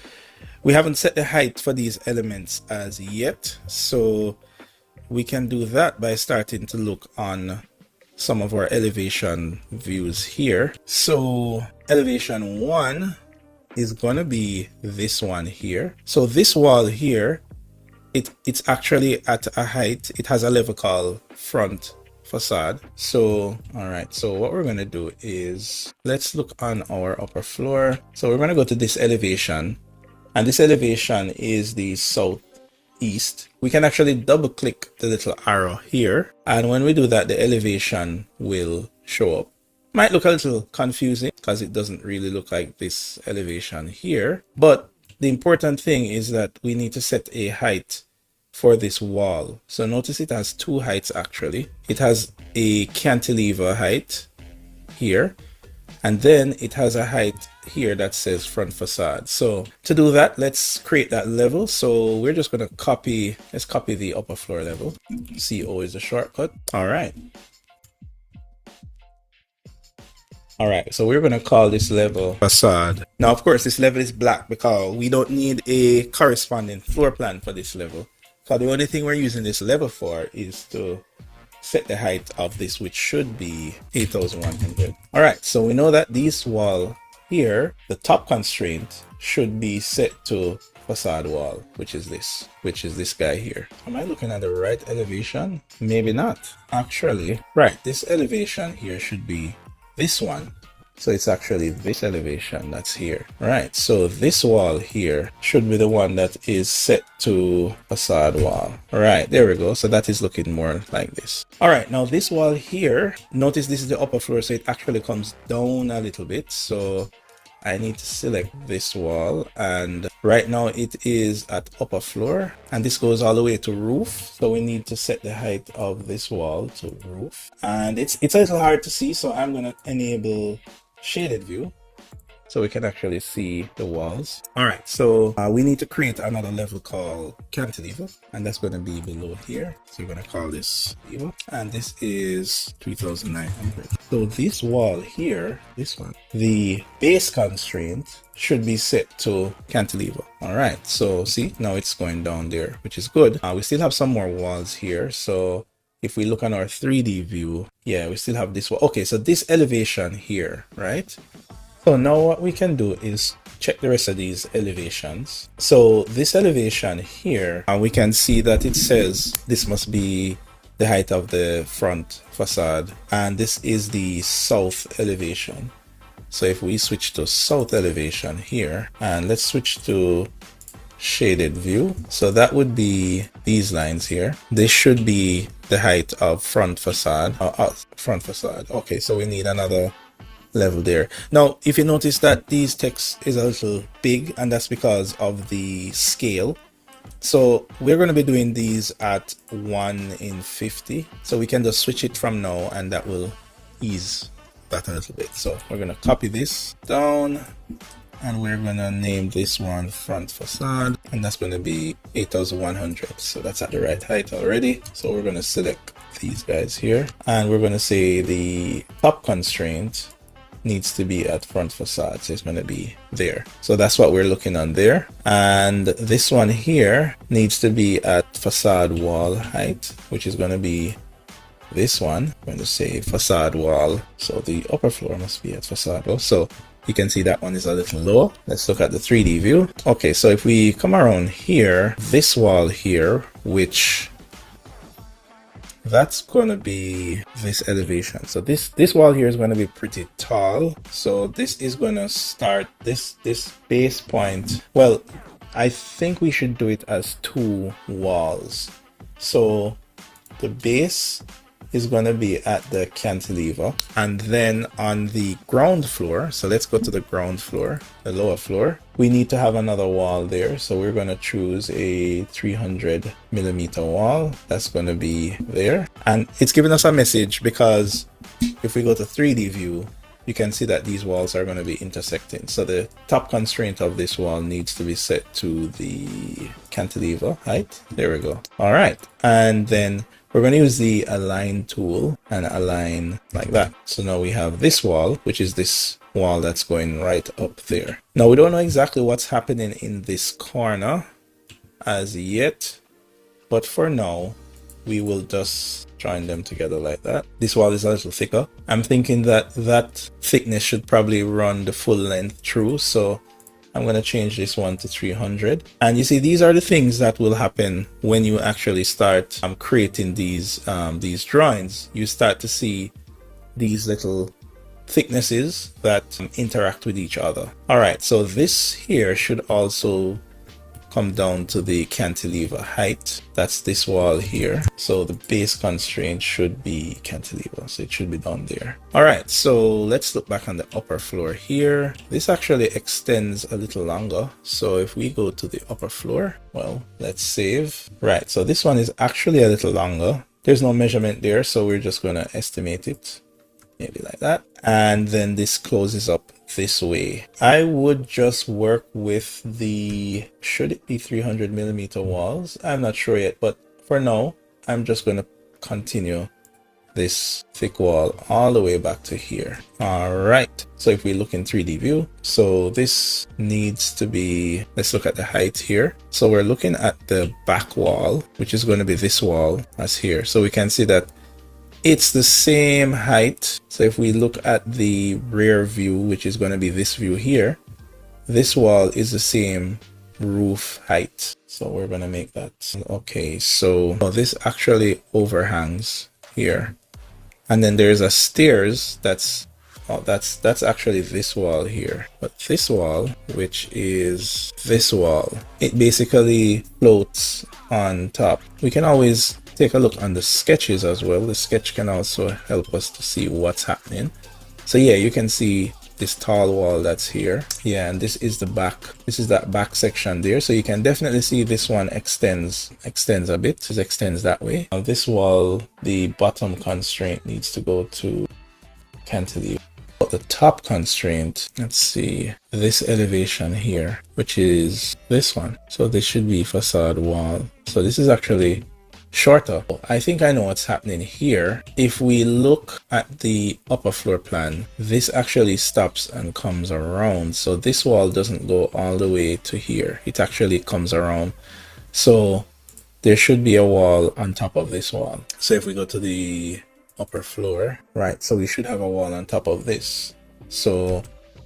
We haven't set the height for these elements as yet. So we can do that by starting to look on some of our elevation views here. So elevation 1 is going to be this one here. So this wall here, it's actually at a height. It has a level called front facade. So all right, so what we're going to do is let's look on our upper floor. So we're going to go to this elevation, and this elevation is the southeast. We can actually double click the little arrow here, and when we do that, the elevation will show up. Might look a little confusing because it doesn't really look like this elevation here, but the important thing is that we need to set a height for this wall. So notice it has two heights actually. It has a cantilever height here, and then it has a height here that says front facade. So to do that, let's create that level. So we're just going to copy, let's copy the upper floor level. CO is a shortcut. All right. All right, so we're going to call this level facade. Now, of course, this level is black because we don't need a corresponding floor plan for this level. So the only thing we're using this level for is to set the height of this, which should be 8,100. All right, so we know that this wall here, the top constraint should be set to facade wall, which is this guy here. Am I looking at the right elevation? Maybe not. Actually, right, this elevation here should be this one. So it's actually this elevation that's here. Right, so this wall here should be the one that is set to facade wall. All right, there we go. So that is looking more like this. All right, now this wall here, notice this is the upper floor, so it actually comes down a little bit. So I need to select this wall, and right now it is at upper floor, and this goes all the way to roof. So we need to set the height of this wall to roof, and it's a little hard to see, so I'm going to enable shaded view. so we can actually see the walls. All right, so we need to create another level called cantilever, and that's going to be below here. So we're going to call this lever, and this is 3,900. So this wall here, this one, the base constraint should be set to cantilever. All right, so see, now it's going down there, which is good. We still have some more walls here, so if we look on our 3D view, yeah, we still have this one. Okay, so this elevation here, right? So now what we can do is check the rest of these elevations. So this elevation here, and we can see that it says this must be the height of the front facade, and this is the south elevation. So if we switch to south elevation here, and let's switch to shaded view, so that would be these lines here. This should be the height of front facade. Front facade. Okay, so we need another level there. Now, if you notice that these text is a little big, and that's because of the scale. So we're going to be doing these at 1:50. So we can just switch it from now, and that will ease that a little bit. So we're going to copy this down, and we're going to name this one front facade, and that's going to be 8,100. So that's at the right height already. So we're going to select these guys here, and we're going to say the top constraint needs to be at front facade, so it's going to be there. So that's what we're looking on there. And this one here needs to be at facade wall height, which is going to be this one. I'm going to say facade wall, so the upper floor must be at facade wall. So you can see that one is a little low. Let's look at the 3D view. Okay, so if we come around here, this wall here, which that's going to be this elevation. So this wall here is going to be pretty tall. So this is going to start this base point. Well, I think we should do it as 2 walls. So the base is going to be at the cantilever, and then on the ground floor, so let's go to the ground floor, the lower floor, we need to have another wall there. So we're going to choose a 300mm wall. That's going to be there, and it's giving us a message because if we go to 3D view, you can see that these walls are going to be intersecting. So the top constraint of this wall needs to be set to the cantilever height. There we go. All right, and then we're going to use the align tool and align like that. So now we have this wall, which is this wall that's going right up there. Now we don't know exactly what's happening in this corner as yet, but for now we will just join them together like that. This wall is a little thicker. I'm thinking that that thickness should probably run the full length through, so I'm going to change this one to 300. And you see, these are the things that will happen when you actually start creating these drawings. You start to see these little thicknesses that interact with each other. All right, so this here should also come down to the cantilever height. That's this wall here. So the base constraint should be cantilever, so it should be down there. All right, so let's look back on the upper floor here. This actually extends a little longer. So if we go to the upper floor, well, let's save. Right, so this one is actually a little longer. There's no measurement there, so we're just going to estimate it, maybe like that. And then this closes up this way. I would just work with the, should it be 300mm walls? I'm not sure yet, but for now, I'm just going to continue this thick wall all the way back to here. All right, so if we look in 3D view, so this needs to be, let's look at the height here. So we're looking at the back wall, which is going to be this wall as here. So we can see that it's the same height. So if we look at the rear view, which is going to be this view here, this wall is the same roof height. So we're going to make that. Okay, so this actually overhangs here. And then there's a stairs that's actually this wall here. But this wall, which is this wall, it basically floats on top. We can always take a look on the sketches as well. The sketch can also help us to see what's happening. So yeah, you can see this tall wall that's here. Yeah, and this is the back. This is that back section there. So you can definitely see this one extends a bit. It extends that way. This wall, the bottom constraint needs to go to cantilever. the top constraint, let's see, this elevation here, which is this one. So this should be facade wall. So this is actually shorter. I think I know what's happening here. If we look at the upper floor plan, this actually stops and comes around. So this wall doesn't go all the way to here. It actually comes around. So there should be a wall on top of this wall. So if we go to the upper floor, right, so we should have a wall on top of this. So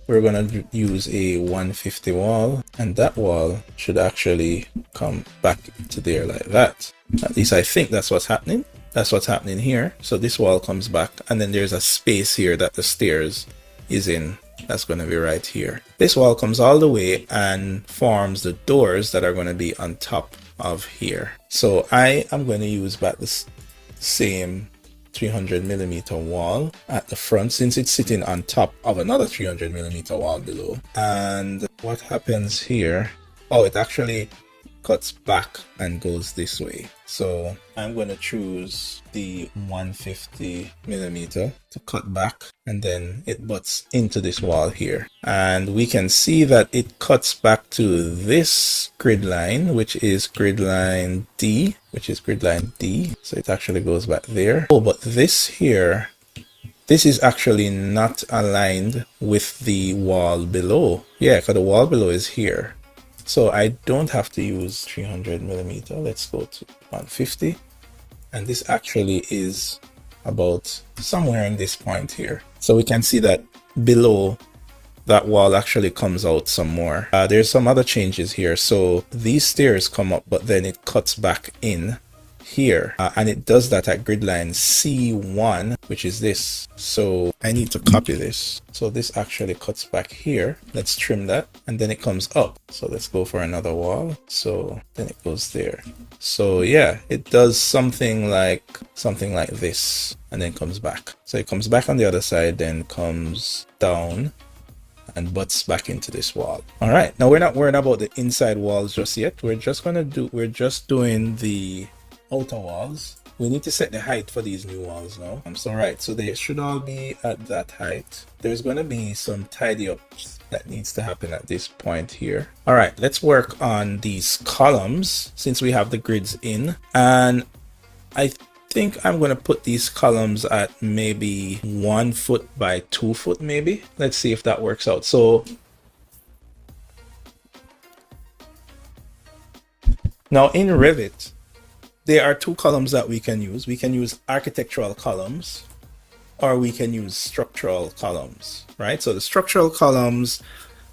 we're going to use a 150 wall, and that wall should actually come back to there like that. At least I think that's what's happening. That's what's happening here. So this wall comes back, and then there's a space here that the stairs is in. That's going to be right here. This wall comes all the way and forms the doors that are going to be on top of here. So I am going to use back this same 300mm wall at the front, since it's sitting on top of another 300mm wall below. And what happens here, oh, it actually cuts back and goes this way. So I'm going to choose the 150mm to cut back, and then it butts into this wall here. And we can see that it cuts back to this grid line, which is grid line D, So it actually goes back there. Oh, but this here, this is actually not aligned with the wall below. Yeah, because the wall below is here. So I don't have to use 300mm. Let's go to 150. And this actually is about somewhere in this point here. So we can see that below that wall actually comes out some more. There's some other changes here. So these stairs come up, but then it cuts back in here. And it does that at grid line C1, which is this. So I need to copy this. So this actually cuts back here. Let's trim that. And then it comes up. So let's go for another wall. So then it goes there. So yeah, it does something like this, and then comes back. So it comes back on the other side, then comes down and butts back into this wall. All right, now we're not worried about the inside walls just yet. We're just doing the outer walls. We need to set the height for these new walls now. So right, so they should all be at that height. There's going to be some tidy ups that needs to happen at this point here. All right, let's work on these columns since we have the grids in. And I think I'm going to put these columns at maybe 1 foot by 2 foot maybe. Let's see if that works out. So now in Revit, there are 2 columns that we can use. We can use architectural columns, or we can use structural columns, right? So the structural columns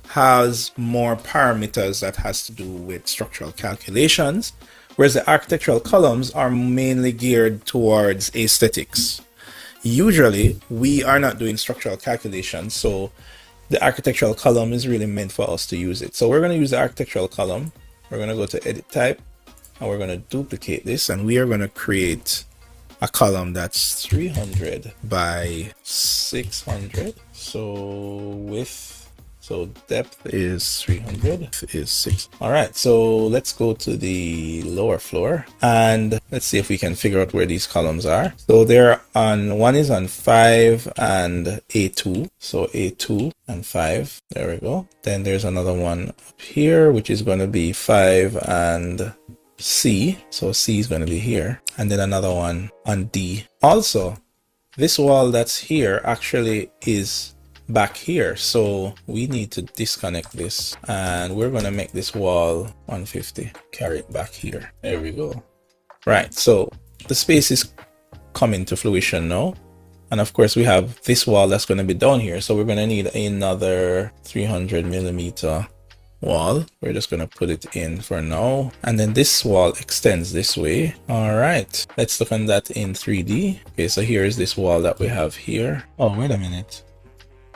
has more parameters that has to do with structural calculations, whereas the architectural columns are mainly geared towards aesthetics. Usually, we are not doing structural calculations, so the architectural column is really meant for us to use it. So we're going to use the architectural column. We're going to go to edit type, and we're going to duplicate this, and we are going to create a column that's 300 by 600. So depth is 300, is 6. All right, so let's go to the lower floor and let's see if we can figure out where these columns are. So they're on, one is on 5 and A2. So A2 and 5, there we go. Then there's another one up here, which is going to be 5 and C. So C is going to be here. And then another one on D. Also, this wall that's here actually is back here, so we need to disconnect this, and we're going to make this wall 150, carry it back here. There we go. Right, so the space is coming to fruition now, and of course we have this wall that's going to be down here, so we're going to need another 300mm wall. We're just going to put it in for now, and then this wall extends this way. All right, let's look at that in 3D. Okay, so here is this wall that we have here. Oh, wait a minute.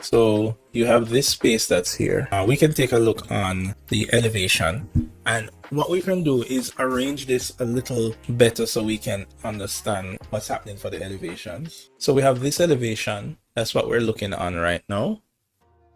So you have this space that's here. We can take a look on the elevation, and what we can do is arrange this a little better so we can understand what's happening for the elevations. So we have this elevation. That's what we're looking on right now.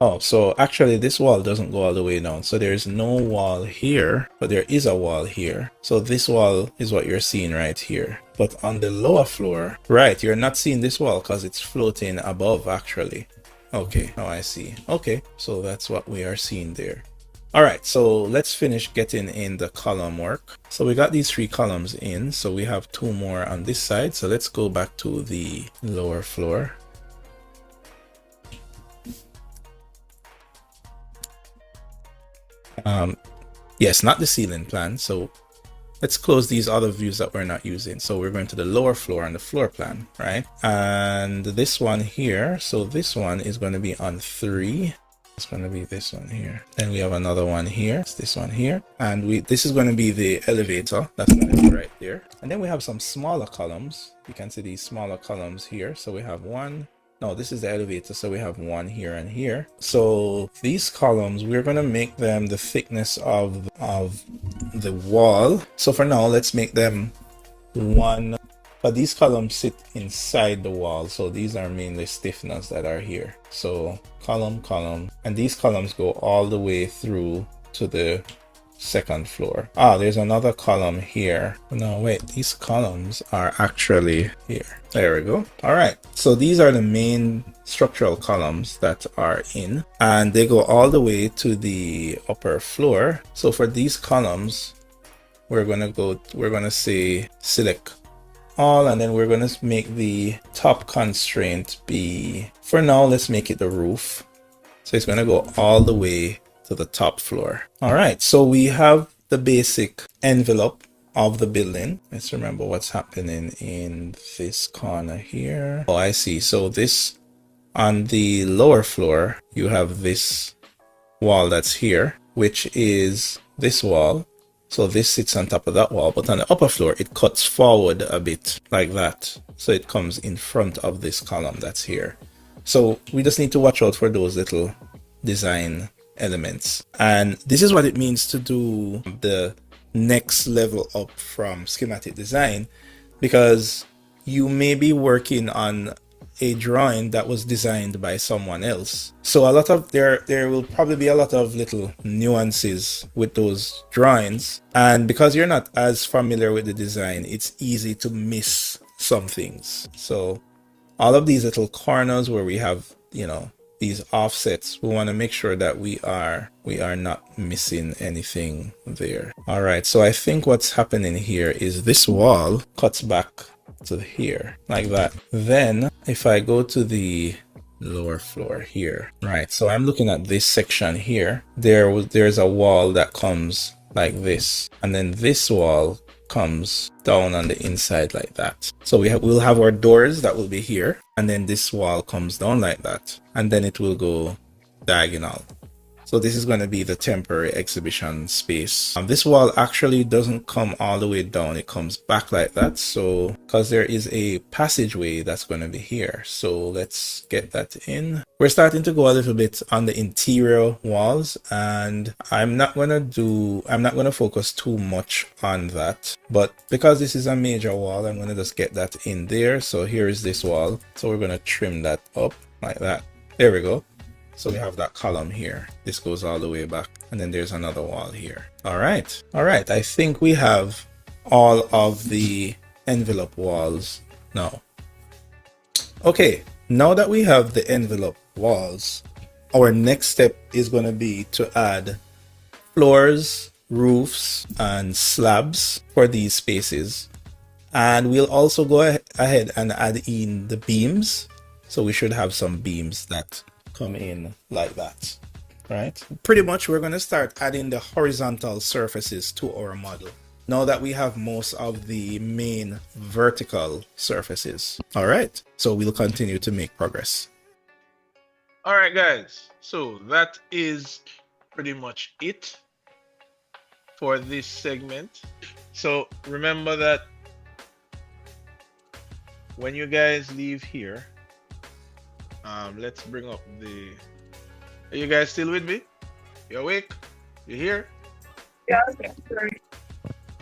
Oh, so actually this wall doesn't go all the way down. So there's no wall here, but there is a wall here. So this wall is what you're seeing right here. But on the lower floor, right, you're not seeing this wall because it's floating above actually. Okay, now I see. Okay, so that's what we are seeing there. All right, so let's finish getting in the column work. So we got these 3 columns in, so we have 2 more on this side. So let's go back to the lower floor. Yes, not the ceiling plan. So let's close these other views that we're not using. So we're going to the lower floor and the floor plan, right? And this one here, so this one is going to be on 3. It's going to be this one here. Then we have another one here. It's this one here. And this is going to be the elevator. That's going to be right there. And then we have some smaller columns. You can see these smaller columns here. So we have one. No, this is the elevator. So we have one here and here. So these columns, we're going to make them the thickness of the wall. So for now, let's make them 1. But these columns sit inside the wall. So these are mainly stiffeners that are here. So column, column, and these columns go all the way through to the 2nd floor. Ah, there's another column here. No, wait, these columns are actually here. There we go. All right. So these are the main structural columns that are in, and they go all the way to the upper floor. So for these columns, we're going to say select all, and then we're going to make the top constraint be, for now, let's make it the roof. So it's going to go all the way to the top floor. All right, so we have the basic envelope of the building. Let's remember what's happening in this corner here. Oh, I see. So this, on the lower floor, you have this wall that's here, which is this wall. So this sits on top of that wall, but on the upper floor, it cuts forward a bit like that. So it comes in front of this column that's here. So we just need to watch out for those little design elements. And this is what it means to do the next level up from schematic design, because you may be working on a drawing that was designed by someone else. So there will probably be a lot of little nuances with those drawings. And because you're not as familiar with the design, it's easy to miss some things. So all of these little corners where we have, these offsets, we want to make sure that we are not missing anything there. All right. So I think what's happening here is this wall cuts back to here like that. Then if I go to the lower floor here, right, so I'm looking at this section here, there's a wall that comes like this, and then this wall comes down on the inside like that. So we'll have our doors that will be here, and then this wall comes down like that, and then it will go diagonal. So this is going to be the temporary exhibition space. This wall actually doesn't come all the way down. It comes back like that. So because there is a passageway that's going to be here. So let's get that in. We're starting to go a little bit on the interior walls, and I'm not going to focus too much on that. But because this is a major wall, I'm going to just get that in there. So here is this wall. So we're going to trim that up like that. There we go. So we have that column here. This goes all the way back. And then there's another wall here. All right. All right. I think we have all of the envelope walls now. Okay. Now that we have the envelope walls, our next step is going to be to add floors, roofs, and slabs for these spaces. And we'll also go ahead and add in the beams. So we should have some beams that come in like that, right? Pretty much we're going to start adding the horizontal surfaces to our model now that we have most of the main vertical surfaces. All right, so we'll continue to make progress. All right, guys, so that is pretty much it for this segment. So remember that when you guys leave here, let's bring up the... Are you guys still with me? You awake? You here? Yeah, sorry.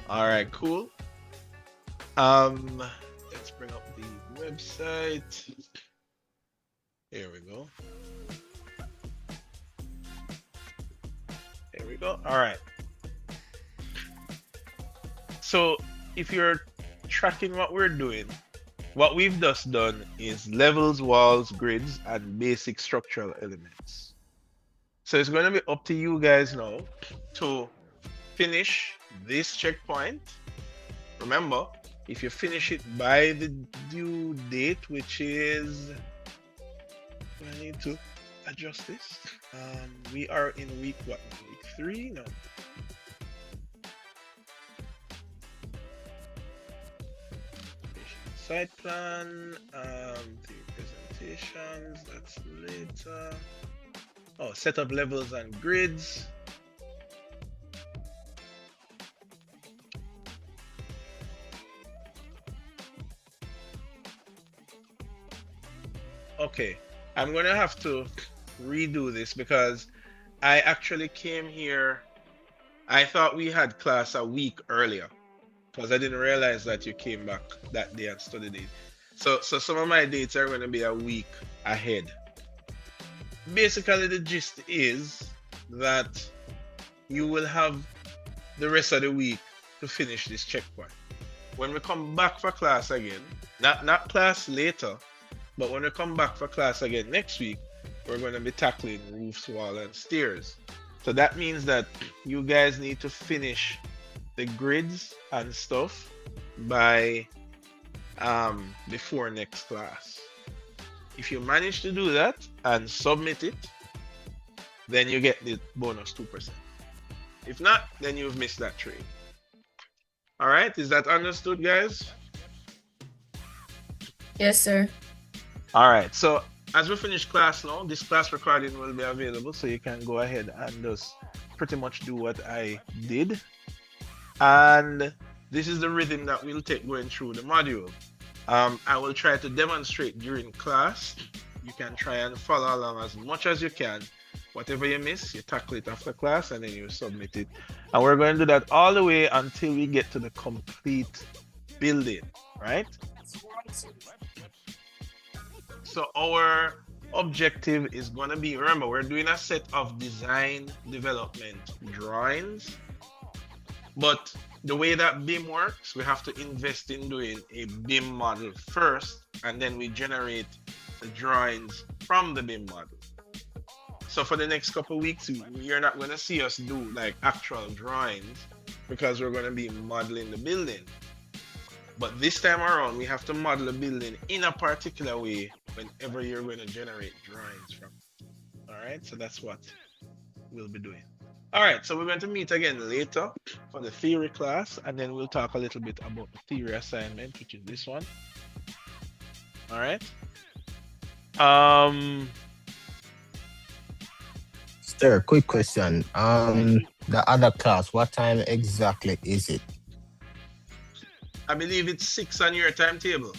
All right, cool. Let's bring up the website. Here we go. There we go. All right. So if you're tracking what we're doing, What we've just done is levels, walls, grids, and basic structural elements. So it's going to be up to you guys now to finish this checkpoint. Remember, if you finish it by the due date, which is, I need to adjust this. We are in week what? Week 3? No. Site plan, the presentations, that's later. Oh, set up levels and grids. Okay, I'm gonna have to redo this because I actually came here. I thought we had class a week earlier because I didn't realize that you came back that day and studied it. So some of my dates are going to be a week ahead. Basically, the gist is that you will have the rest of the week to finish this checkpoint. When we come back for class again, not class later, but when we come back for class again next week, we're going to be tackling roofs, wall, and stairs. So that means that you guys need to finish the grids and stuff by before next class. If you manage to do that and submit it, then you get the bonus 2%. If not, then you've missed that trade. All right, is that understood, guys? Yes, sir. All right, so as we finish class now, this class recording will be available, so you can go ahead and just pretty much do what I did. And this is the rhythm that we'll take going through the module. I will try to demonstrate during class. You can try and follow along as much as you can. Whatever you miss, you tackle it after class and then you submit it. And we're going to do that all the way until we get to the complete building, right? So our objective is going to be, remember, we're doing a set of design development drawings. But the way that BIM works, we have to invest in doing a BIM model first, and then we generate the drawings from the BIM model. So for the next couple of weeks, you're not going to see us do like actual drawings because we're going to be modeling the building. But this time around, we have to model a building in a particular way whenever you're going to generate drawings from. All right, so that's what we'll be doing. All right, so we're going to meet again later for the theory class, and then we'll talk a little bit about the theory assignment, which is this one. All right. Sir, quick question. The other class, what time exactly is it? I believe it's 6 on your timetable.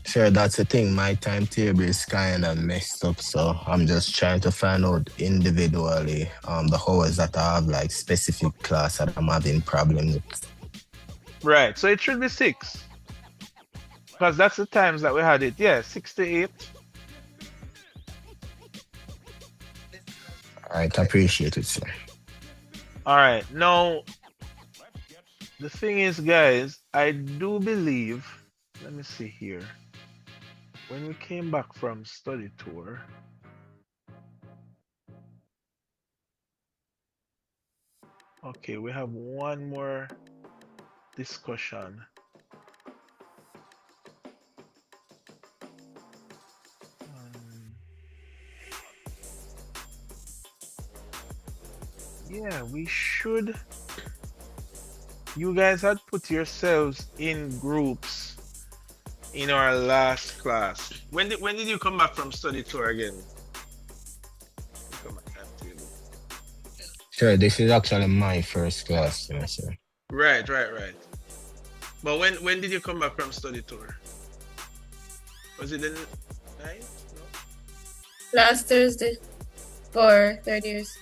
Sure, that's the thing. My timetable is kind of messed up, so I'm just trying to find out individually the hours that I have, like specific class that I'm having problem with. Right, so it should be 6 because that's the times that we had it. Yeah, 6 to 8. All right, I appreciate it, sir. All right, now the thing is, guys, I do believe. Let me see here. When we came back from study tour, okay, we have one more discussion. Yeah, we should. You guys had put yourselves in groups in our last class. When did you come back from study tour again? Sure, this is actually my first class, sir. Right. But when did you come back from study tour? Was it the 9th? No? Last Thursday for 3rd years.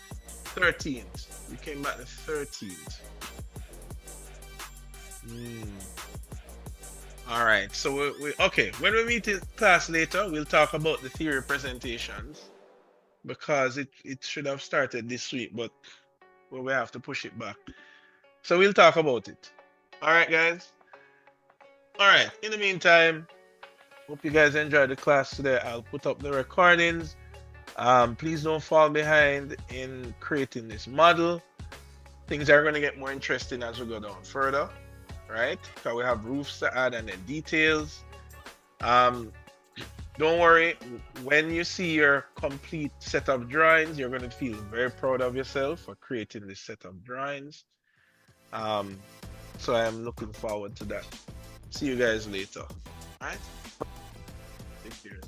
13th. You came back the 13th. All right. So we okay. When we meet in class later, we'll talk about the theory presentations because it should have started this week, but we have to push it back. So we'll talk about it. All right, guys. All right. In the meantime, hope you guys enjoyed the class today. I'll put up the recordings. Please don't fall behind in creating this model. Things are going to get more interesting as we go down further, right? So we have roofs to add and then details. Don't worry, when you see your complete set of drawings, you're going to feel very proud of yourself for creating this set of drawings. So I'm looking forward to that. See you guys later. All right? Take care.